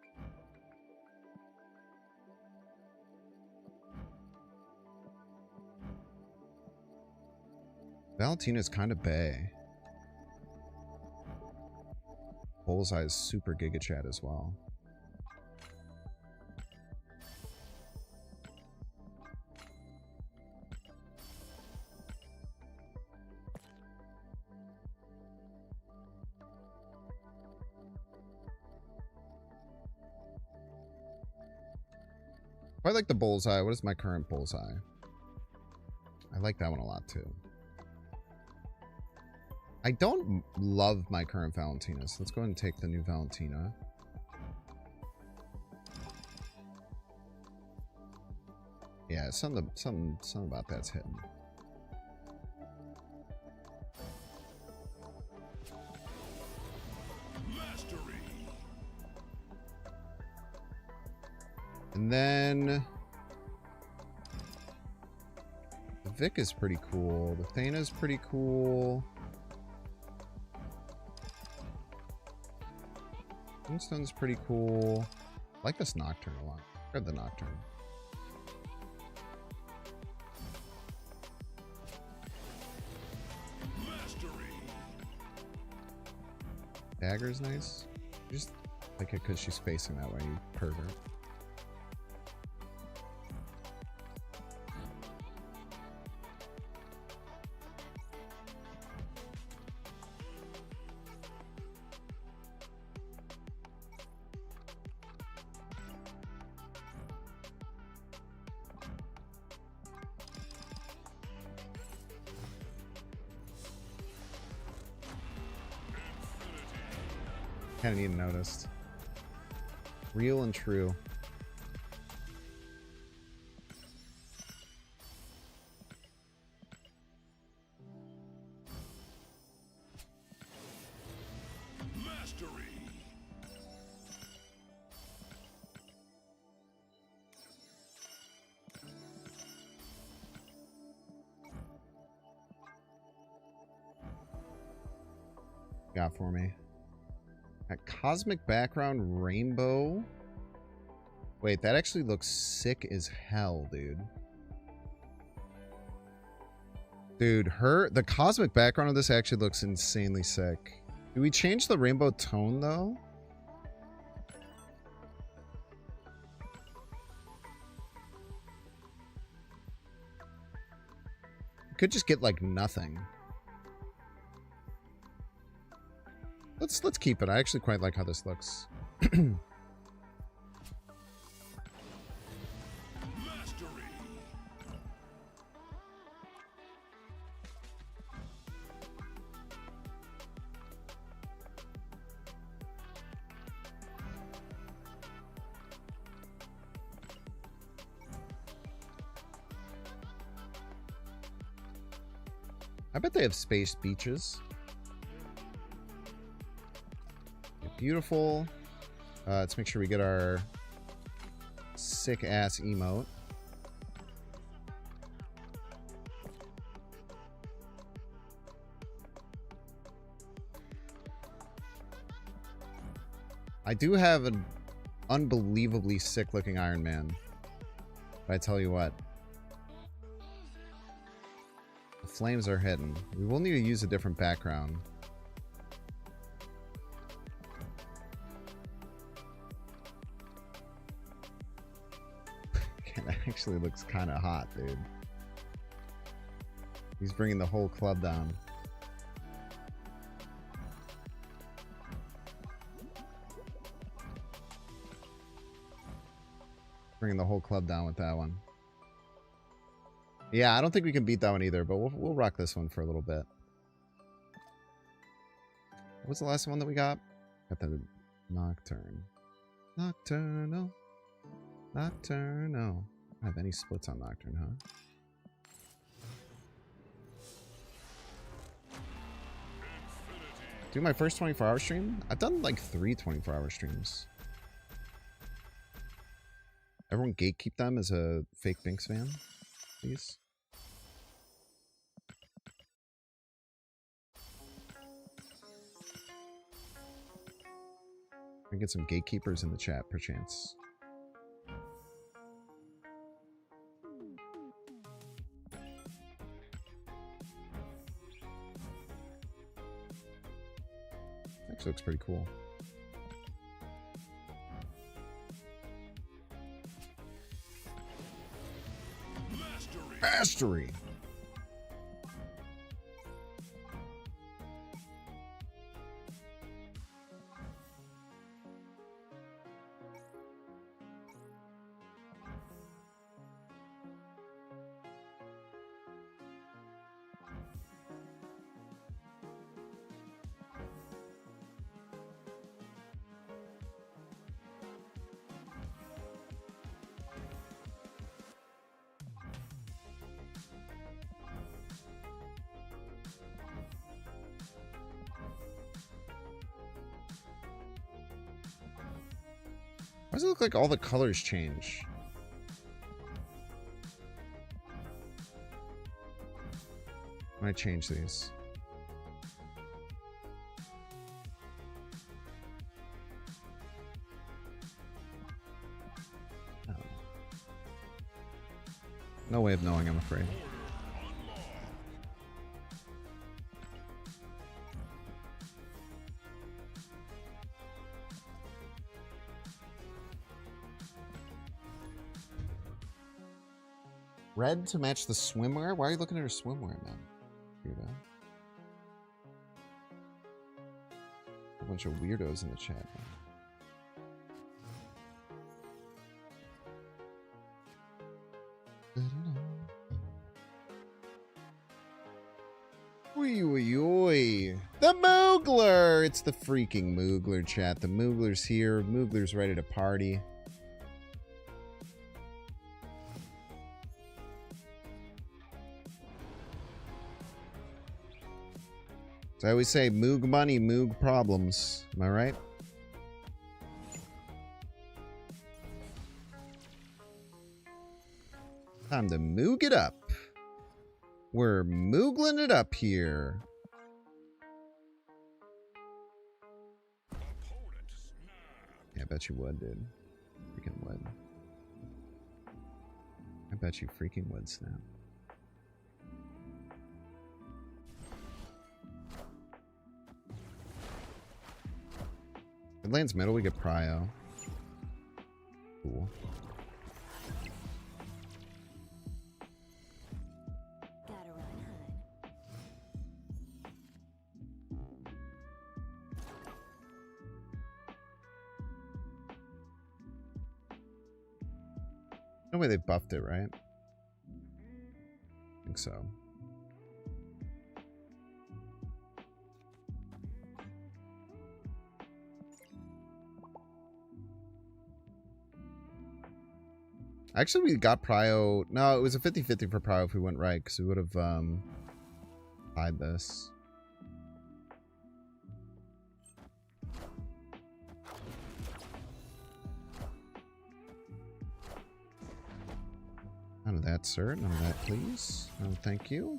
Valentina's kind of bae. Bullseye is super Giga Chat as well. I like the Bullseye. What is my current Bullseye? I like that one a lot too. I don't love my current Valentina, so let's go ahead and take the new Valentina. Yeah, something about that's hitting. And then the Vic is pretty cool. The Thana is pretty cool. Moonstone's pretty cool. I like this Nocturne a lot. I read the Nocturne. Dagger's nice. You just like it because she's facing that way, you pervert. Kind of need noticed. Real and true. Mastery. Got for me. That cosmic background rainbow. Wait, that actually looks sick as hell, dude. Dude, the cosmic background of this actually looks insanely sick. Do we change the rainbow tone, though? We could just get, like, nothing. Let's keep it. I actually quite like how this looks. I bet they have space beaches. Beautiful. Let's make sure we get our sick ass emote. I do have an unbelievably sick looking Iron Man. But I tell you what. The flames are hidden. We will need to use a different background. That actually looks kind of hot, dude. He's bringing the whole club down. Bringing the whole club down with that one. Yeah, I don't think we can beat that one either, but we'll rock this one for a little bit. What was the last one that we got? Got the Nocturne. Nocturnal. Nocturnal. I don't have any splits on Nocturne, huh? Do my first 24-hour stream? I've done like 3 24-hour streams. Everyone gatekeep them as a fake Binks fan, please. We get some gatekeepers in the chat, perchance. Actually looks pretty cool. Mastery! Why does it look like all the colors change? When I change these. Oh. No way of knowing, I'm afraid. Red to match the swimwear? Why are you looking at her swimwear, man? Weirdo. A bunch of weirdos in the chat, man. Oi, oi, oi. The Moogler! It's the freaking Moogler, chat. The Moogler's here. Moogler's ready to party. So I always say, Moog money, Moog problems. Am I right? Time to Moog it up. We're Moogling it up here. Yeah, I bet you would, dude. Freaking would. I bet you freaking would, Snap. It lands middle, we get Prio. Cool. Gotta run, hun. No way they buffed it, right? I think so. Actually, we got Prio. No, it was a 50-50 for Prio if we went right, because we would have tied this. None of that, sir. None of that, please. No, thank you.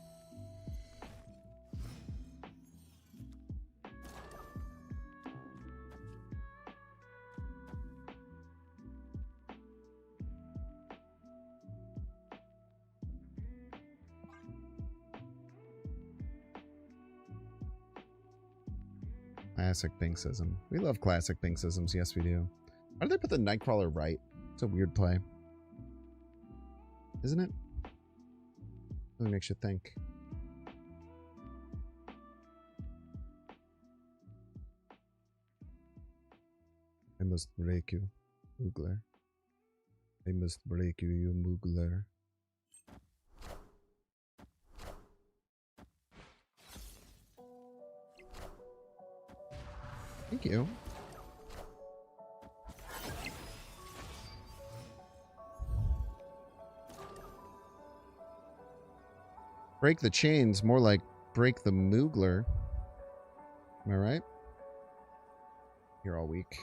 Classic Binksism. We love classic Binksisms. Yes, we do. Why did they put the Nightcrawler right? It's a weird play. Isn't it? Really makes you think. I must break you, Moogler. I must break you, you Moogler. Thank you. Break the chains, more like break the Moogler. Am I right? Here all week.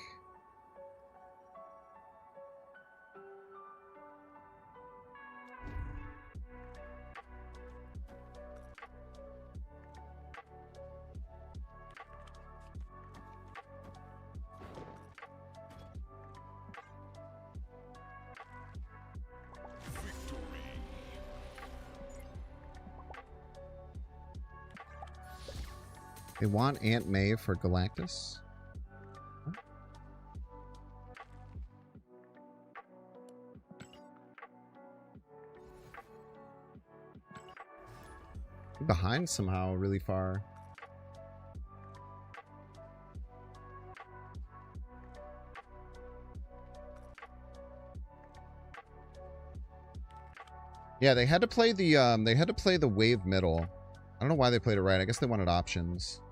They want Aunt May for Galactus. Huh? Behind somehow really far. Yeah, they had to play the wave middle. I don't know why they played it right. I guess they wanted options.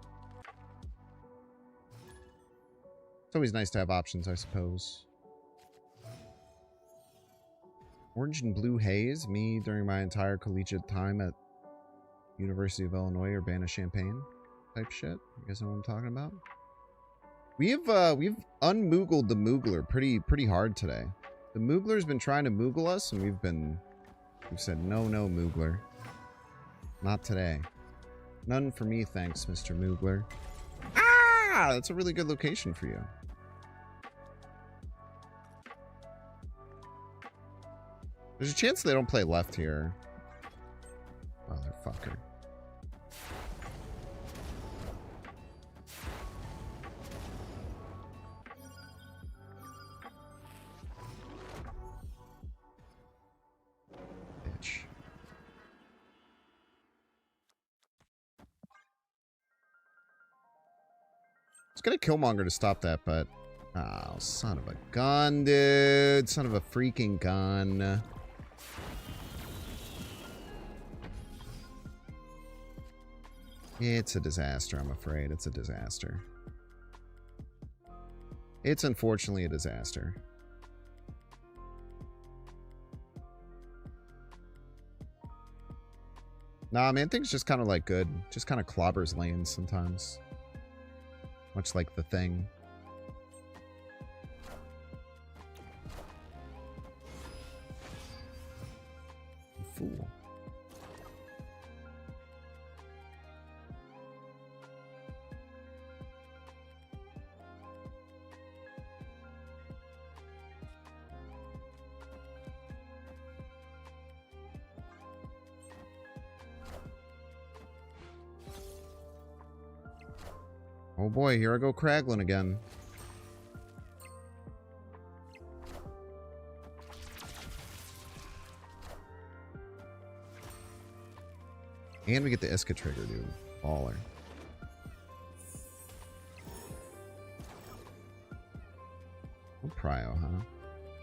It's always nice to have options, I suppose. Orange and blue haze. Me during my entire collegiate time at University of Illinois, Urbana-Champaign type shit. You guys know what I'm talking about? We've unmoogled the Moogler pretty hard today. The Moogler's been trying to Moogle us, and we've said no Moogler. Not today. None for me, thanks, Mr. Moogler. Ah! That's a really good location for you. There's a chance they don't play left here. Motherfucker. Bitch. It's gonna Killmonger to stop that, but... Oh, son of a gun, dude. Son of a freaking gun. It's a disaster, I'm afraid. It's a disaster. It's unfortunately a disaster. Nah, man, things just kind of like good. Just kind of clobbers lanes sometimes. Much like the Thing. You fool. Oh boy, here I go Kraglin again. And we get the Iska trigger, dude. Baller. Oh, Prio, huh?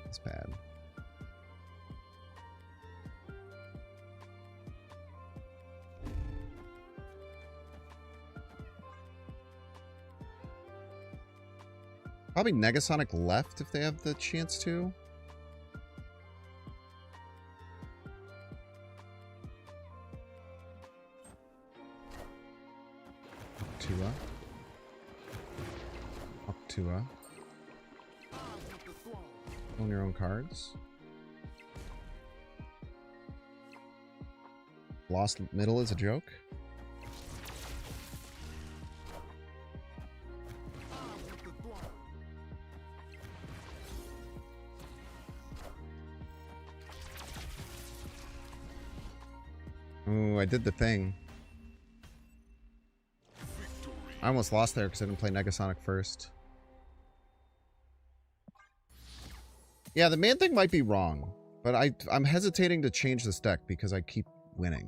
That's bad. Probably Negasonic left if they have the chance to. Octua. Octua. Own your own cards. Lost middle is a joke. Ooh, I did the thing. I almost lost there because I didn't play Negasonic first. Yeah, the man thing might be wrong, but I'm hesitating to change this deck because I keep winning.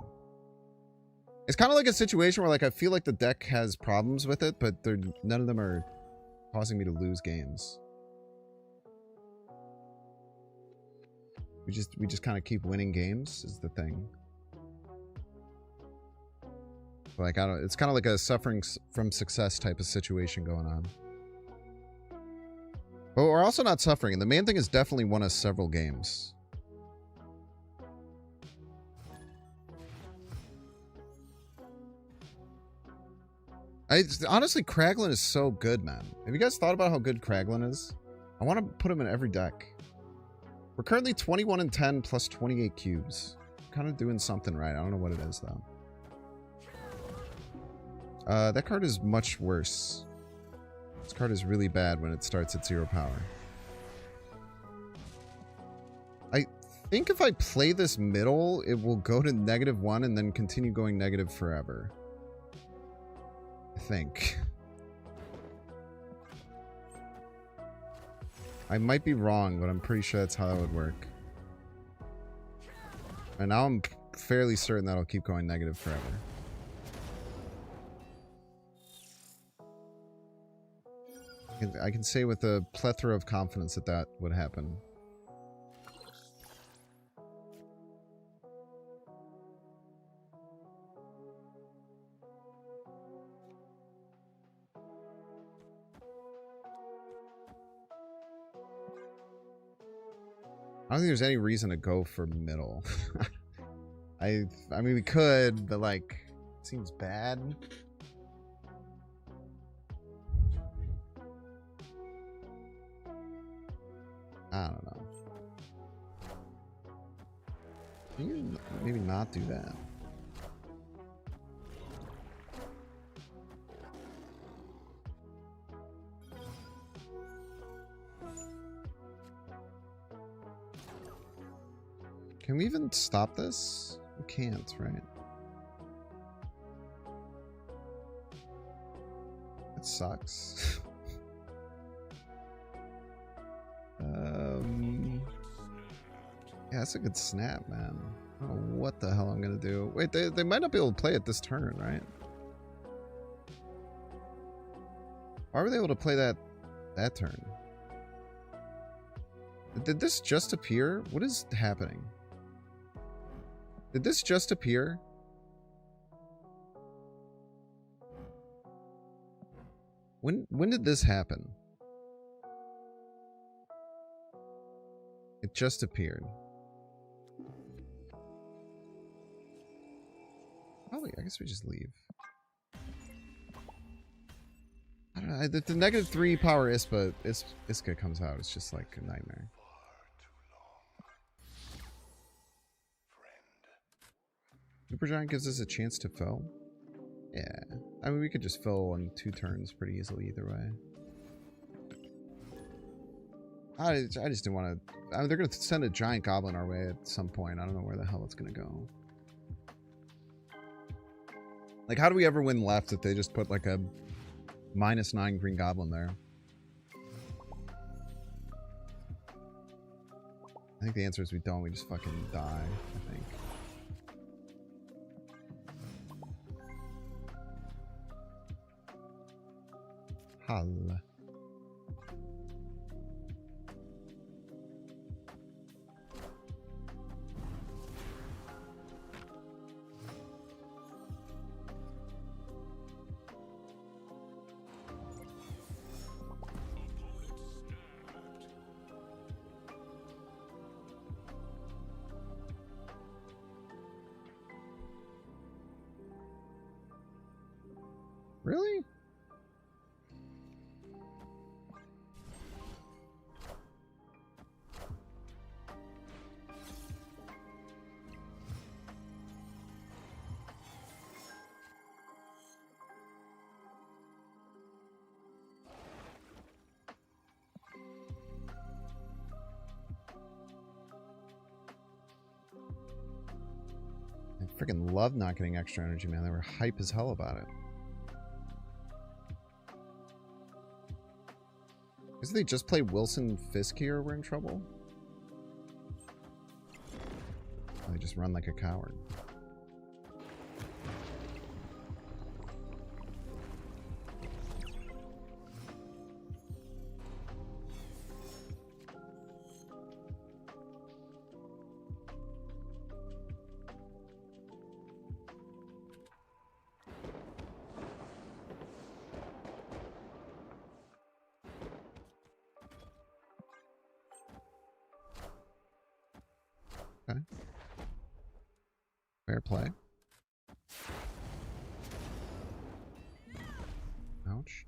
It's kind of like a situation where like I feel like the deck has problems with it, but none of them are causing me to lose games. We just kind of keep winning games is the thing. Like, I don't, it's kind of like a suffering from success type of situation going on. But we're also not suffering, and the main thing is definitely won us several games. Honestly, Kraglin is so good, man. Have you guys thought about how good Kraglin is? I want to put him in every deck. We're currently 21-10 plus 28 cubes. Kind of doing something right. I don't know what it is, though. That card is much worse. This card is really bad when it starts at 0 power. I think if I play this middle, it will go to -1 and then continue going negative forever. I think. I might be wrong, but I'm pretty sure that's how that would work. And now I'm fairly certain that'll keep going negative forever. I can say with a plethora of confidence that that would happen. I don't think there's any reason to go for middle. I mean, we could, but like, it seems bad. I don't know. Can you maybe not do that? Can we even stop this? We can't, right? It sucks. Yeah, that's a good snap, man. I don't know what the hell I'm gonna do. Wait, they might not be able to play it this turn, right? Why were they able to play that turn? Did this just appear? What is happening? Did this just appear? When did this happen? It just appeared. Probably, I guess we just leave. I don't know. The -3 power Iska comes out. It's just like a nightmare. Supergiant gives us a chance to fill. Yeah, I mean we could just fill on 2 turns pretty easily either way. I just didn't want to. I mean, they're gonna send a giant goblin our way at some point. I don't know where the hell it's gonna go. Like, how do we ever win left if they just put like a -9 green goblin there? I think the answer is we don't. We just fucking die, I think. Hull. Really? I freaking love not getting extra energy, man. They were hype as hell about it. Because they just play Wilson Fisk here, we're in trouble. They just run like a coward. Okay. Fair play. Ouch.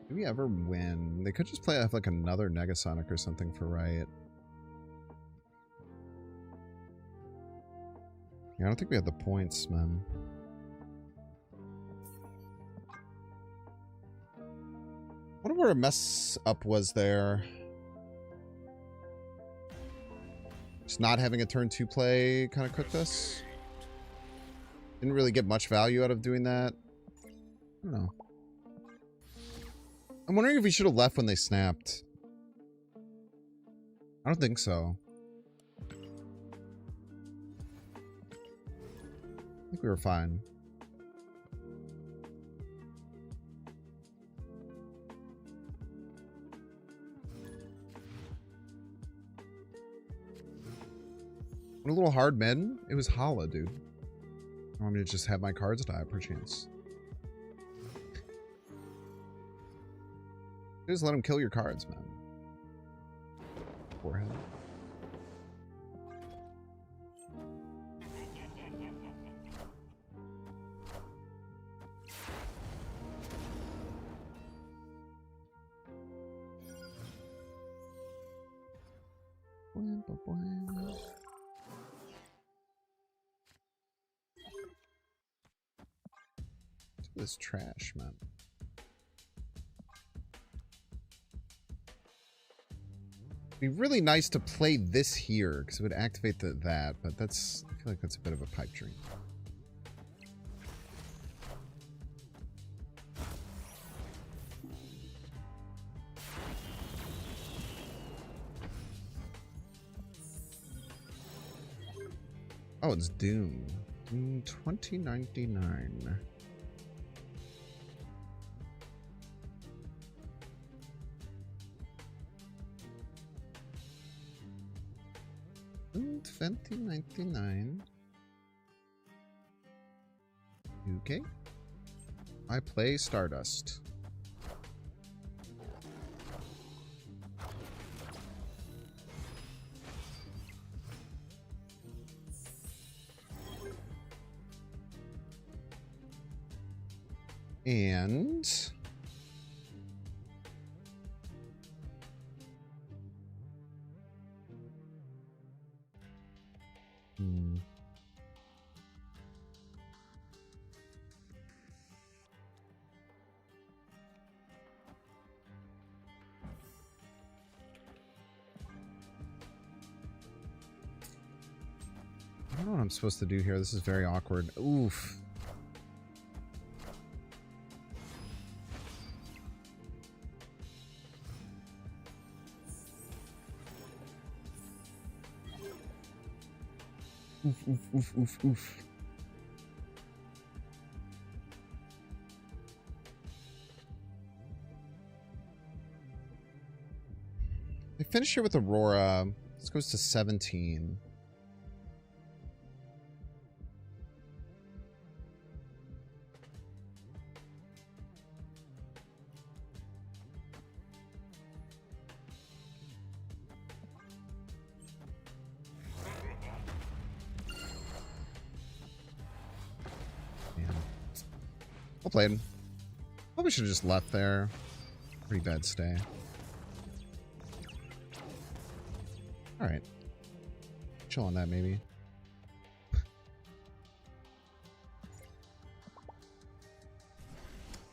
Do we ever win? They could just play off like another Negasonic or something for Riot. Yeah, I don't think we have the points, man. I wonder where a mess up was there. Just not having a turn 2 play kind of cooked us. Didn't really get much value out of doing that. I don't know. I'm wondering if we should have left when they snapped. I don't think so. I think we were fine. What a little hard mid. It was Hala, dude. I want me to just have my cards die per chance. Just let him kill your cards, man. Forehead. This trash, man. It'd be really nice to play this here because it would activate that, but that's, I feel like that's a bit of a pipe dream. Oh, it's Doom. Doom 2099. Doom 2099. Okay. I play Stardust. And I don't know what I'm supposed to do here. This is very awkward. Oof. Oof, oof, oof, oof, oof. They finish here with Aurora. This goes to 17. Well played. Probably should have just left there. Pretty bad stay. Alright. Chill on that, maybe.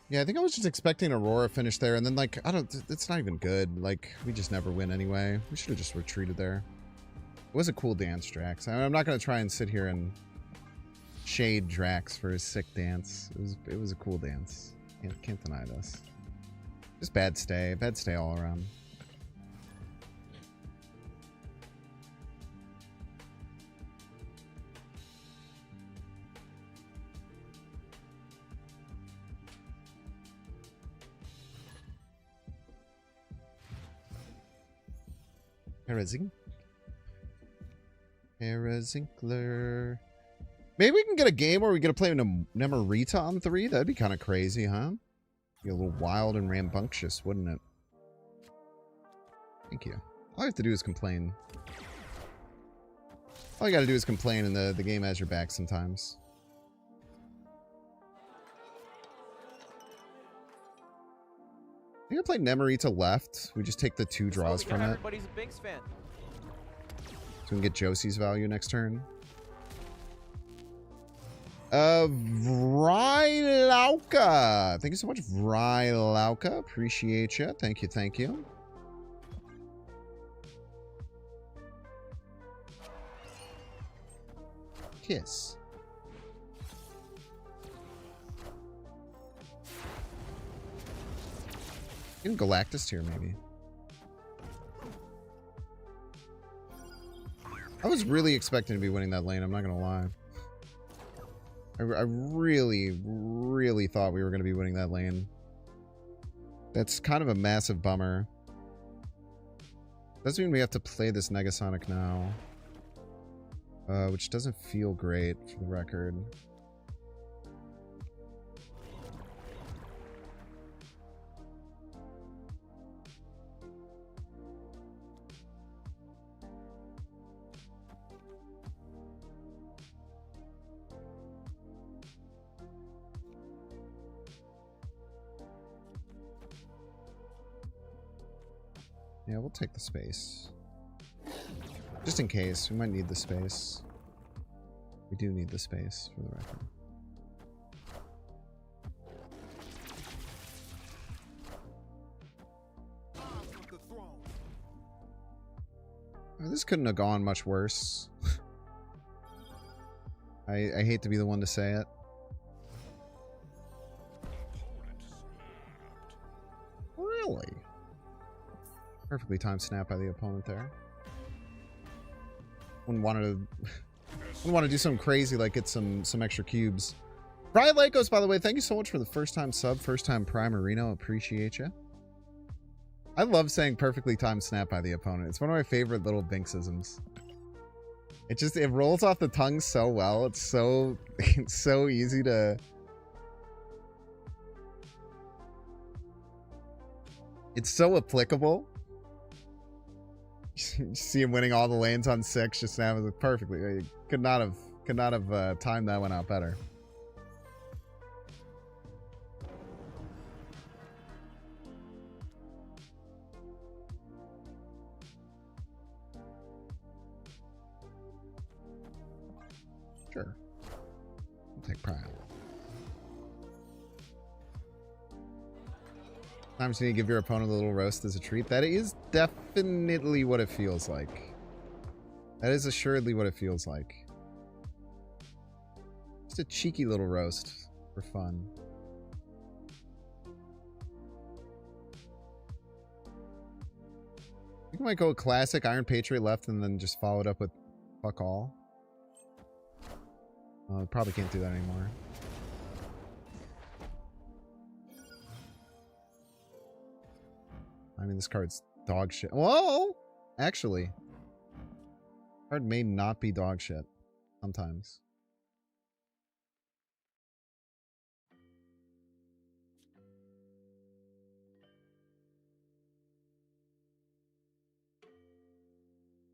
Yeah, I think I was just expecting Aurora finish there, and then, like, I don't... It's not even good. Like, we just never win anyway. We should have just retreated there. It was a cool dance, Drax. I'm not going to try and sit here and shade Drax for his sick dance. It was a cool dance. Can't deny this. Just bad stay all around. Herazinkler. Maybe we can get a game where we get to play Namorita on 3. That'd be kind of crazy, huh? Be a little wild and rambunctious, wouldn't it? Thank you. All I have to do is complain. All you gotta do is complain, and the game has your back sometimes. think I played Namorita left. We just take the 2 This is what draws we from got it. Everybody's a Binks fan. So we can get Josie's value next turn. Vrylauka. Thank you so much, Vrylauka. Appreciate you. Thank you, thank you. Kiss. Even Galactus here, maybe. I was really expecting to be winning that lane, I'm not gonna lie. I really, really thought we were gonna be winning that lane. That's kind of a massive bummer. Doesn't mean we have to play this Negasonic now. Which doesn't feel great for the record. Yeah, we'll take the space. Just in case. We might need the space. We do need the space, for the record. This couldn't have gone much worse. I hate to be the one to say it. Really? Perfectly timed snap by the opponent there. Wouldn't want to do something crazy like get some extra cubes. Brian Lakos, by the way, thank you so much for the first time sub, first time Primarino. Appreciate you. I love saying perfectly timed snap by the opponent. It's one of my favorite little Binksisms. It rolls off the tongue so well. It's so easy to. It's so applicable. You see him winning all the lanes on 6 just now. Perfectly. You could not have timed that one out better. Sure. I'll take Prime. Sometimes you need to give your opponent a little roast as a treat. That is definitely what it feels like. That is assuredly what it feels like. Just a cheeky little roast for fun. I think I might go classic Iron Patriot left and then just follow it up with fuck all. Probably can't do that anymore. I mean, this card's dog shit. Whoa! Actually, card may not be dog shit sometimes.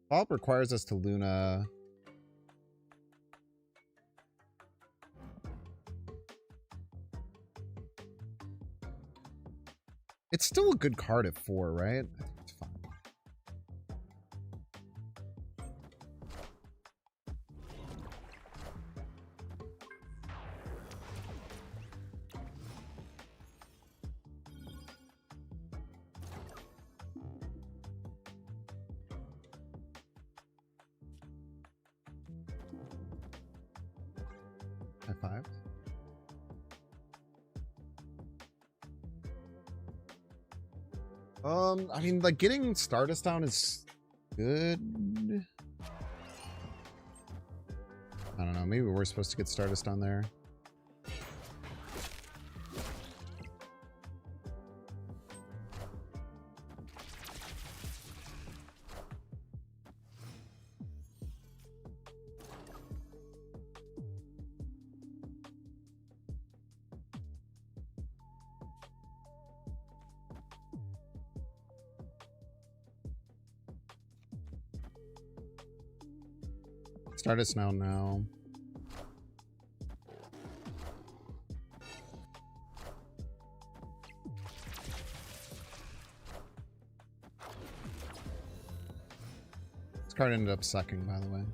Pop requires us to Luna. It's still a good card at 4, right? I think it's fine. High five. I mean, like, getting Stardust down is good. I don't know, maybe we're supposed to get Stardust on there. Stardust now. card ended up sucking, by the way. In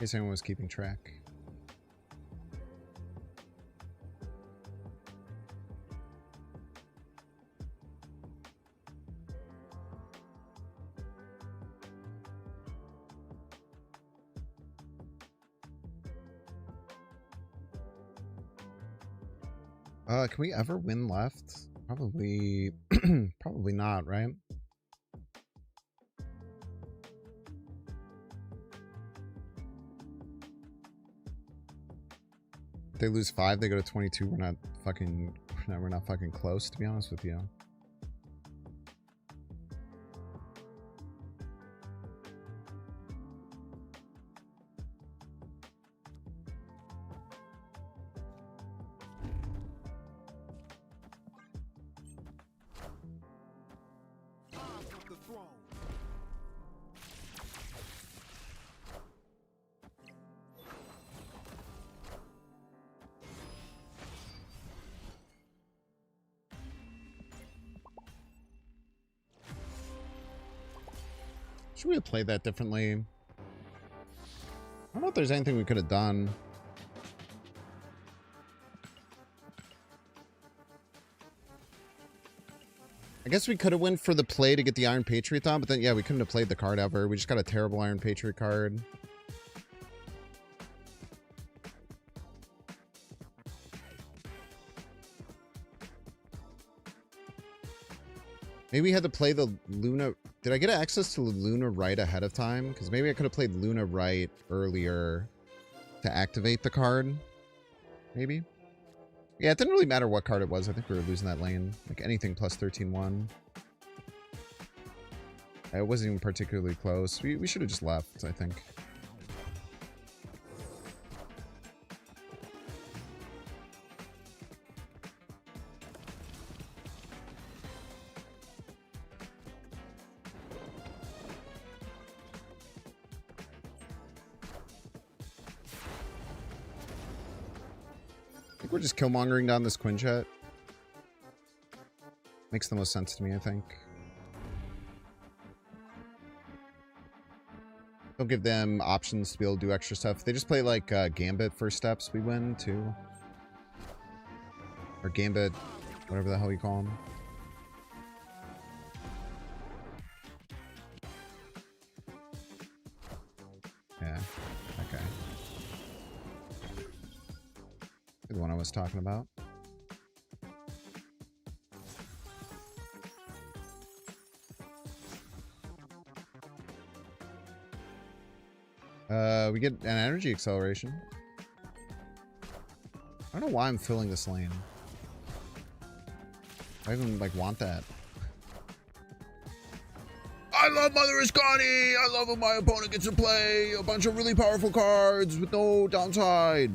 case anyone was keeping track. Can we ever win left? Probably, probably not, right? If they lose 5, they go to 22. We're not fucking close, to be honest with you. Should we have played that differently? I don't know if there's anything we could have done. I guess we could have went for the play to get the Iron Patriot on, but then, yeah, we couldn't have played the card ever. We just got a terrible Iron Patriot card. Maybe we had to play the Luna... Did I get access to Luna right ahead of time? Because maybe I could have played Luna right earlier to activate the card. Maybe? Yeah, it didn't really matter what card it was. I think we were losing that lane. Like anything plus 13-1. It wasn't even particularly close. We should have just left, I think. We're just killmongering down this Quinjet. Makes the most sense to me, I think. They'll give them options to be able to do extra stuff. If they just play like Gambit first steps, we win too. Or Gambit, whatever the hell you call them. Yeah, okay. The one I was talking about. We get an energy acceleration. I don't know why I'm filling this lane. I even like want that. I love Mother Iscani! I love when my opponent gets to play a bunch of really powerful cards with no downside.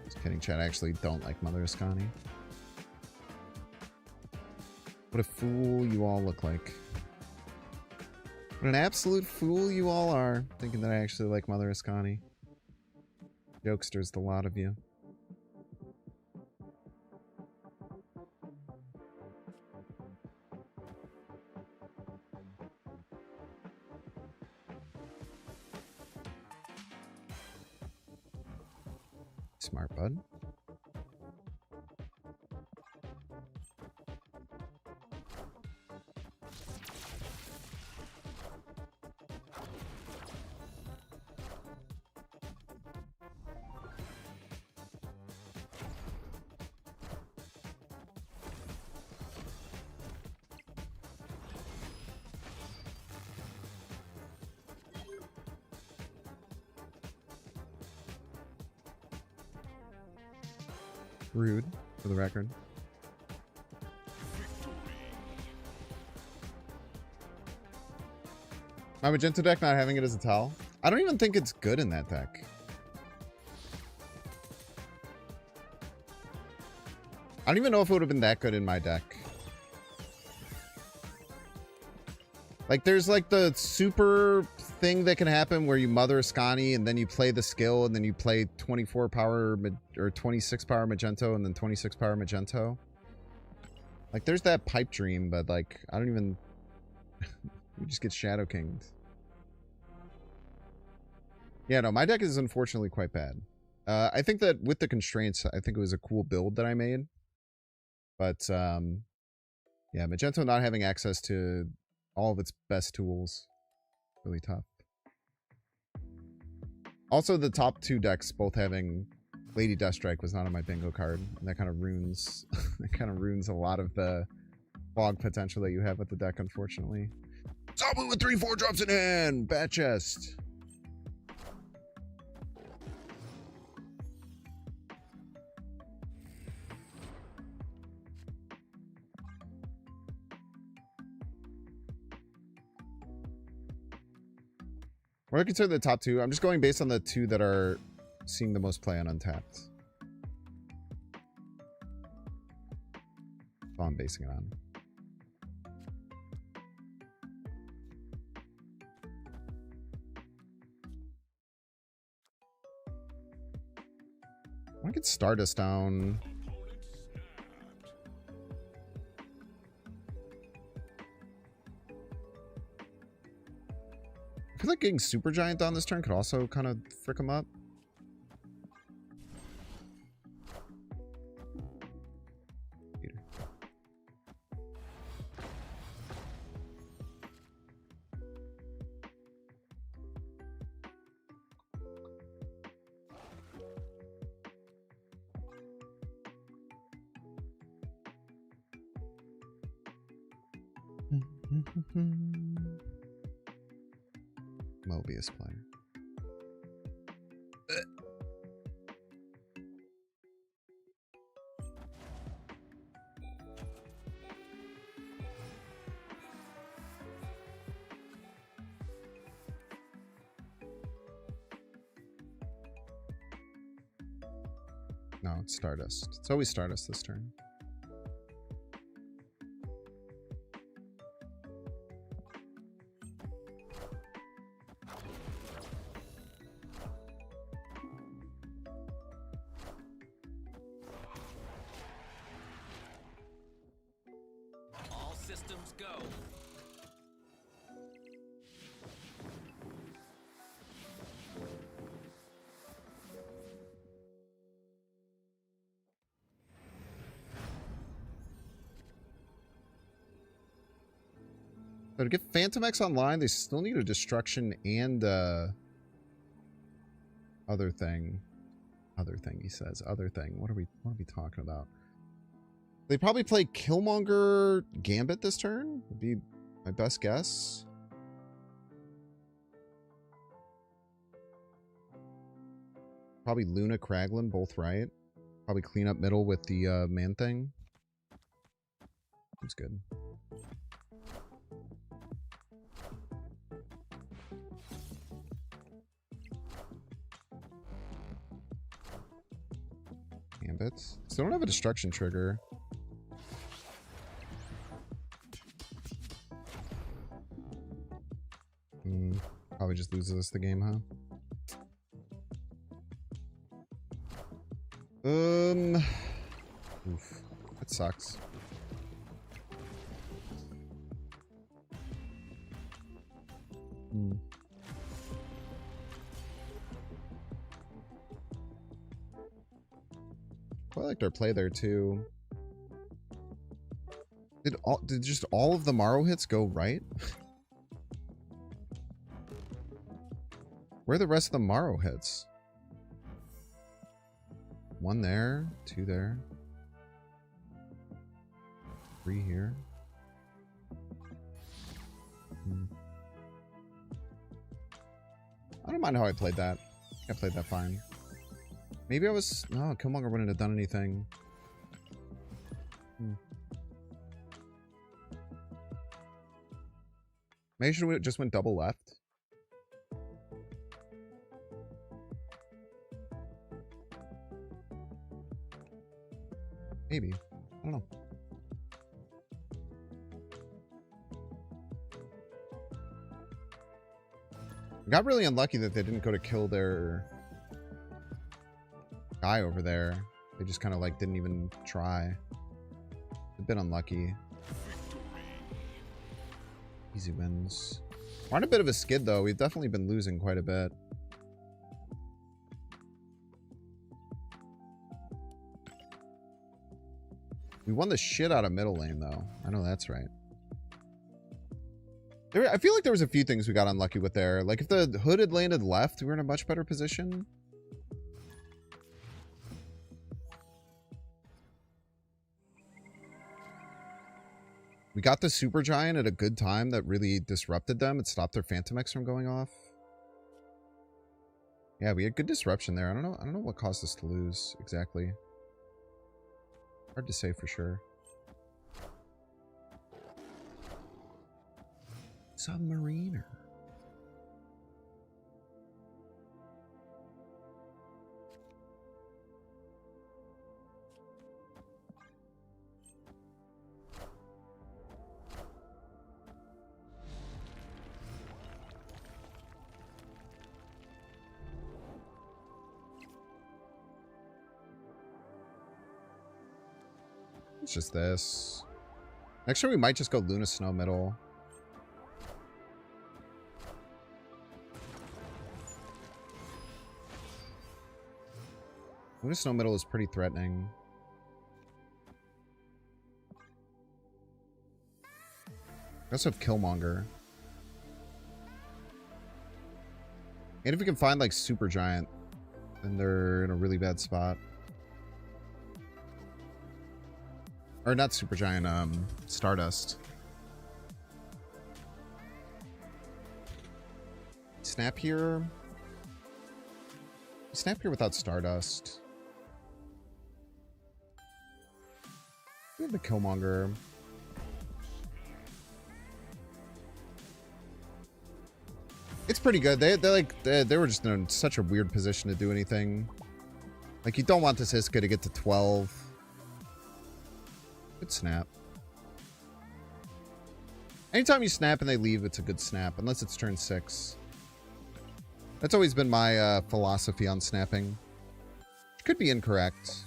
Just kidding, chat. I actually don't like Mother Iscani. What a fool you all look like. What an absolute fool you all are, thinking that I actually like Mother Iscani. Jokesters, the lot of you. Smart, bud. Rude, for the record. My Magenta deck not having it as a towel? I don't even think it's good in that deck. I don't even know if it would have been that good in my deck. Like, there's like the super thing that can happen where you Mother Iscani and then you play the skill and then you play 24 power or 26 power Magento and then 26 power Magento. Like, there's that pipe dream, but like, I don't even We just get Shadow Kinged. Yeah, no, my deck is unfortunately quite bad. I think that with the constraints, I think it was a cool build that I made. But, yeah, Magento not having access to all of its best tools, really tough. Also, the top two decks both having Lady Deathstrike was not on my bingo card. And that kind of ruins that kind of ruins a lot of the fog potential that you have with the deck, unfortunately. Someone with 3/4 drops in hand! Bat chest. When I consider the top two, I'm just going based on the two that are seeing the most play on Untapped. That's all I'm basing it on. I could Stardust down. I feel like getting Super Giant down this turn could also kind of frick him up. Mobius player. No, it's Stardust. It's always Stardust this turn. All systems go. So to get Phantom X online, they still need a Destruction and other thing. Other thing, he says. Other thing. What are we talking about? They probably play Killmonger Gambit this turn, would be my best guess. Probably Luna Kraglin, both right. Probably clean up middle with the Man Thing. Seems good. Gambits. Still don't have a Destruction trigger. Probably just loses us the game, huh? Oof. That sucks. I liked our play there too. Did just all of the Morrow hits go right? Where are the rest of the Morrow hits? One there, two there, 3 here. I don't mind how I played that. I played that fine. Maybe I was... No, Killmonger wouldn't have done anything. Maybe should we just went double left? Maybe. I don't know. I got really unlucky that they didn't go to kill their guy over there. They just kind of like didn't even try. A bit unlucky. Easy wins. We're on a bit of a skid, though. We've definitely been losing quite a bit. We won the shit out of middle lane, though. I know that's right. I feel like there was a few things we got unlucky with there. Like, if the hood had landed left, we were in a much better position. We got the Super Giant at a good time that really disrupted them. It stopped their Phantom X from going off. Yeah, we had good disruption there. I don't know what caused us to lose exactly. Hard to say for sure. Submariner. It's just this. Next year we might just go Luna Snow middle. Luna Snow middle is pretty threatening. We also have Killmonger. And if we can find like Super Giant, then they're in a really bad spot. Or not Super Giant, Stardust. Snap here. Snap here without Stardust. We have the Killmonger. It's pretty good. They were just in such a weird position to do anything. Like, you don't want this Iska to get to 12. Good snap. Anytime you snap and they leave, it's a good snap. Unless it's turn 6. That's always been my philosophy on snapping. Could be incorrect.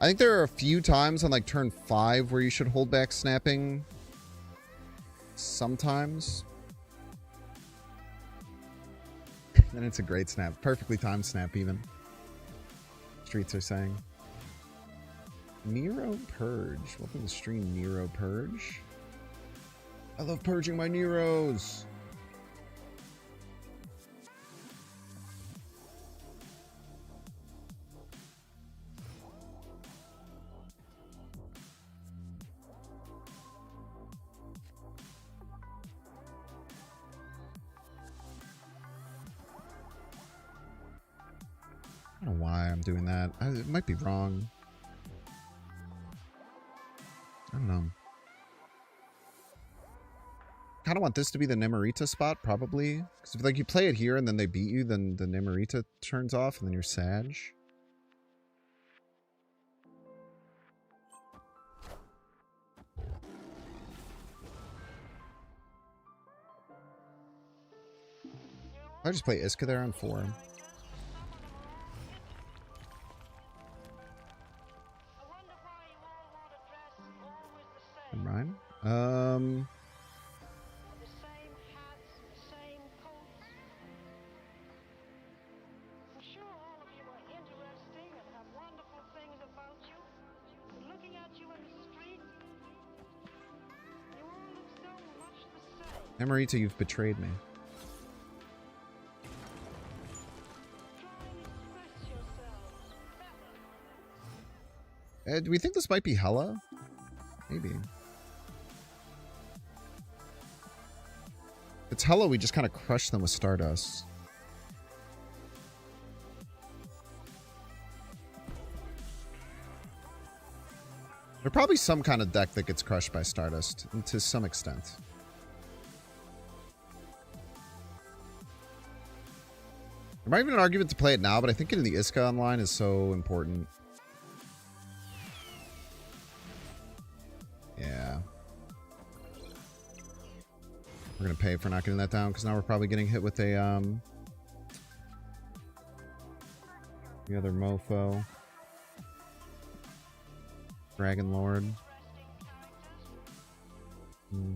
I think there are a few times on like turn 5 where you should hold back snapping. Sometimes. And it's a great snap. Perfectly timed snap even. Streets are saying. Nero Purge. Welcome to the stream, Nero Purge. I love purging my Neros. I don't know why I'm doing that. It might be wrong. I don't know. Kind of want this to be the Namorita spot, probably. Because if like you play it here and then they beat you, then the Namorita turns off and then you're Sag. I just play Iska there on 4. Never mind. Namorita, you've betrayed me. Do we think this might be Hela? Maybe. If it's Hela, we just kind of crush them with Stardust. There's probably some kind of deck that gets crushed by Stardust, to some extent. There might be an argument to play it now, but I think getting the Iska online is so important. Yeah. We're going to pay for not getting that down, because now we're probably getting hit with a, the other mofo. Dragon Lord. Hmm.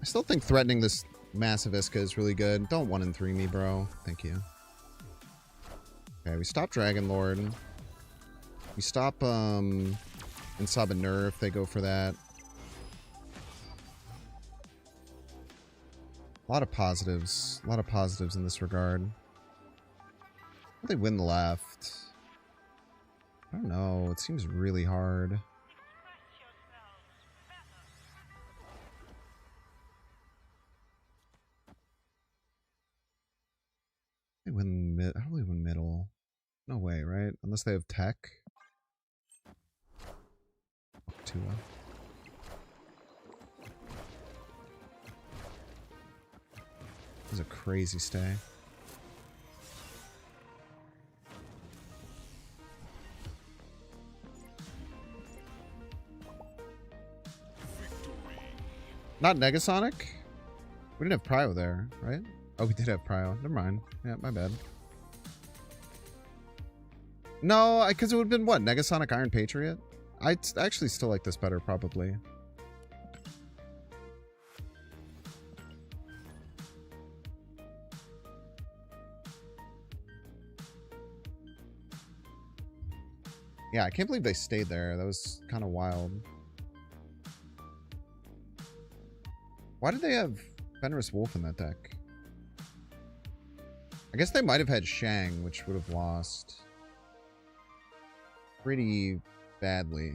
I still think threatening this massive Iska is really good. Don't 1 and 3 me, bro. Thank you. Okay, we stop Dragon Lord. We stop Insaba Nerf if they go for that. A lot of positives. A lot of positives in this regard. They win the left. I don't know. It seems really hard. They win mid. How do they win middle? No way, right? Unless they have tech. Tua. This is a crazy stay. Not Negasonic? We didn't have Prio there, right? Oh, we did have Prio. Never mind. Yeah, my bad. No, because it would have been what? Negasonic Iron Patriot? I actually still like this better, probably. Yeah, I can't believe they stayed there. That was kind of wild. Why did they have Fenris Wolf in that deck? I guess they might have had Shang, which would have lost pretty badly.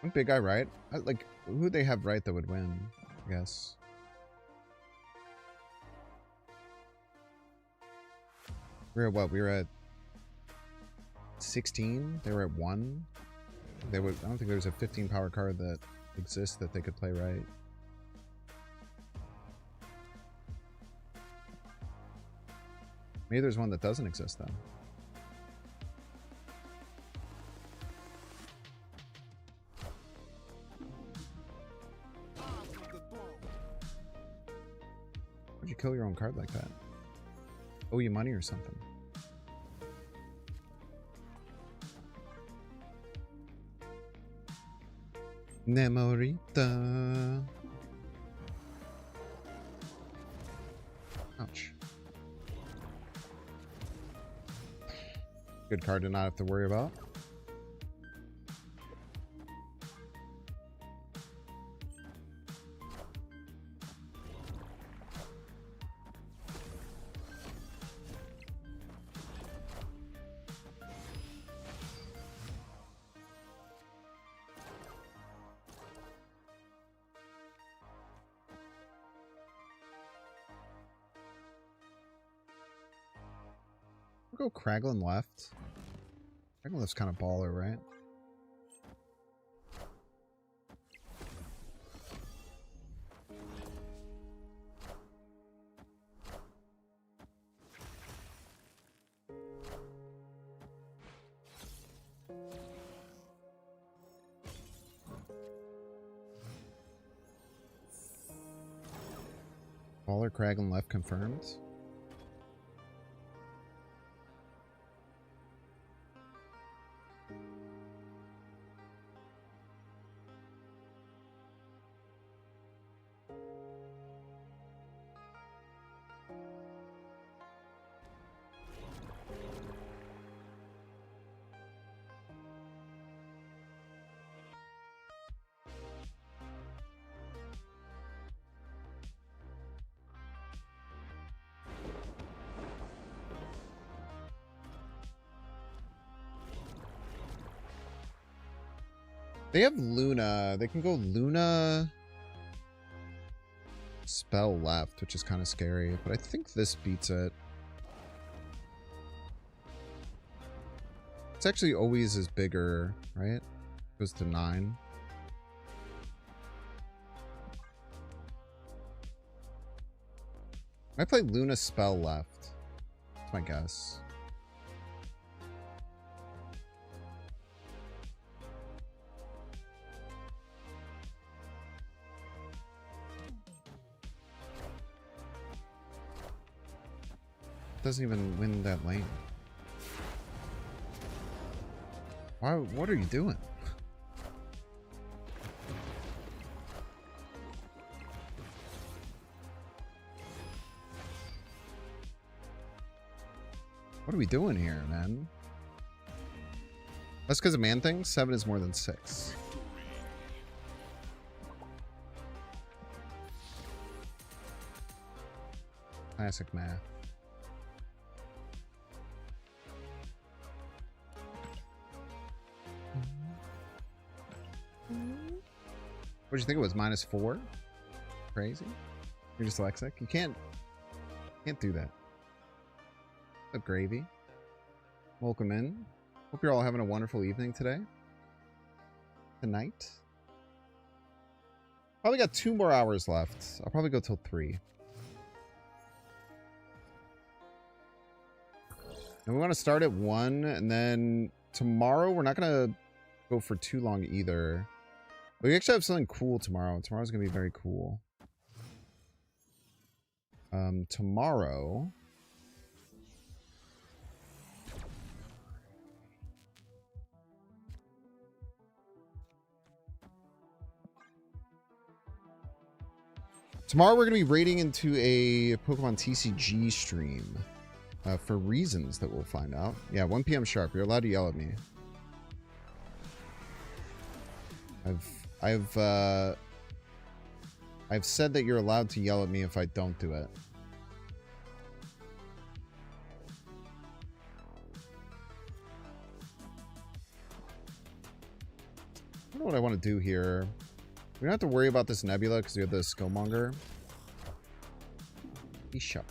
One big guy right? Like, who would they have right that would win? I guess. We were at what? We were at 16? They were at 1? They would. I don't think there was a 15 power card that exists that they could play right. Maybe there's one that doesn't exist then. Why'd you kill your own card like that? Owe you money or something? Namorita. Ouch. Good card to not have to worry about. We'll go Kraglin left. Kraglin left's kind of baller, right? Baller Kraglin left confirmed. They have Luna. They can go Luna spell left, which is kind of scary, but I think this beats it. It's actually always is bigger, right? Goes to 9. I play Luna spell left. That's my guess. Doesn't even win that lane. Why? What are you doing? What are we doing here, man? That's because of man things. 7 is more than 6. Classic math. What did you think it was? -4? Crazy? You're dyslexic? You can't do that. What's up, Gravy? Welcome in. Hope you're all having a wonderful evening today. Tonight. Probably got 2 more hours left. I'll probably go till 3. And we want to start at 1, and then tomorrow we're not going to go for too long either. But we actually have something cool tomorrow. Tomorrow's going to be very cool. Tomorrow... Tomorrow we're going to be raiding into a Pokemon TCG stream. For reasons that we'll find out. Yeah, 1 p.m. sharp. You're allowed to yell at me. I've said that you're allowed to yell at me if I don't do it. I don't know what I want to do here. We don't have to worry about this Nebula because we have the Skillmonger. Bishop.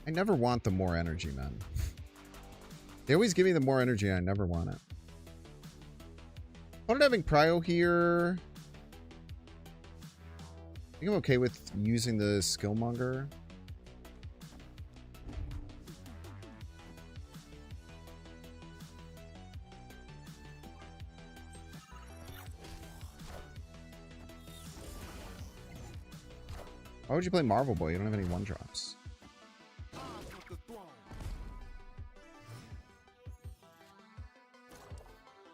I never want the more energy, man. They always give me the more energy. I never want it. Started having Prio here. I think I'm okay with using the Skillmonger. Why would you play Marvel Boy? You don't have any 1-drops.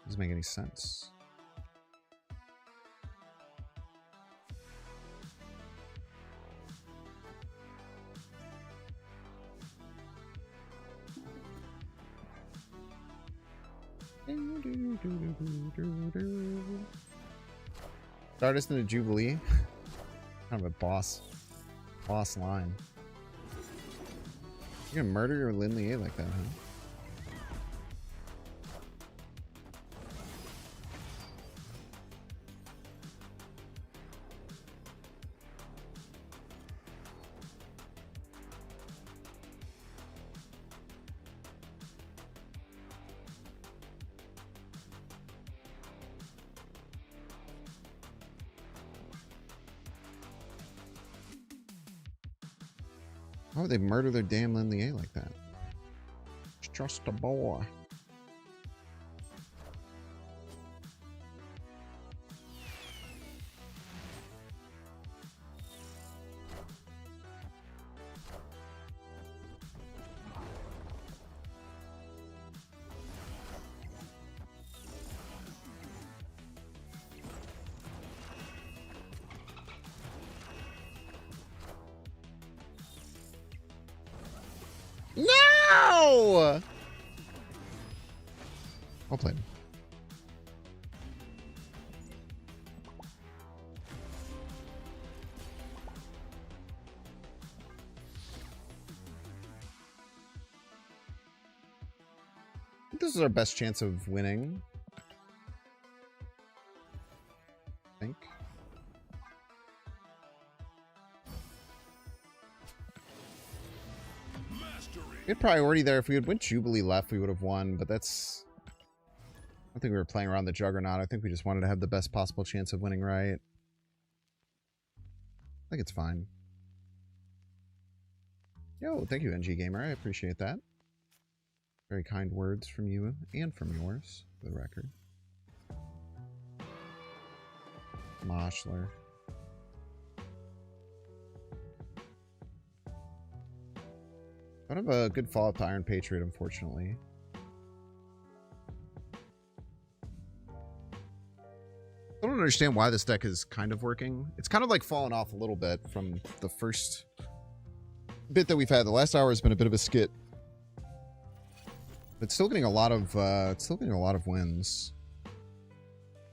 Doesn't make any sense. Stardust in a Jubilee. Kind of a boss line. You're gonna murder your Lindley A like that, huh? Why would they murder their damn Lindley A like that? It's just a boy. No! I'll play. This is our best chance of winning. I think. We had priority there. If we had went Jubilee left, we would have won, but that's... I don't think we were playing around the Juggernaut. I think we just wanted to have the best possible chance of winning, right? I think it's fine. Yo, thank you, NG Gamer. I appreciate that. Very kind words from you and from yours, for the record. Moshler. Don't have a good follow-up to Iron Patriot, unfortunately. I don't understand why this deck is kind of working. It's kind of like fallen off a little bit from the first bit that we've had. The last hour has been a bit of a skit. But still getting a lot of wins.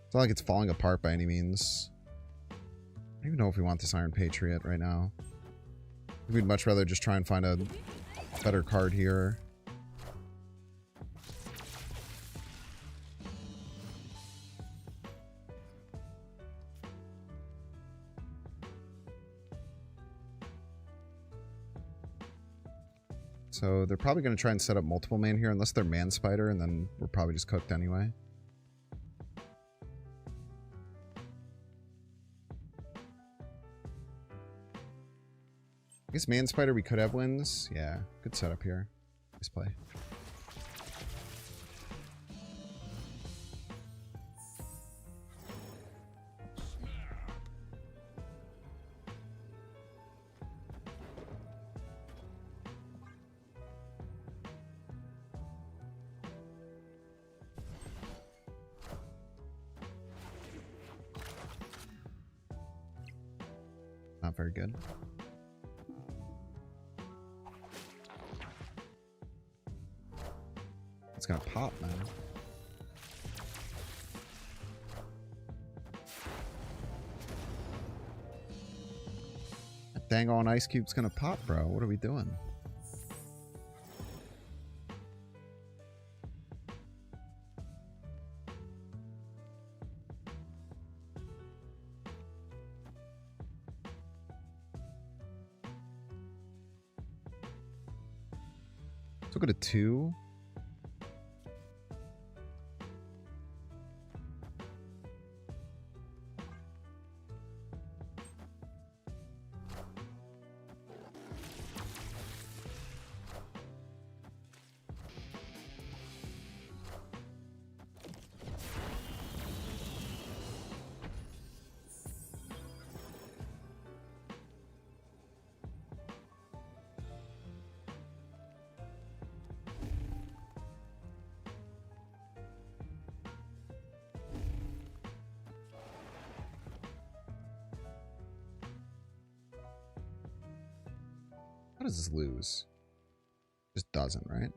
It's not like it's falling apart by any means. I don't even know if we want this Iron Patriot right now. We'd much rather just try and find a better card here. So they're probably going to try and set up multiple man here, unless they're Man Spider, and then we're probably just cooked anyway. I guess Man Spider we could have wins. Yeah, good setup here. Nice play. Not very good. It's gonna pop, man. That dang on Ice Cube's gonna pop, bro. What are we doing? Let's look at a 2. How does this lose? Just doesn't, right?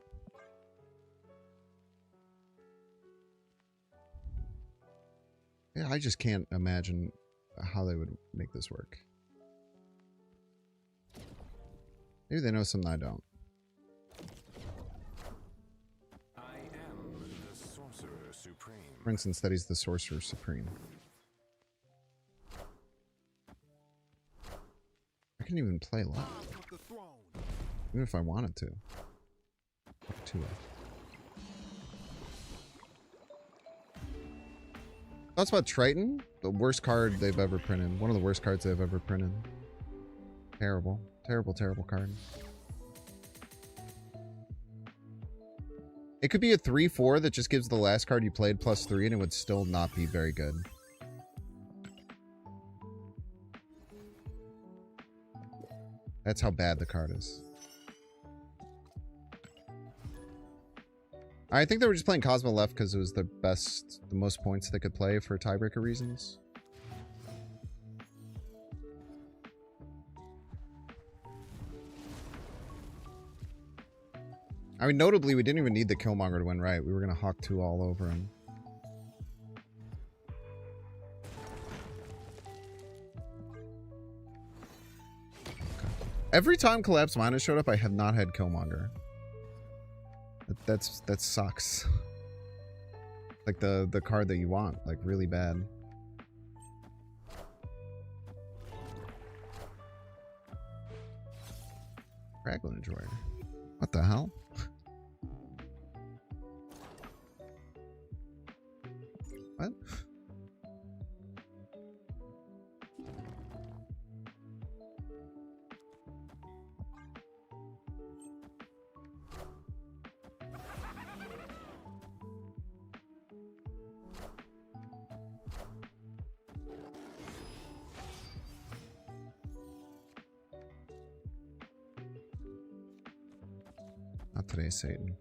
Yeah, I just can't imagine how they would make this work. Maybe they know something I don't. I am the Sorcerer Supreme. For instance, that he's the Sorcerer Supreme. I couldn't even play left. Even if I wanted to. Up to it. Thoughts about Triton? The worst card they've ever printed. One of the worst cards they've ever printed. Terrible. Terrible, terrible card. It could be a 3-4 that just gives the last card you played +3 and it would still not be very good. That's how bad the card is. I think they were just playing Cosmo left because it was the most points they could play for tiebreaker reasons. I mean, notably, we didn't even need the Killmonger to win right. We were going to Hawk 2 all over him. Okay. Every time Collapse Mana showed up, I have not had Killmonger. That sucks. Like the card that you want, like really bad. Raglan Enjoyer. What the hell? What? Not today, Satan.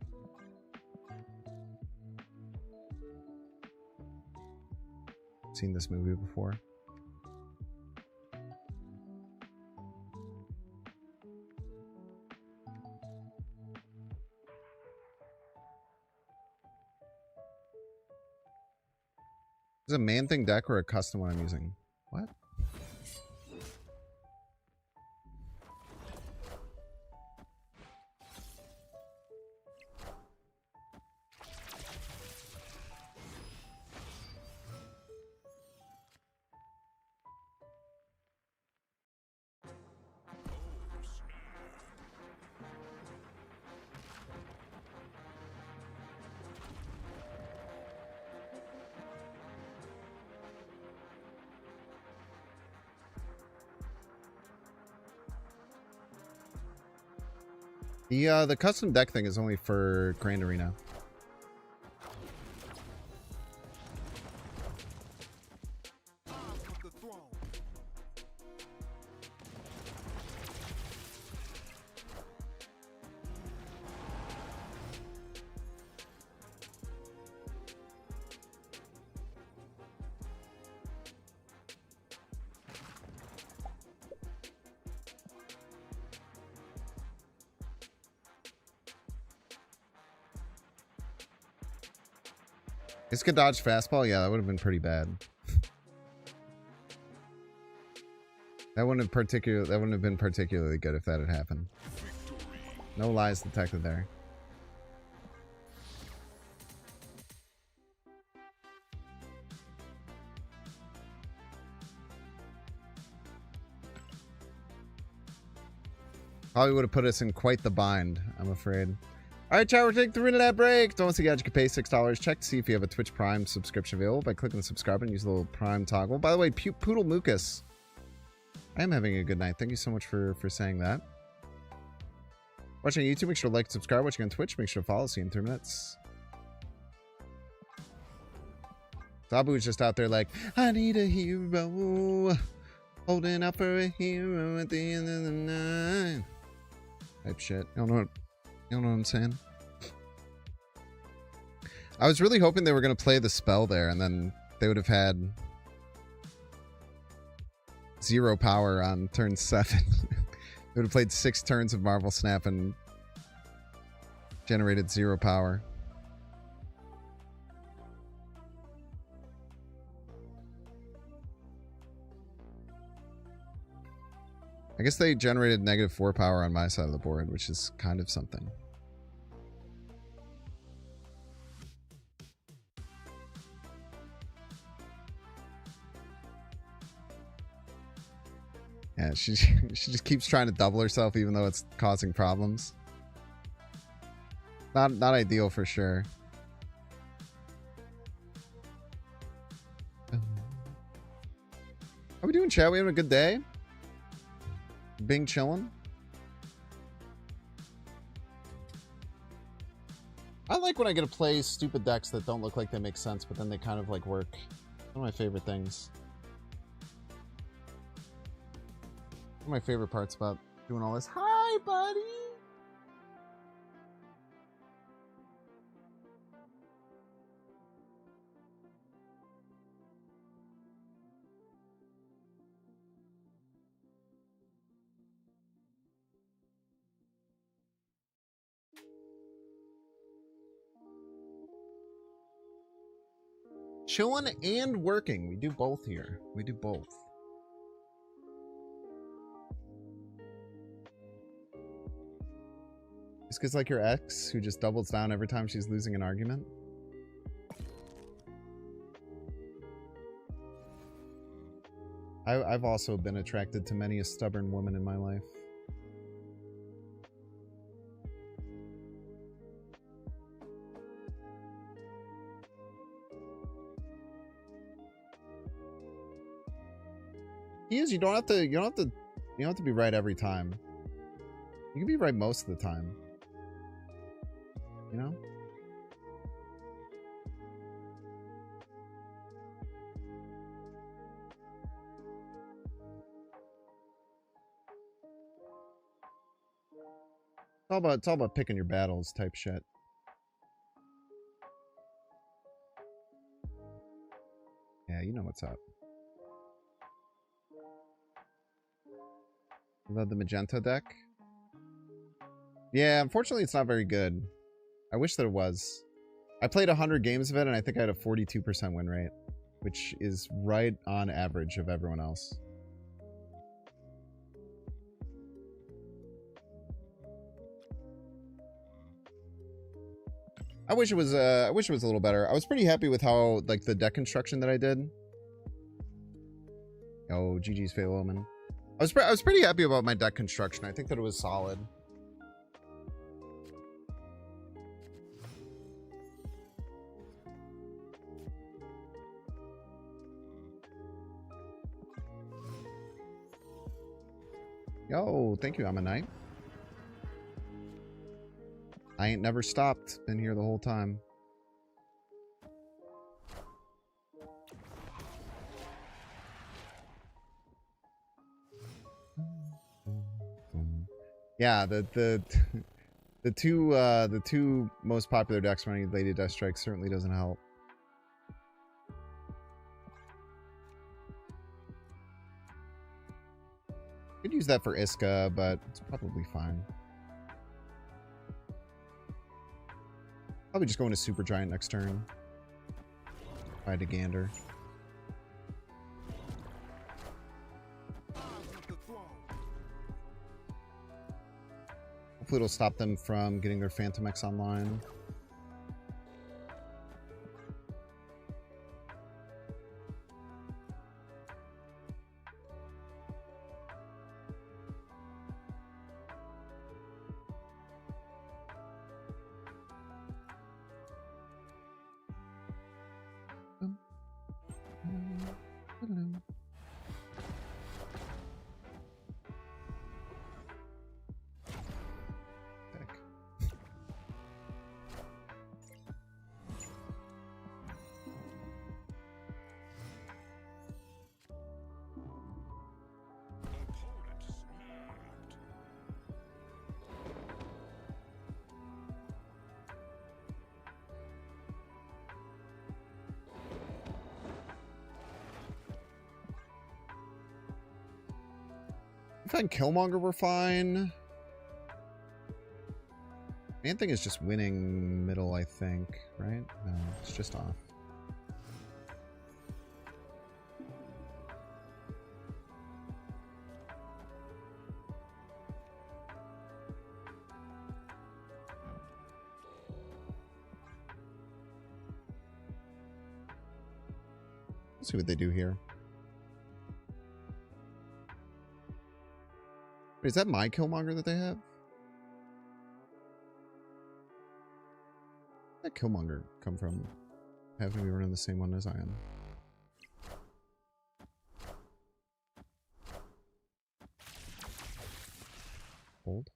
Seen this movie before? Is it a man thing deck or a custom one I'm using? What? The custom deck thing is only for Grand Arena. This could dodge fastball? Yeah, that would have been pretty bad. That wouldn't have been particularly good if that had happened. No lies detected there. Probably would have put us in quite the bind, I'm afraid. Alright, chat, we're taking 3 minute ad break. Don't see you can pay $6. Check to see if you have a Twitch Prime subscription available by clicking the subscribe and use the little Prime toggle. By the way, Poodle Mucus, I am having a good night. Thank you so much for saying that. Watching on YouTube, make sure to like and subscribe. Watching on Twitch, make sure to follow. See you in 3 minutes. Zabu is just out there like, I need a hero. Holding out for a hero at the end of the night. Type shit. You don't know what I'm saying? I was really hoping they were going to play the spell there, and then they would have had 0 power on turn 7. They would have played 6 turns of Marvel Snap and generated 0 power. I guess they generated -4 power on my side of the board, which is kind of something. Yeah, she just keeps trying to double herself even though it's causing problems. Not ideal for sure. How we doing, chat? We having a good day? Bing chilling? I like when I get to play stupid decks that don't look like they make sense, but then they kind of like work. One of my favorite things. One of my favorite parts about doing all this. Hi, buddy! Chilling and working. We do both here. We do both. This guy's like your ex who just doubles down every time she's losing an argument. I've also been attracted to many a stubborn woman in my life. You don't have to be right every time. You can be right most of the time. You know? It's all about picking your battles type shit. Yeah, you know what's up. Love the magenta deck. Yeah, unfortunately it's not very good. I wish that it was. I played 100 games of it and I think I had a 42% win rate, which is right on average of everyone else. I wish it was a little better. I was pretty happy with how, like, the deck construction that I did. Oh, GG's Fail Omen. I was pretty happy about my deck construction. I think that it was solid. Yo, thank you, I'm a knight. I ain't never stopped. Been here the whole time. Yeah, the two most popular decks running Lady Deathstrike certainly doesn't help. Could use that for Iska, but it's probably fine. Probably just going to Super Giant next turn. Try to gander. Hopefully it'll stop them from getting their Phantom X online. If and Killmonger were fine. Main thing is just winning middle, I think, right? No, it's just off. Let's see what they do here. Wait, is that my Killmonger that they have? Where'd that Killmonger come from? Having me running the same one as I am. Hold.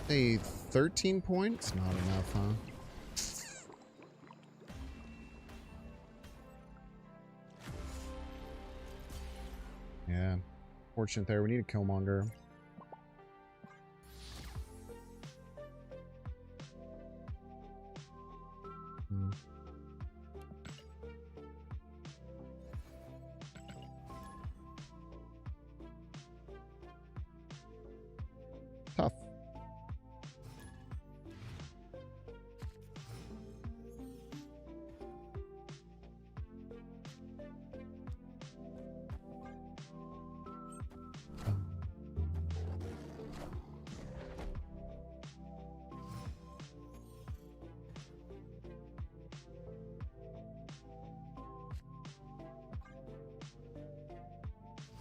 Hey, 13 points? Not enough, huh? Yeah. Fortunate there. We need a Killmonger. Tough.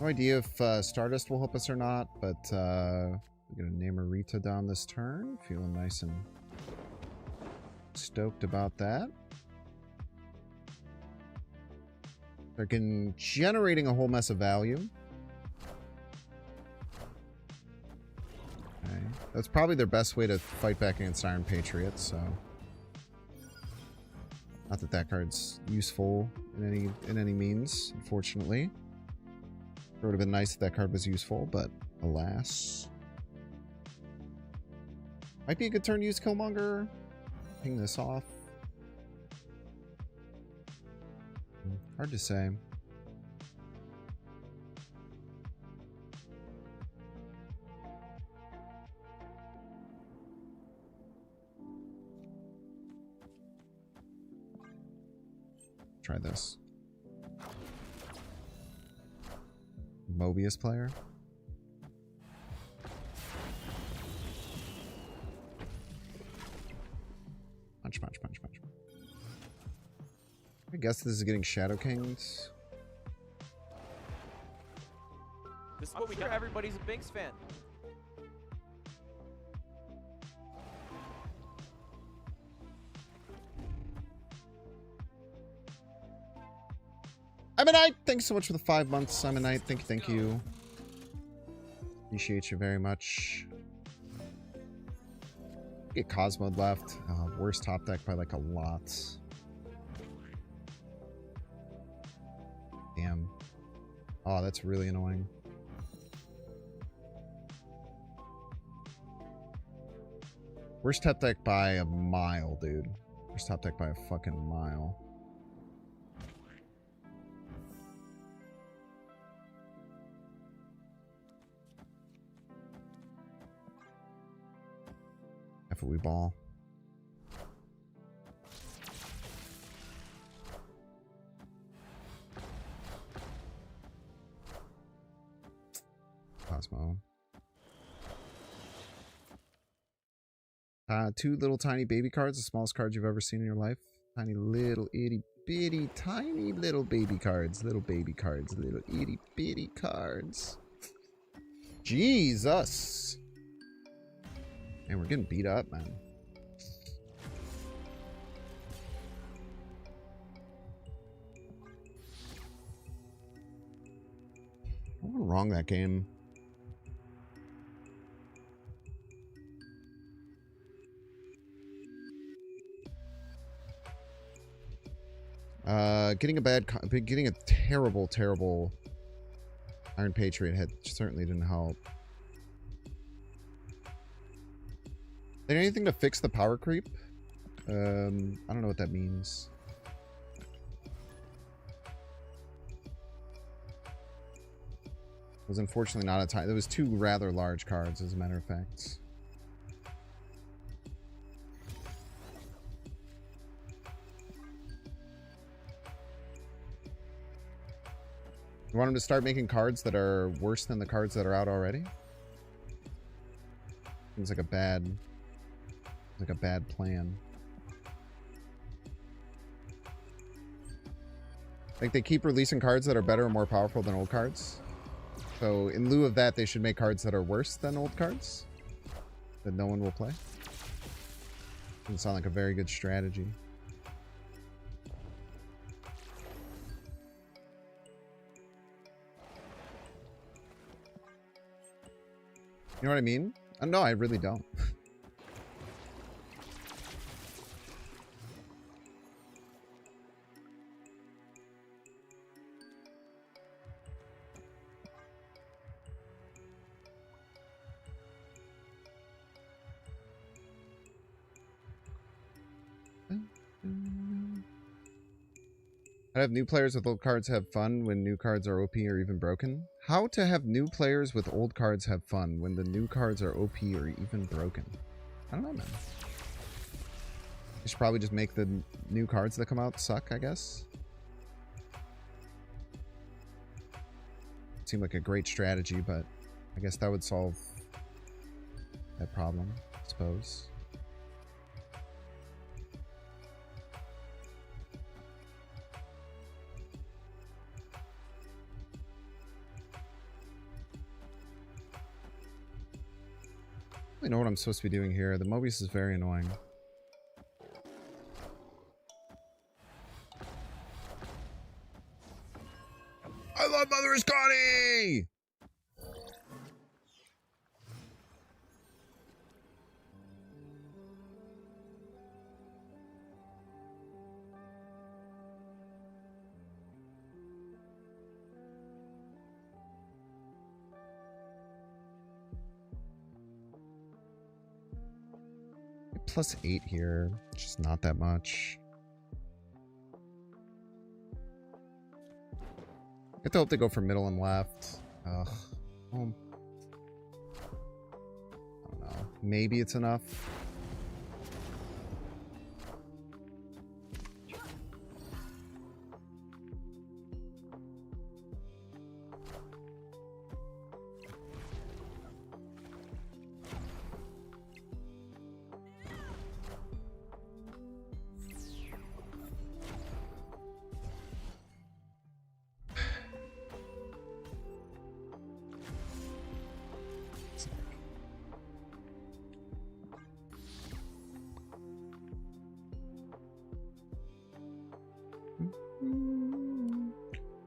No idea if Stardust will help us or not, but we're gonna Namorita down this turn. Feeling nice and stoked about that. They're generating a whole mess of value. Okay. That's probably their best way to fight back against Iron Patriots, so... Not that that card's useful in any means, unfortunately. It would have been nice if that card was useful, but alas. Might be a good turn to use Killmonger. Ping this off. Hard to say. Try this. Mobius player. Punch, punch, punch, punch. I guess this is getting Shadow Kinged. This is what we got. Everybody's a Binks fan. Simonite, thanks so much for the 5 months. Simonite, thank you. Appreciate you very much. Get Cosmode left. Worst top deck by like a lot. Damn. Oh, that's really annoying. Worst top deck by a mile, dude. Worst top deck by a fucking mile. We ball. Cosmo. 2 little tiny baby cards, the smallest cards you've ever seen in your life. Tiny little itty bitty tiny little baby cards. Little baby cards. Little itty bitty cards. Jesus. Man, we're getting beat up, man. What went wrong that game? Getting a terrible Iron Patriot hit certainly didn't help. Did anything to fix the power creep? I don't know what that means. It was unfortunately not a time. There was 2 rather large cards, as a matter of fact. You want him to start making cards that are worse than the cards that are out already? Seems like a bad plan. Like, they keep releasing cards that are better and more powerful than old cards. So in lieu of that, they should make cards that are worse than old cards that no one will play. Doesn't sound like a very good strategy. You know what I mean? No, I really don't. How to have new players with old cards have fun when new cards are OP or even broken? How to have new players with old cards have fun when the new cards are OP or even broken? I don't know, man. You should probably just make the new cards that come out suck, I guess. Seemed like a great strategy, but I guess that would solve that problem, I suppose. I know what I'm supposed to be doing here. The Mobius is very annoying. I love Mother is Connie! +8 here. Just not that much. I have to hope they go for middle and left. Ugh. Well, I don't know. Maybe it's enough.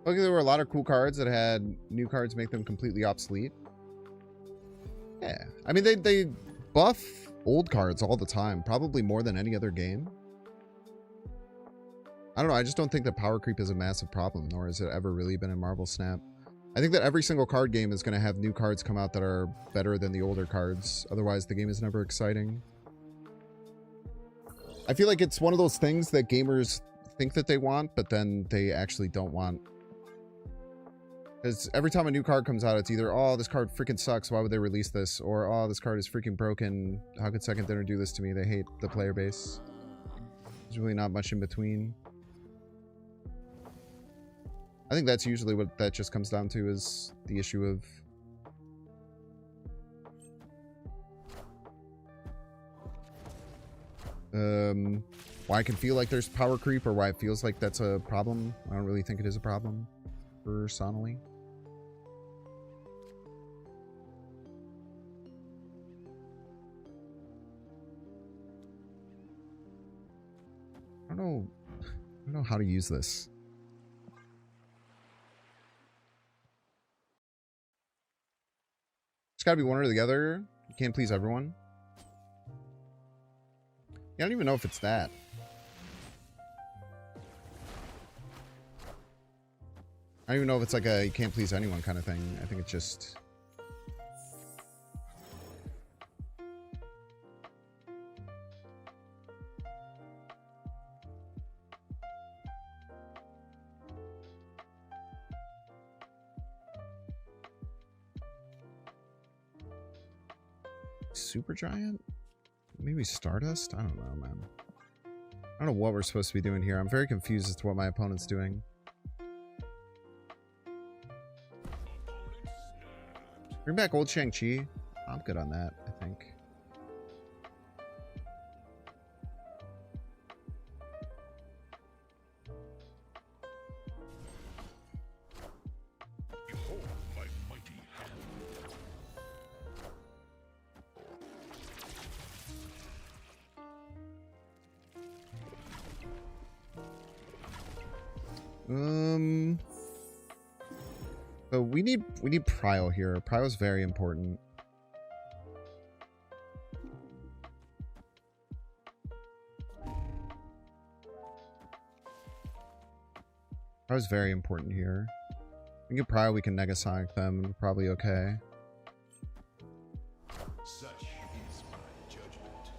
Okay, there were a lot of cool cards that had new cards make them completely obsolete. Yeah, I mean they buff old cards all the time, probably more than any other game. I don't know, I just don't think that power creep is a massive problem, nor has it ever really been in Marvel Snap. I think that every single card game is going to have new cards come out that are better than the older cards. Otherwise, the game is never exciting. I feel like it's one of those things that gamers think that they want, but then they actually don't want. Because every time a new card comes out, it's either, oh, this card freaking sucks, why would they release this? Or, oh, this card is freaking broken, how could Second Dinner do this to me? They hate the player base. There's really not much in between. I think that's usually what that just comes down to, is the issue of why I can feel like there's power creep, or why it feels like that's a problem. I don't really think it is a problem, personally. I don't know how to use this. It's gotta be one or the other. You can't please everyone. Yeah, I don't even know if it's that. I don't even know if it's like a you can't please anyone kind of thing. I think it's just... Super Giant? Maybe Stardust? I don't know, man. I don't know what we're supposed to be doing here. I'm very confused as to what my opponent's doing. Bring back old Shang-Chi. I'm good on that, I think. Behold my mighty hand. So we need Prio here. Prio is very important. Prio is very important here. We get Prio, we can Negasonic them, and we're probably okay. Such is my judgment.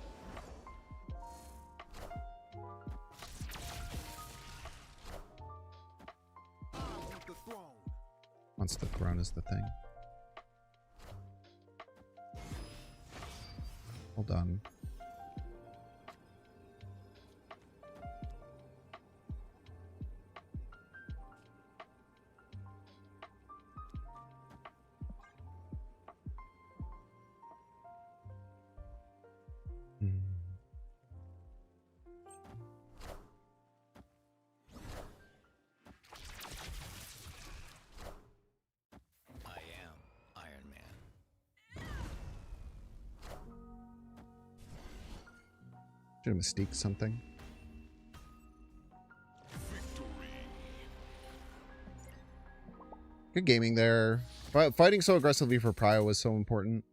I want the throne. Once the throne is the thing. Hold on. I am Iron Man. Should have mystique something. Good gaming there. Fighting so aggressively for Prio was so important.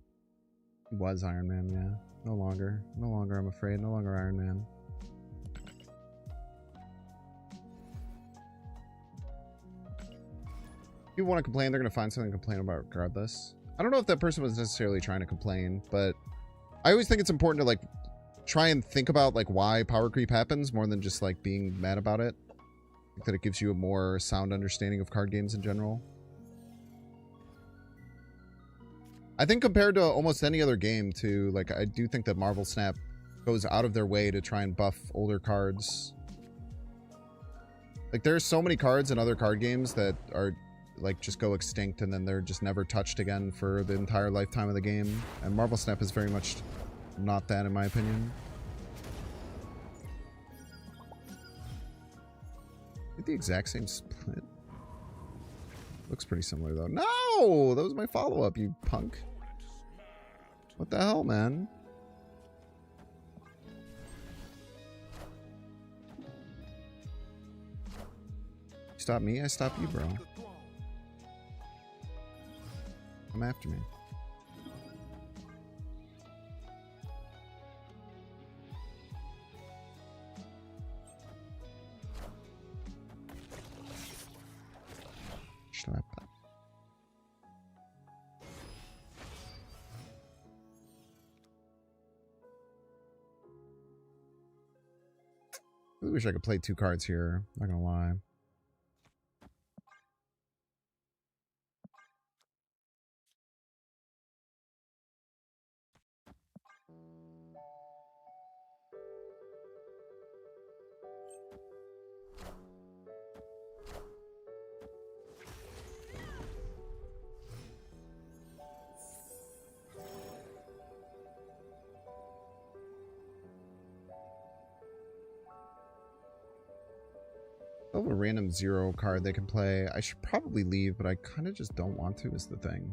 He was Iron Man, yeah. No longer. No longer, I'm afraid. No longer Iron Man. People want to complain, they're going to find something to complain about regardless. I don't know if that person was necessarily trying to complain, but I always think it's important to, like, try and think about like why power creep happens more than just like being mad about it. I think that it gives you a more sound understanding of card games in general. I think compared to almost any other game too, like I do think that Marvel Snap goes out of their way to try and buff older cards. Like there's so many cards in other card games that are like just go extinct and then they're just never touched again for the entire lifetime of the game. And Marvel Snap is very much not that in my opinion. Get the exact same split. Looks pretty similar though. No! That was my follow-up, you punk. What the hell, man? You stop me, I stop you, bro. Come after me. Slap that. I wish I could play 2 cards here, not gonna lie. I have a random 0 card they can play. I should probably leave, but I kind of just don't want to is the thing.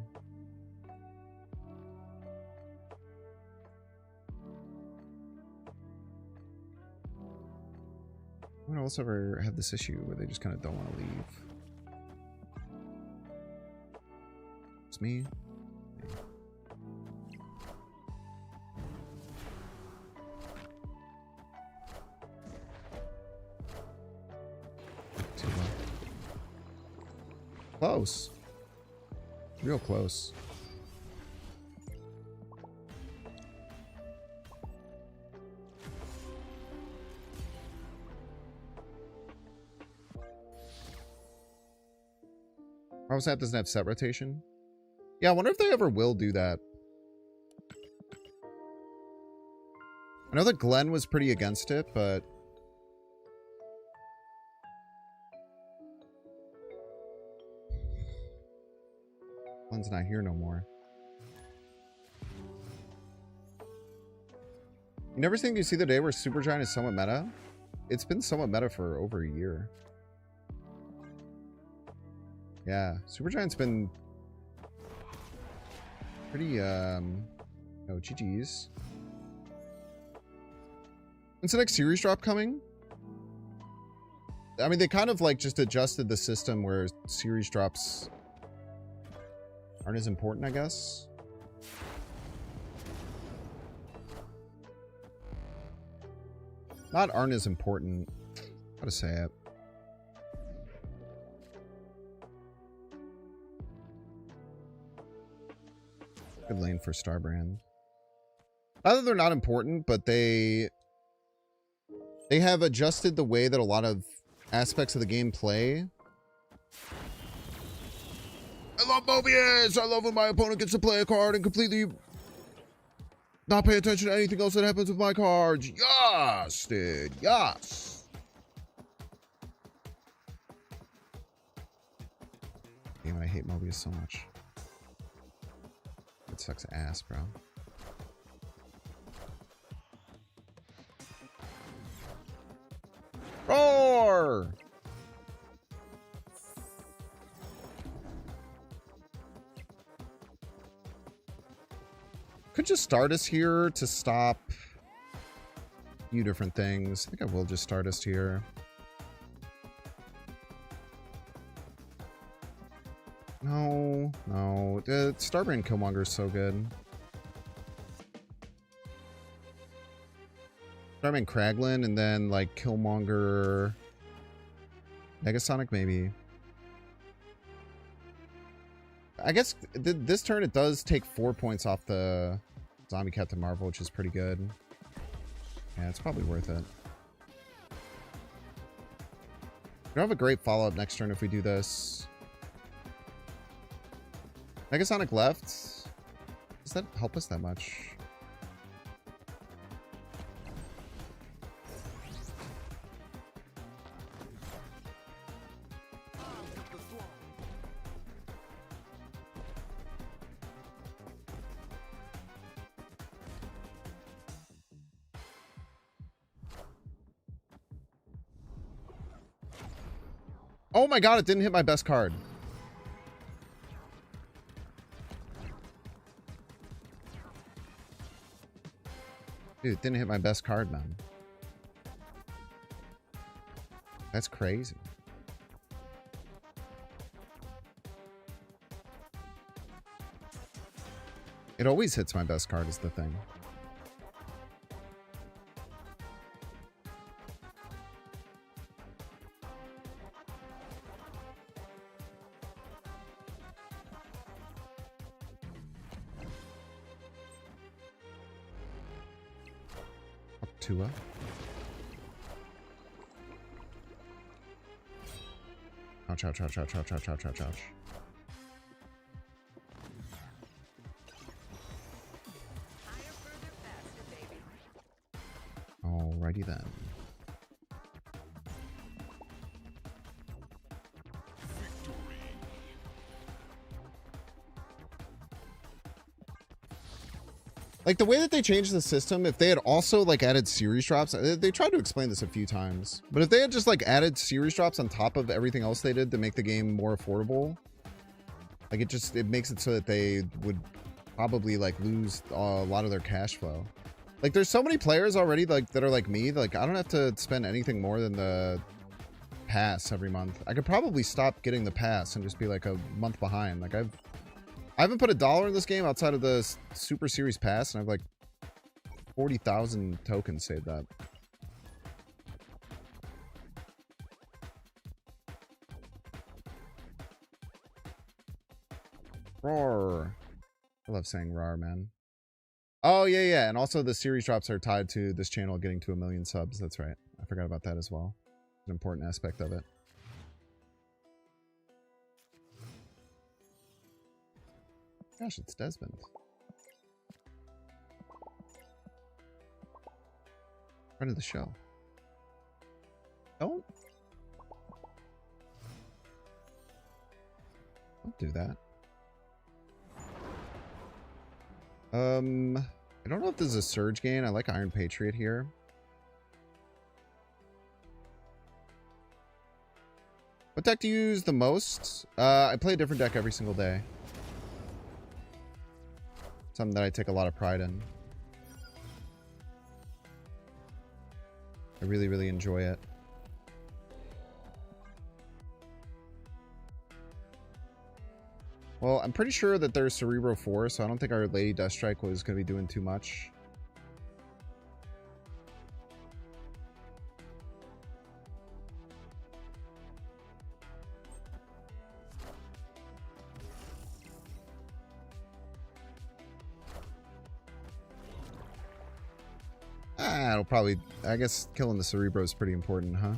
Anyone else ever had this issue where they just kind of don't want to leave? It's me. Close. Real close. Marvel Snap doesn't have set rotation. Yeah, I wonder if they ever will do that. I know that Glenn was pretty against it, but Glenn's not here no more. You never think you see the day where Supergiant is somewhat meta? It's been somewhat meta for over a year. Yeah, Supergiant's been pretty, oh, GG's. When's the next series drop coming? I mean, they kind of like just adjusted the system where series drops aren't as important, I guess. Not aren't as important. How to say it? Good lane for Starbrand. Not that they're not important, but they have adjusted the way that a lot of aspects of the game play. I love Mobius! I love when my opponent gets to play a card and completely not pay attention to anything else that happens with my cards. Yes, dude. Yes. Damn it, I hate Mobius so much. It sucks ass, bro. Roar! Could just start us here to stop a few different things. I think I will just start us here. No, no. The Starbrand Killmonger is so good. Starbrand Kraglin and then like Killmonger Negasonic maybe. I guess this turn it does take 4 points off the Zombie Captain Marvel, which is pretty good. Yeah, it's probably worth it. We don't have a great follow-up next turn if we do this. Megasonic left. Does that help us that much? Oh my god, it didn't hit my best card. Dude, it didn't hit my best card, man. That's crazy. It always hits my best card is the thing. Tua. Ouch, ouch, ouch, ouch, ouch, ouch, ouch, ouch, ouch. Alrighty then. Like, the way that they changed the system, if they had also, like, added series drops, they tried to explain this a few times, but if they had just, like, added series drops on top of everything else they did to make the game more affordable, like, it makes it so that they would probably, like, lose a lot of their cash flow. Like, there's so many players already, like, that are like me, like, I don't have to spend anything more than the pass every month. I could probably stop getting the pass and just be, like, a month behind. Like, I haven't put $1 in this game outside of the Super Series Pass, and I've like 40,000 tokens saved up. Roar. I love saying roar, man. Oh, yeah, yeah. And also the series drops are tied to this channel getting to 1 million subs. That's right. I forgot about that as well. It's an important aspect of it. Gosh, it's Desmond. Friend of the show. Don't do that. I don't know if this is a surge gain. I like Iron Patriot here. What deck do you use the most? I play a different deck every single day. Something that I take a lot of pride in. I really, really enjoy it. Well, I'm pretty sure that there's Cerebro 4, so I don't think our Lady Deathstrike was going to be doing too much. It'll probably... I guess killing the Cerebro is pretty important, huh?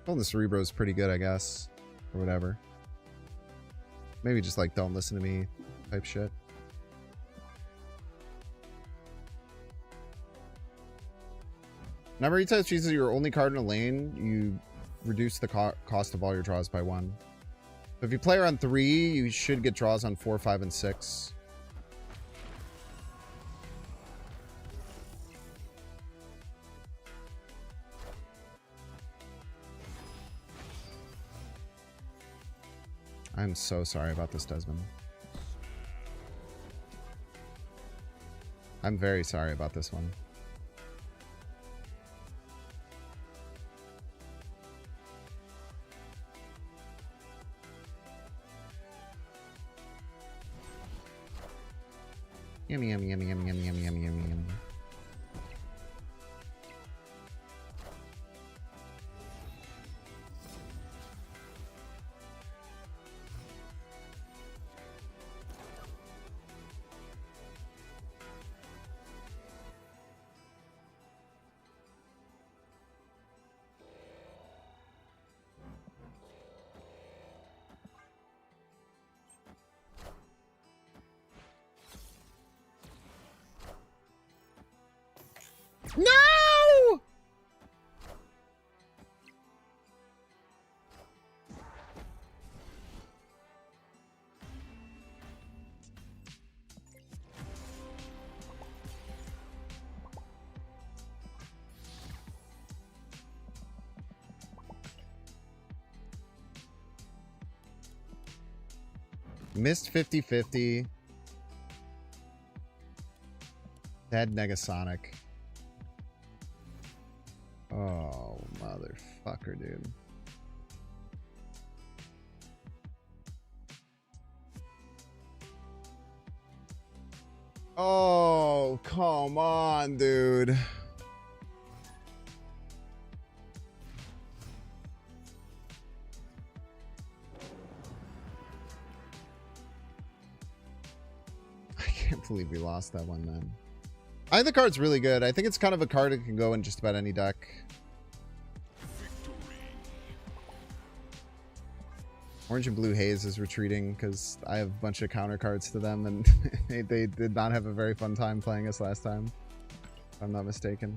Killing the Cerebro is pretty good, I guess. Or whatever. Maybe just like, don't listen to me type shit. Namorita, if chooses your only card in a lane, you reduce the cost of all your draws by 1. So if you play her on 3, you should get draws on 4, 5, and 6. I'm so sorry about this, Desmond. I'm very sorry about this one. Yummy, yummy, yummy, yummy, yummy, yummy, yummy, yummy, yummy. No! Missed 50-50. Had Negasonic. Oh, motherfucker, dude. Oh, come on, dude. I can't believe we lost that one, man. I think the card's really good. I think it's kind of a card that can go in just about any deck. Orange and Blue Haze is retreating because I have a bunch of counter cards to them, and they did not have a very fun time playing us last time, if I'm not mistaken.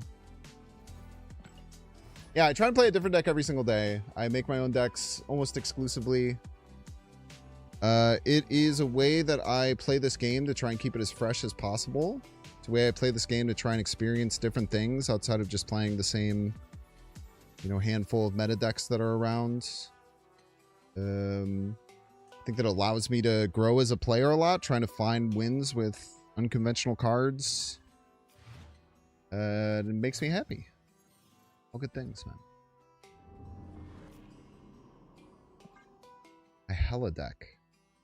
Yeah, I try to play a different deck every single day. I make my own decks almost exclusively. It is a way that I play this game to try and keep it as fresh as possible. It's a way I play this game to try and experience different things outside of just playing the same, you know, handful of meta decks that are around. I think that allows me to grow as a player a lot, trying to find wins with unconventional cards. It makes me happy. All good things, man. A Hella deck.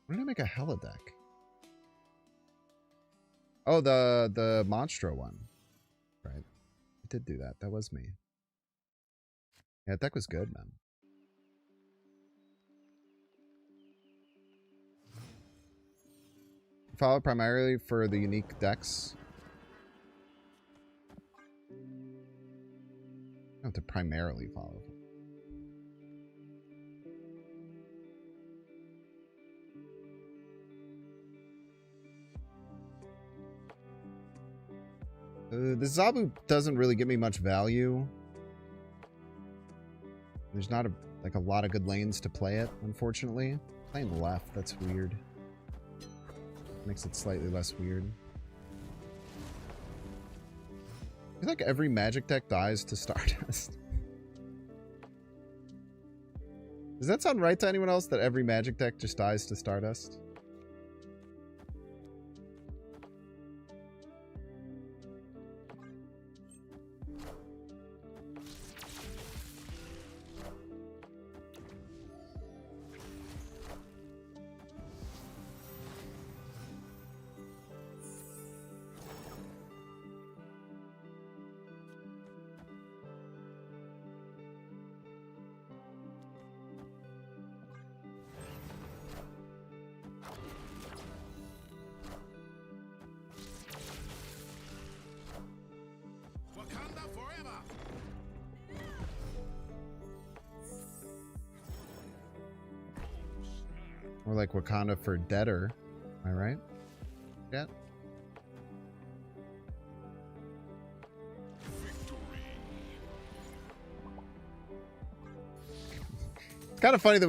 When did I make a Hella deck? Oh, the Monstro one. Right. I did do that. That was me. Yeah, that deck was good, man. Follow primarily for the unique decks. I don't have to primarily follow. The Zabu doesn't really give me much value. There's not a lot of good lanes to play it, unfortunately. Playing left, that's weird. Makes it slightly less weird. I feel like every Magic deck dies to Stardust. Does that sound right to anyone else, that every Magic deck just dies to Stardust? Wakanda forever. Or like Wakanda for Deader. Am I right? Yeah. It's kind of funny that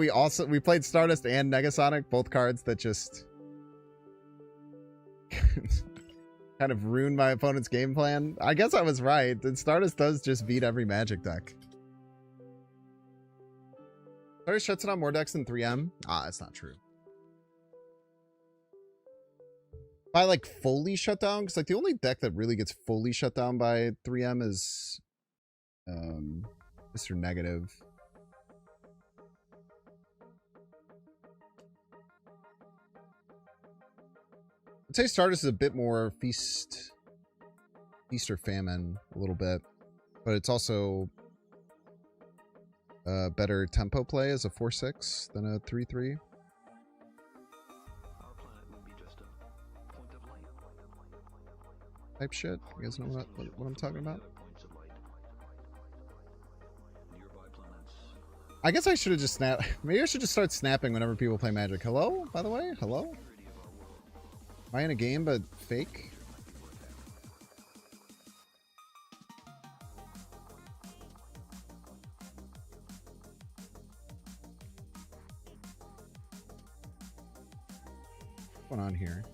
we played Stardust and Negasonic, both cards that just kind of ruined my opponent's game plan. I guess I was right. And Stardust does just beat every Magic deck. Stardust shuts down more decks than 3M. Ah, that's not true. By like fully shut down, because like the only deck that really gets fully shut down by 3M is Mr. Negative. I'd say Stardust is a bit more feast or famine a little bit, but it's also better tempo play as a 4/6 than a 3/3. Type shit. You guys know what I'm talking about? I guess I should have just snapped. Maybe I should just start snapping whenever people play Magic. Hello, by the way? Hello? Am I in a game but fake? here.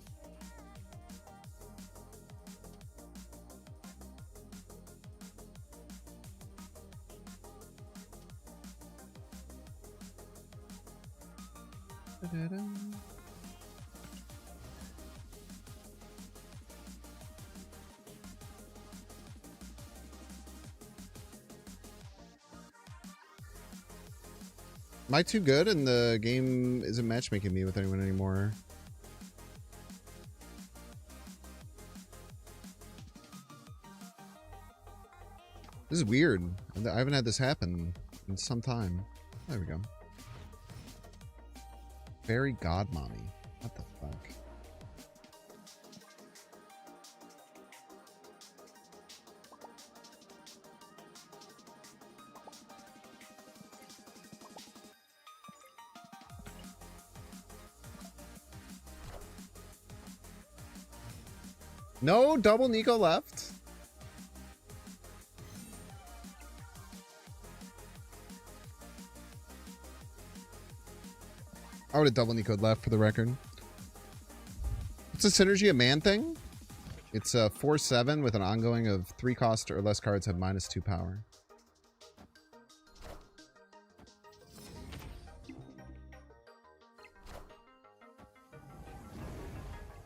Da-da-da. Am I too good and the game isn't matchmaking me with anyone anymore? This is weird. I haven't had this happen in some time. There we go. Fairy Godmommy. What the fuck? No double Nico left. I would have double Nico left for the record. It's a synergy a man thing. It's a 4/7 with an ongoing of 3 cost or less cards have -2 power.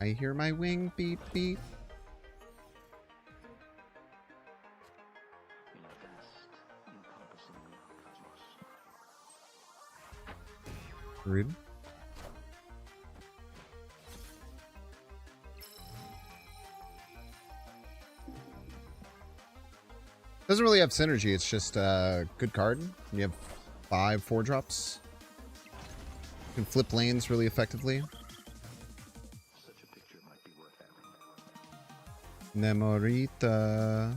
I hear my wing beep beep. Rude. Doesn't really have synergy. It's just a good card. You have 5 4-drops. You can flip lanes really effectively. Namorita.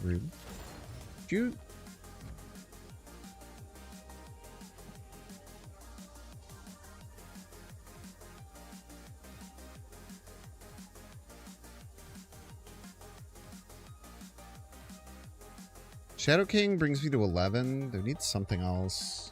Rude. You. Shadow King brings me to 11. There needs something else.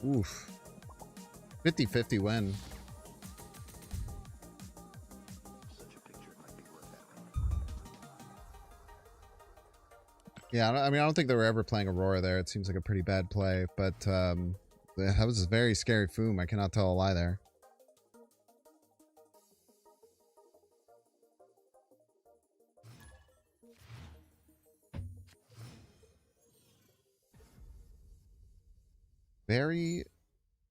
Oof. 50-50 win. Yeah, I mean, I don't think they were ever playing Aurora there. It seems like a pretty bad play, but that was a very scary Foom. I cannot tell a lie there. Very,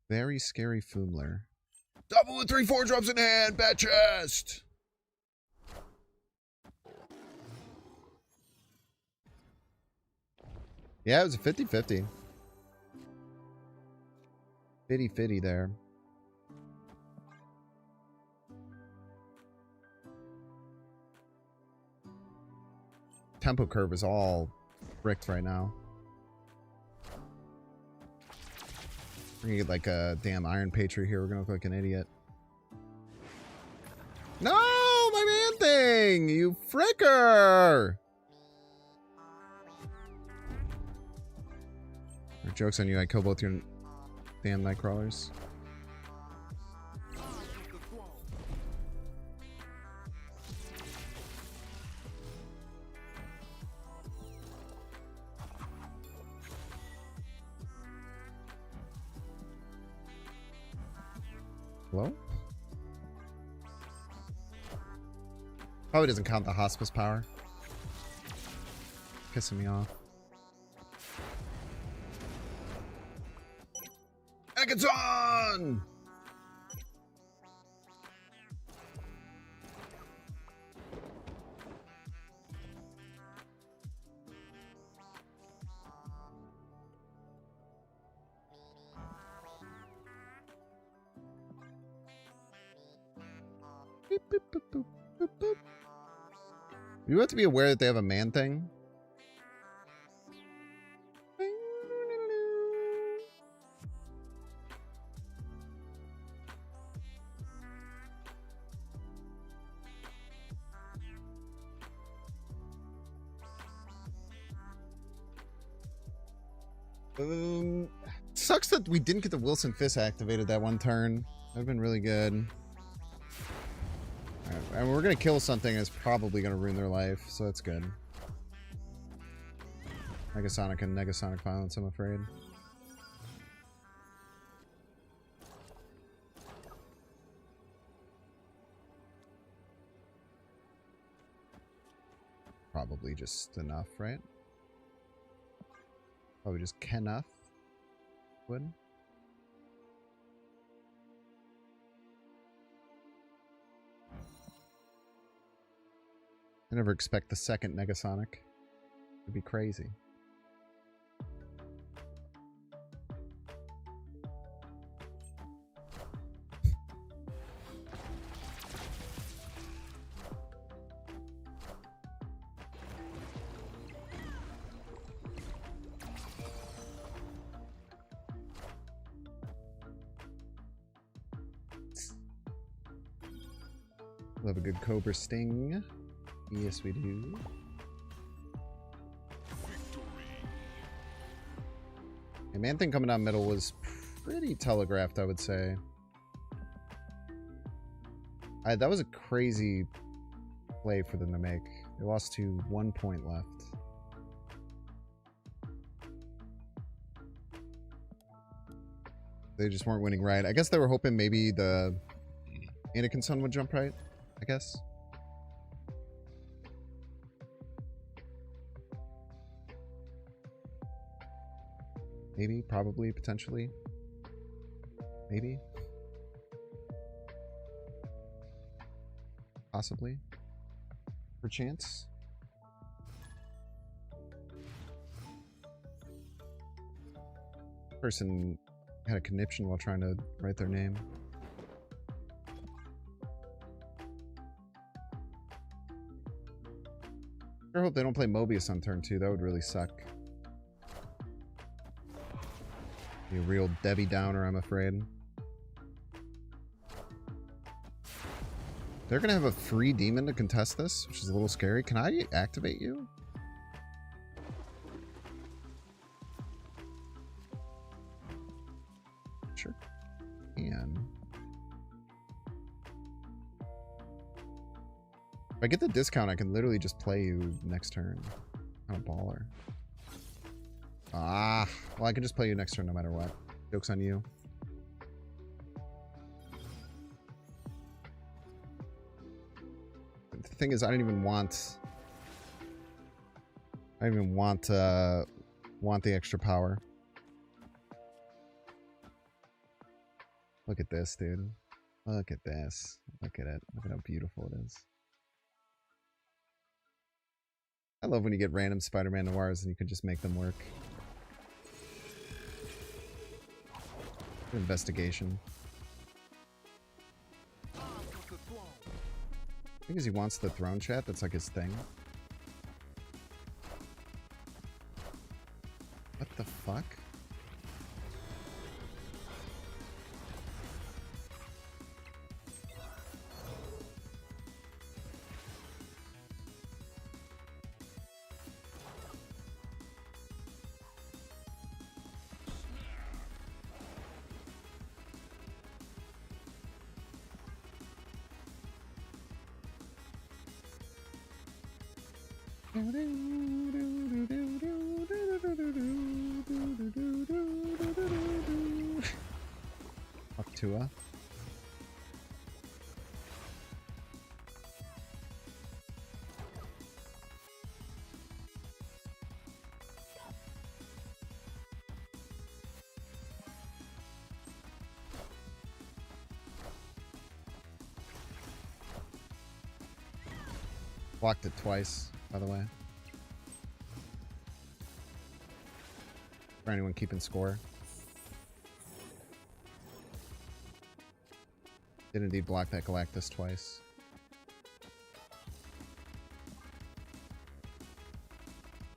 very scary Foomler. Double with 3 4-drops in hand. Bat chest. Yeah, it was a 50-50. 50-50 there. Tempo curve is all bricked right now. We're gonna get like a damn Iron Patriot here. We're gonna look like an idiot. No, my man thing! You fricker! Joke's on you, I kill both your damn Nightcrawlers. Hello? Probably doesn't count the hospice power. Pissing me off. Megaton! Beep, boop, boop, boop, boop, boop. You have to be aware that they have a man thing. Sucks that we didn't get the Wilson Fist activated that one turn. That would have been really good. Alright, and we're gonna kill something that's probably gonna ruin their life, so that's good. Megasonic and Negasonic violence, I'm afraid. Probably just enough, right? Probably just enough. Would. I never expect the second Negasonic. It'd be crazy. Love a good Cobra Sting. Yes, we do. A man thing coming down middle was pretty telegraphed, I would say. That was a crazy play for them to make. They lost to 1 point left. They just weren't winning right. I guess they were hoping maybe the Anakin son would jump right, I guess. Maybe, probably, potentially. Maybe. Possibly. Perchance. Person had a conniption while trying to write their name. I hope they don't play Mobius on turn 2. That would really suck. Be a real Debbie Downer, I'm afraid. They're gonna have a free demon to contest this, which is a little scary. Can I activate you? Sure. And if I get the discount, I can literally just play you next turn. I'm a baller. Ah, well, I can just play you next turn no matter what. Joke's on you. The thing is, I don't even want the extra power. Look at this, dude. Look at this. Look at it. Look at how beautiful it is. I love when you get random Spider-Man noirs and you can just make them work. Investigation. I think he wants the throne chat. That's like his thing. What the fuck? Fuck Tua. Blocked it twice, by the way. For anyone keeping score. Did indeed block that Galactus twice.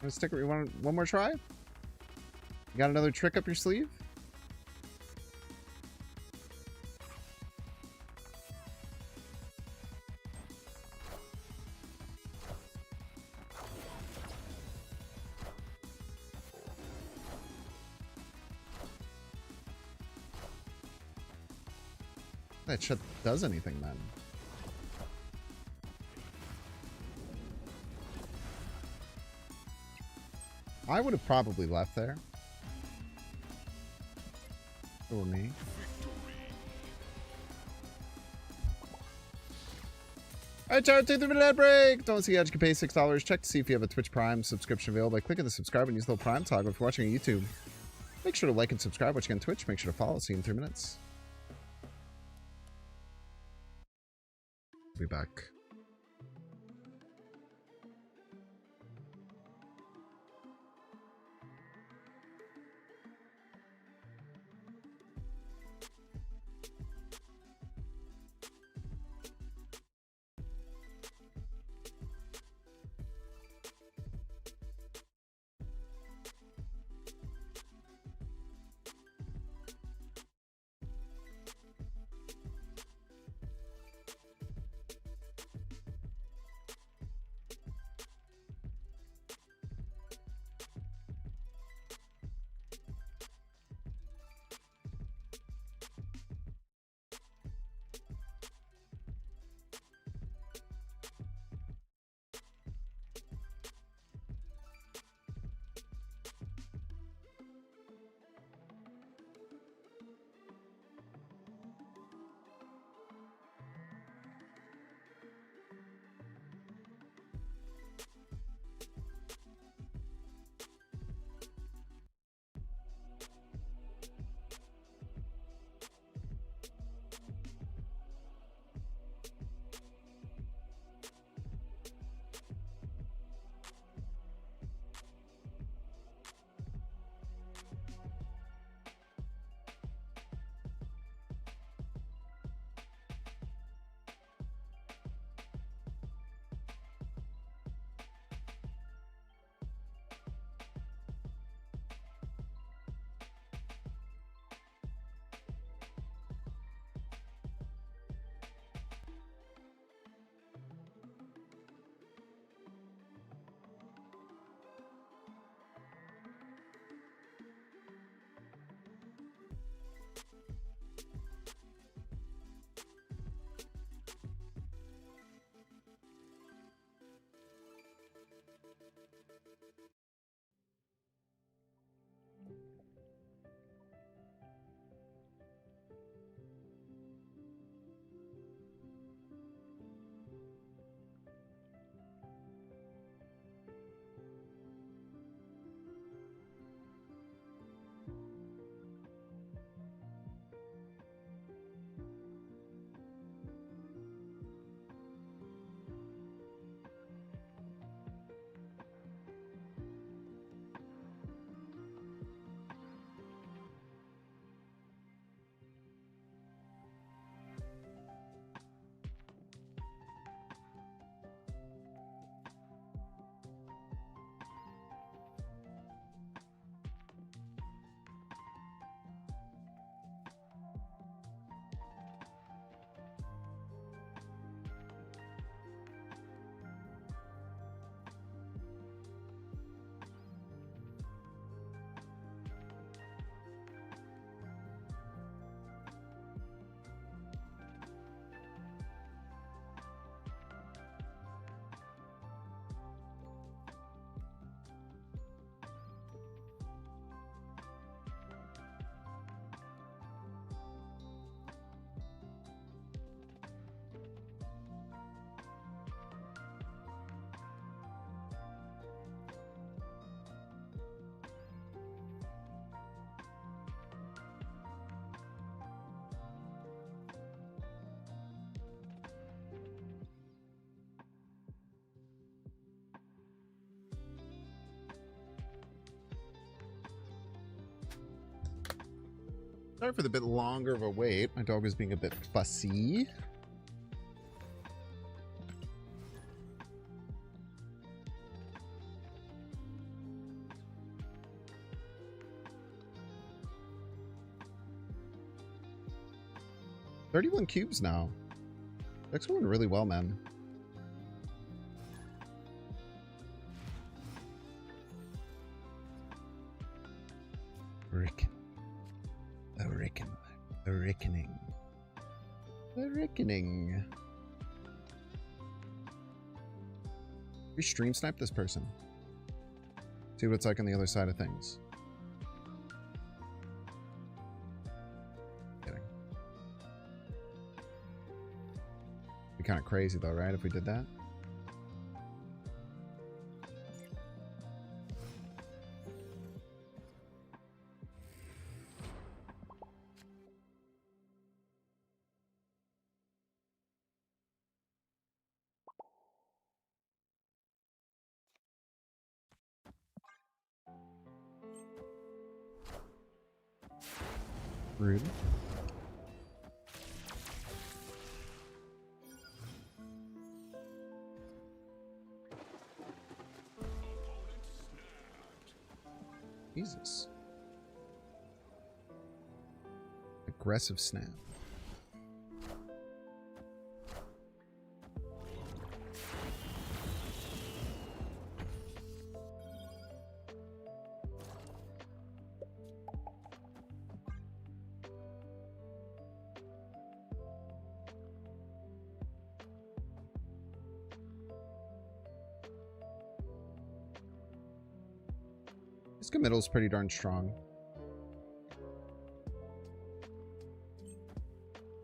Want to stick? You want one more try? You got another trick up your sleeve? That shit does anything then. I would have probably left there. Or me. Alright, Jared, take the minute break. Don't see how you can pay $6. Check to see if you have a Twitch Prime subscription available by clicking the subscribe and use the little Prime toggle. If you're watching on YouTube, make sure to like and subscribe. Watching on Twitch, make sure to follow. See you in 3 minutes. Be back. Sorry for the bit longer of a wait. My dog was being a bit fussy. $31 cubes now. That's going really well, man. A reckoning. A reckoning. We stream snipe this person. See what it's like on the other side of things. Kidding. Be kind of crazy though, right? If we did that. Rude. Jesus. Aggressive snap. This committal's pretty darn strong.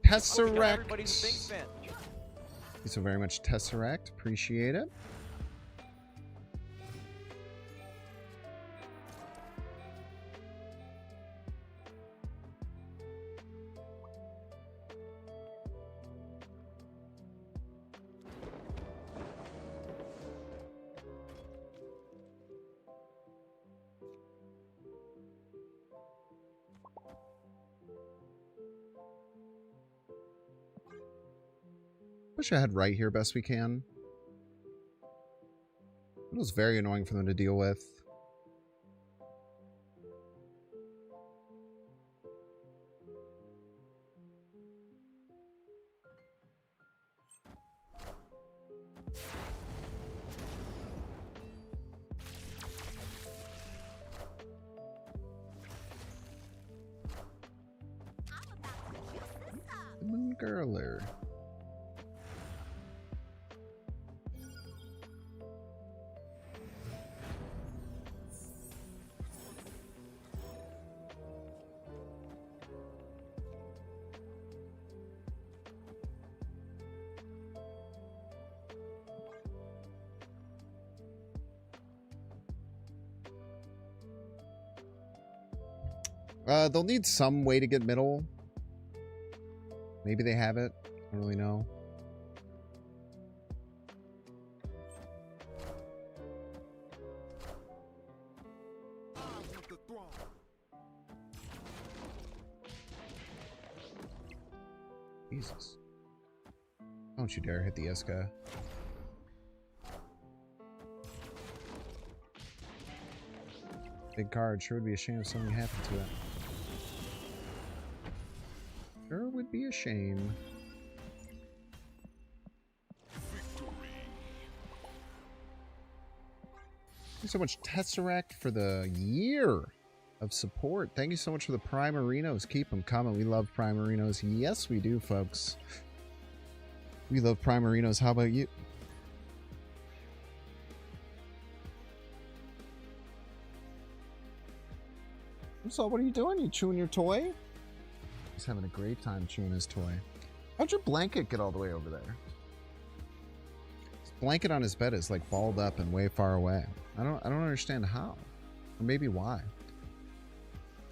Tesseract. Everybody's a big fan. Thank you so very much, Tesseract. Appreciate it. Push ahead right here best we can. It was very annoying for them to deal with. Girler. They'll need some way to get middle. Maybe they have it. I don't really know. Jesus. Don't you dare hit the Iska. Big card. Sure would be a shame if something happened to it. Sure would be a shame. Thank you so much, Tesseract, for the year of support. Thank you so much for the Primarinos. Keep them coming. We love Primarinos. Yes, we do, folks. We love Primarinos. How about you? So what are you doing? You chewing your toy? He's having a great time chewing his toy. How'd your blanket get all the way over there? His blanket on his bed is like balled up and way far away. I don't understand how. Or maybe why.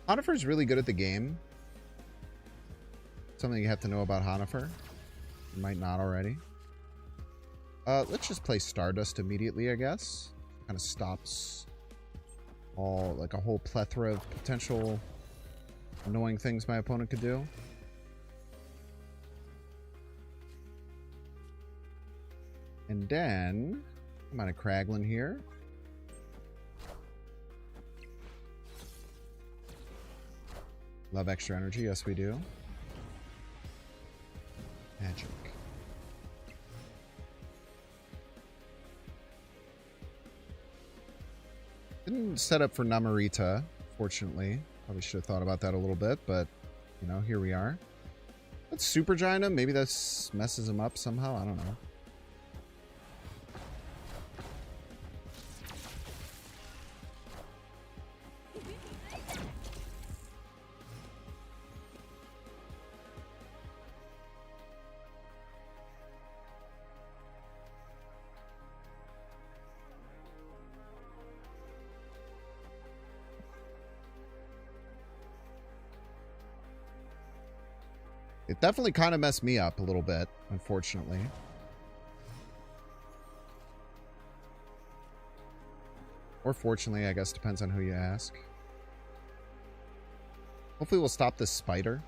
Honifer's really good at the game. Something you have to know about Honifer. You might not already. Let's just play Stardust immediately, I guess. Kind of stops all, like a whole plethora of potential annoying things my opponent could do. And then, I'm on a Kraglin here. Love extra energy, yes we do. Magic. Didn't set up for Namorita, fortunately. Probably should have thought about that a little bit, but, you know, here we are. Let's Super Giant him. Maybe that messes him up somehow. I don't know. It definitely kind of messed me up a little bit, unfortunately. Or fortunately, I guess, depends on who you ask. Hopefully we'll stop this spider.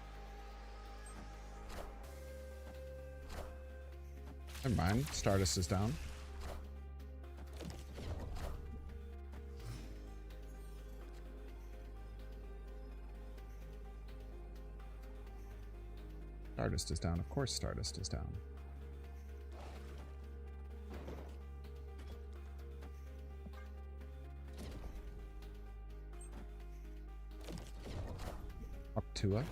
Never mind, Stardust is down. Stardust is down. Of course Stardust is down. Octua.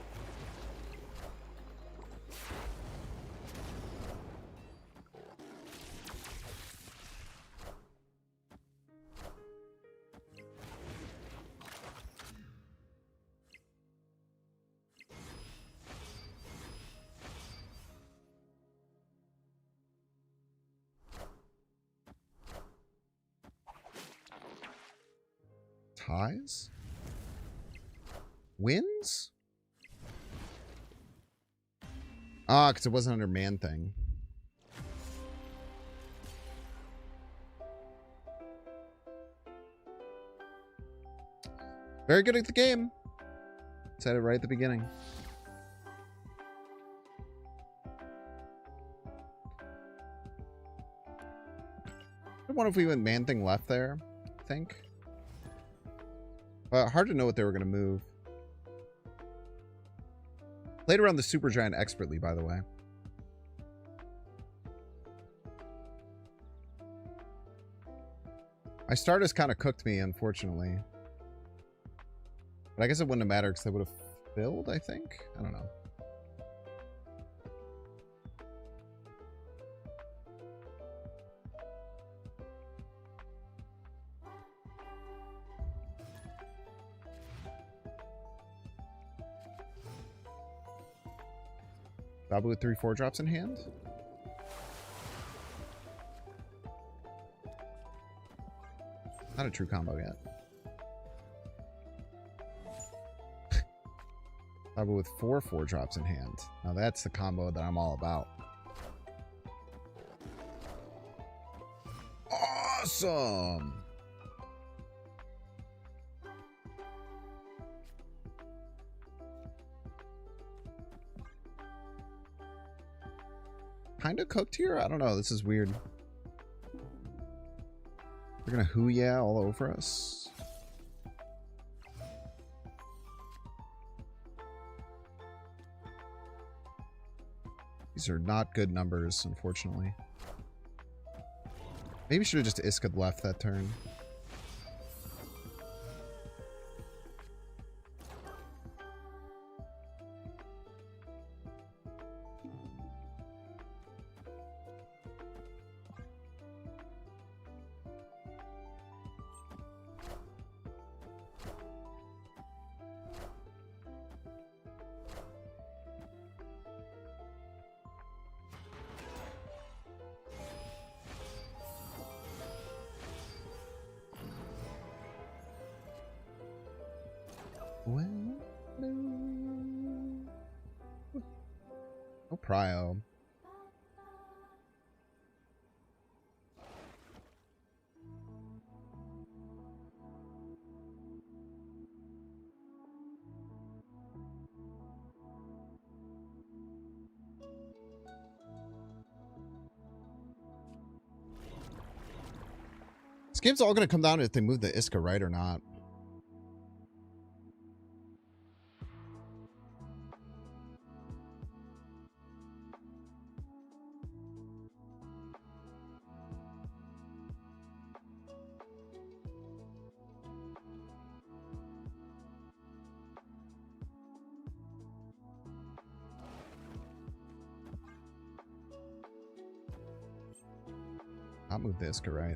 Ties? Wins? Ah, because it wasn't under Man Thing. Very good at the game. Said it right at the beginning. I wonder if we went Man Thing left there, I think. Hard to know what they were going to move. Played around the Super Giant expertly, by the way. My Stardust kind of cooked me, unfortunately. But I guess it wouldn't have mattered because I would have filled, I think? I don't know. Babu with 3/4 drops in hand. Not a true combo yet. Babu with 4/4 drops in hand. Now that's the combo that I'm all about. Awesome! Kind of cooked here? I don't know. This is weird. They're gonna hoo-yeah all over us. These are not good numbers, unfortunately. Maybe should have just Iska'd left that turn. No prio. This game's all going to come down to if they move the Iska right or not. I'll move the Iska right.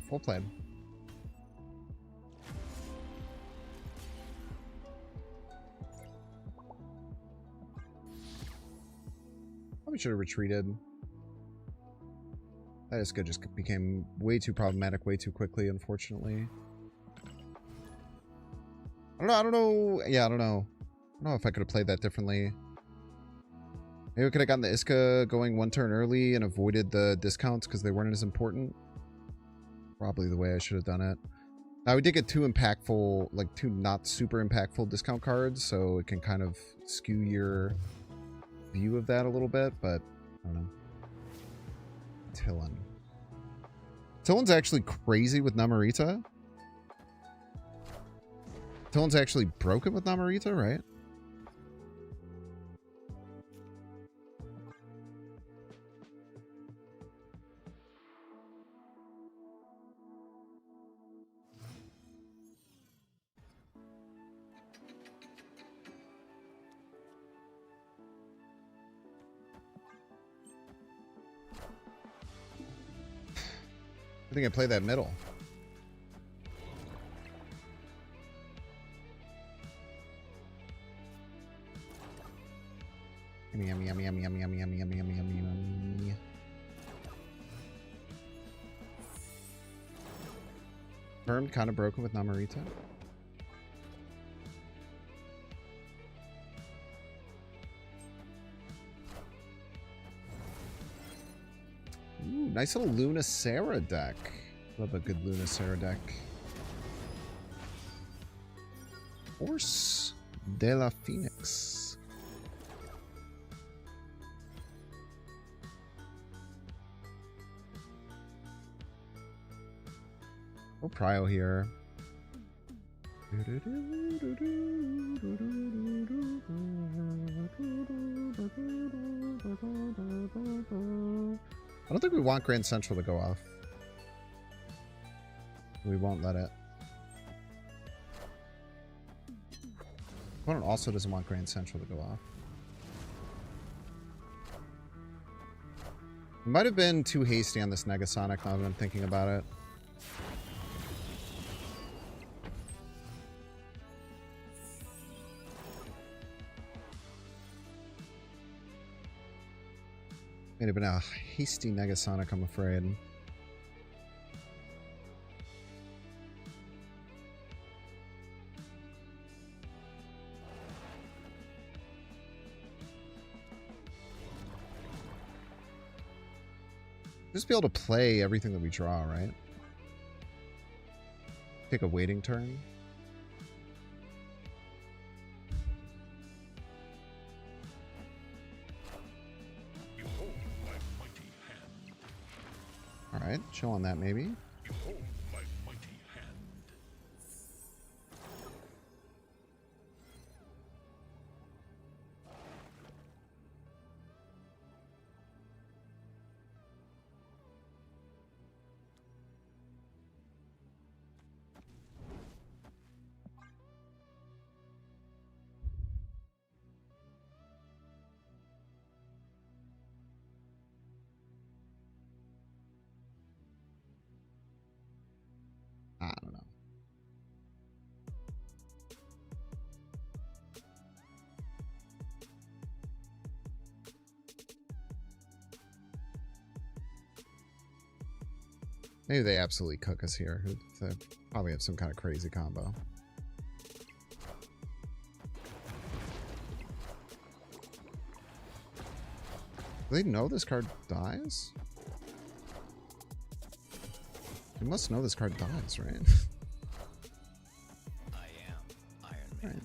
Full plan. Probably should have retreated. That Iska just became way too problematic way too quickly, unfortunately. I don't know. Yeah, I don't know. I don't know if I could have played that differently. Maybe we could have gotten the Iska going one turn early and avoided the discounts because they weren't as important. Probably the way I should have done it. Now, we did get two impactful, like two not super impactful discount cards, so it can kind of skew your view of that a little bit, but I don't know. Tillin. Tillin's actually crazy with Namorita. Tillin's actually broken with Namorita, right? I think I play that middle. Yummy, yummy, yummy, yummy, yummy, yummy, yummy, yummy, yummy, yummy, yummy. Confirmed, kind of broken with Namorita. Ooh, nice little Lunacera deck. Love a good Lunacera deck. Force de la Phoenix. No prio here. I don't think we want Grand Central to go off. We won't let it. Opponent also doesn't want Grand Central to go off. Might have been too hasty on this Negasonic now that I'm thinking about it. May have been a hasty Negasonic, I'm afraid. Just be able to play everything that we draw, right? Take a waiting turn. Behold my mighty hand. Alright, chill on that maybe. Behold my mighty hand. I don't know. Maybe they absolutely cook us here. They probably have some kind of crazy combo. Do they know this card dies? They must know this card dies, right? I am Iron Man.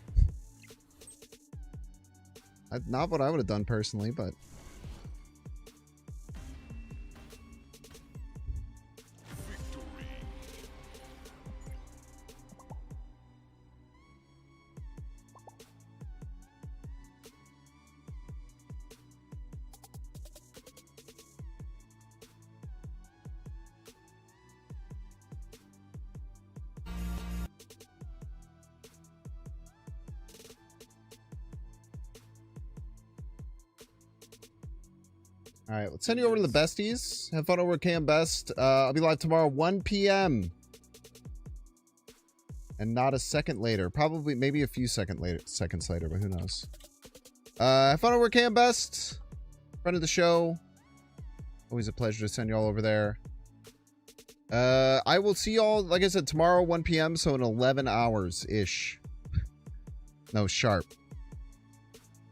Right. Not what I would have done personally, but... All right, let's send you over to the besties. Have fun over at KM Best. I'll be live tomorrow, 1 p.m. And not a second later. Probably, maybe a few seconds later, but who knows. Have fun over at KM Best. Friend of the show. Always a pleasure to send you all over there. I will see y'all, like I said, tomorrow, 1 p.m. So in 11 hours-ish. No, sharp.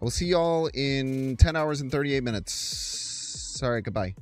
I will see y'all in 10 hours and 38 minutes. Sorry, goodbye.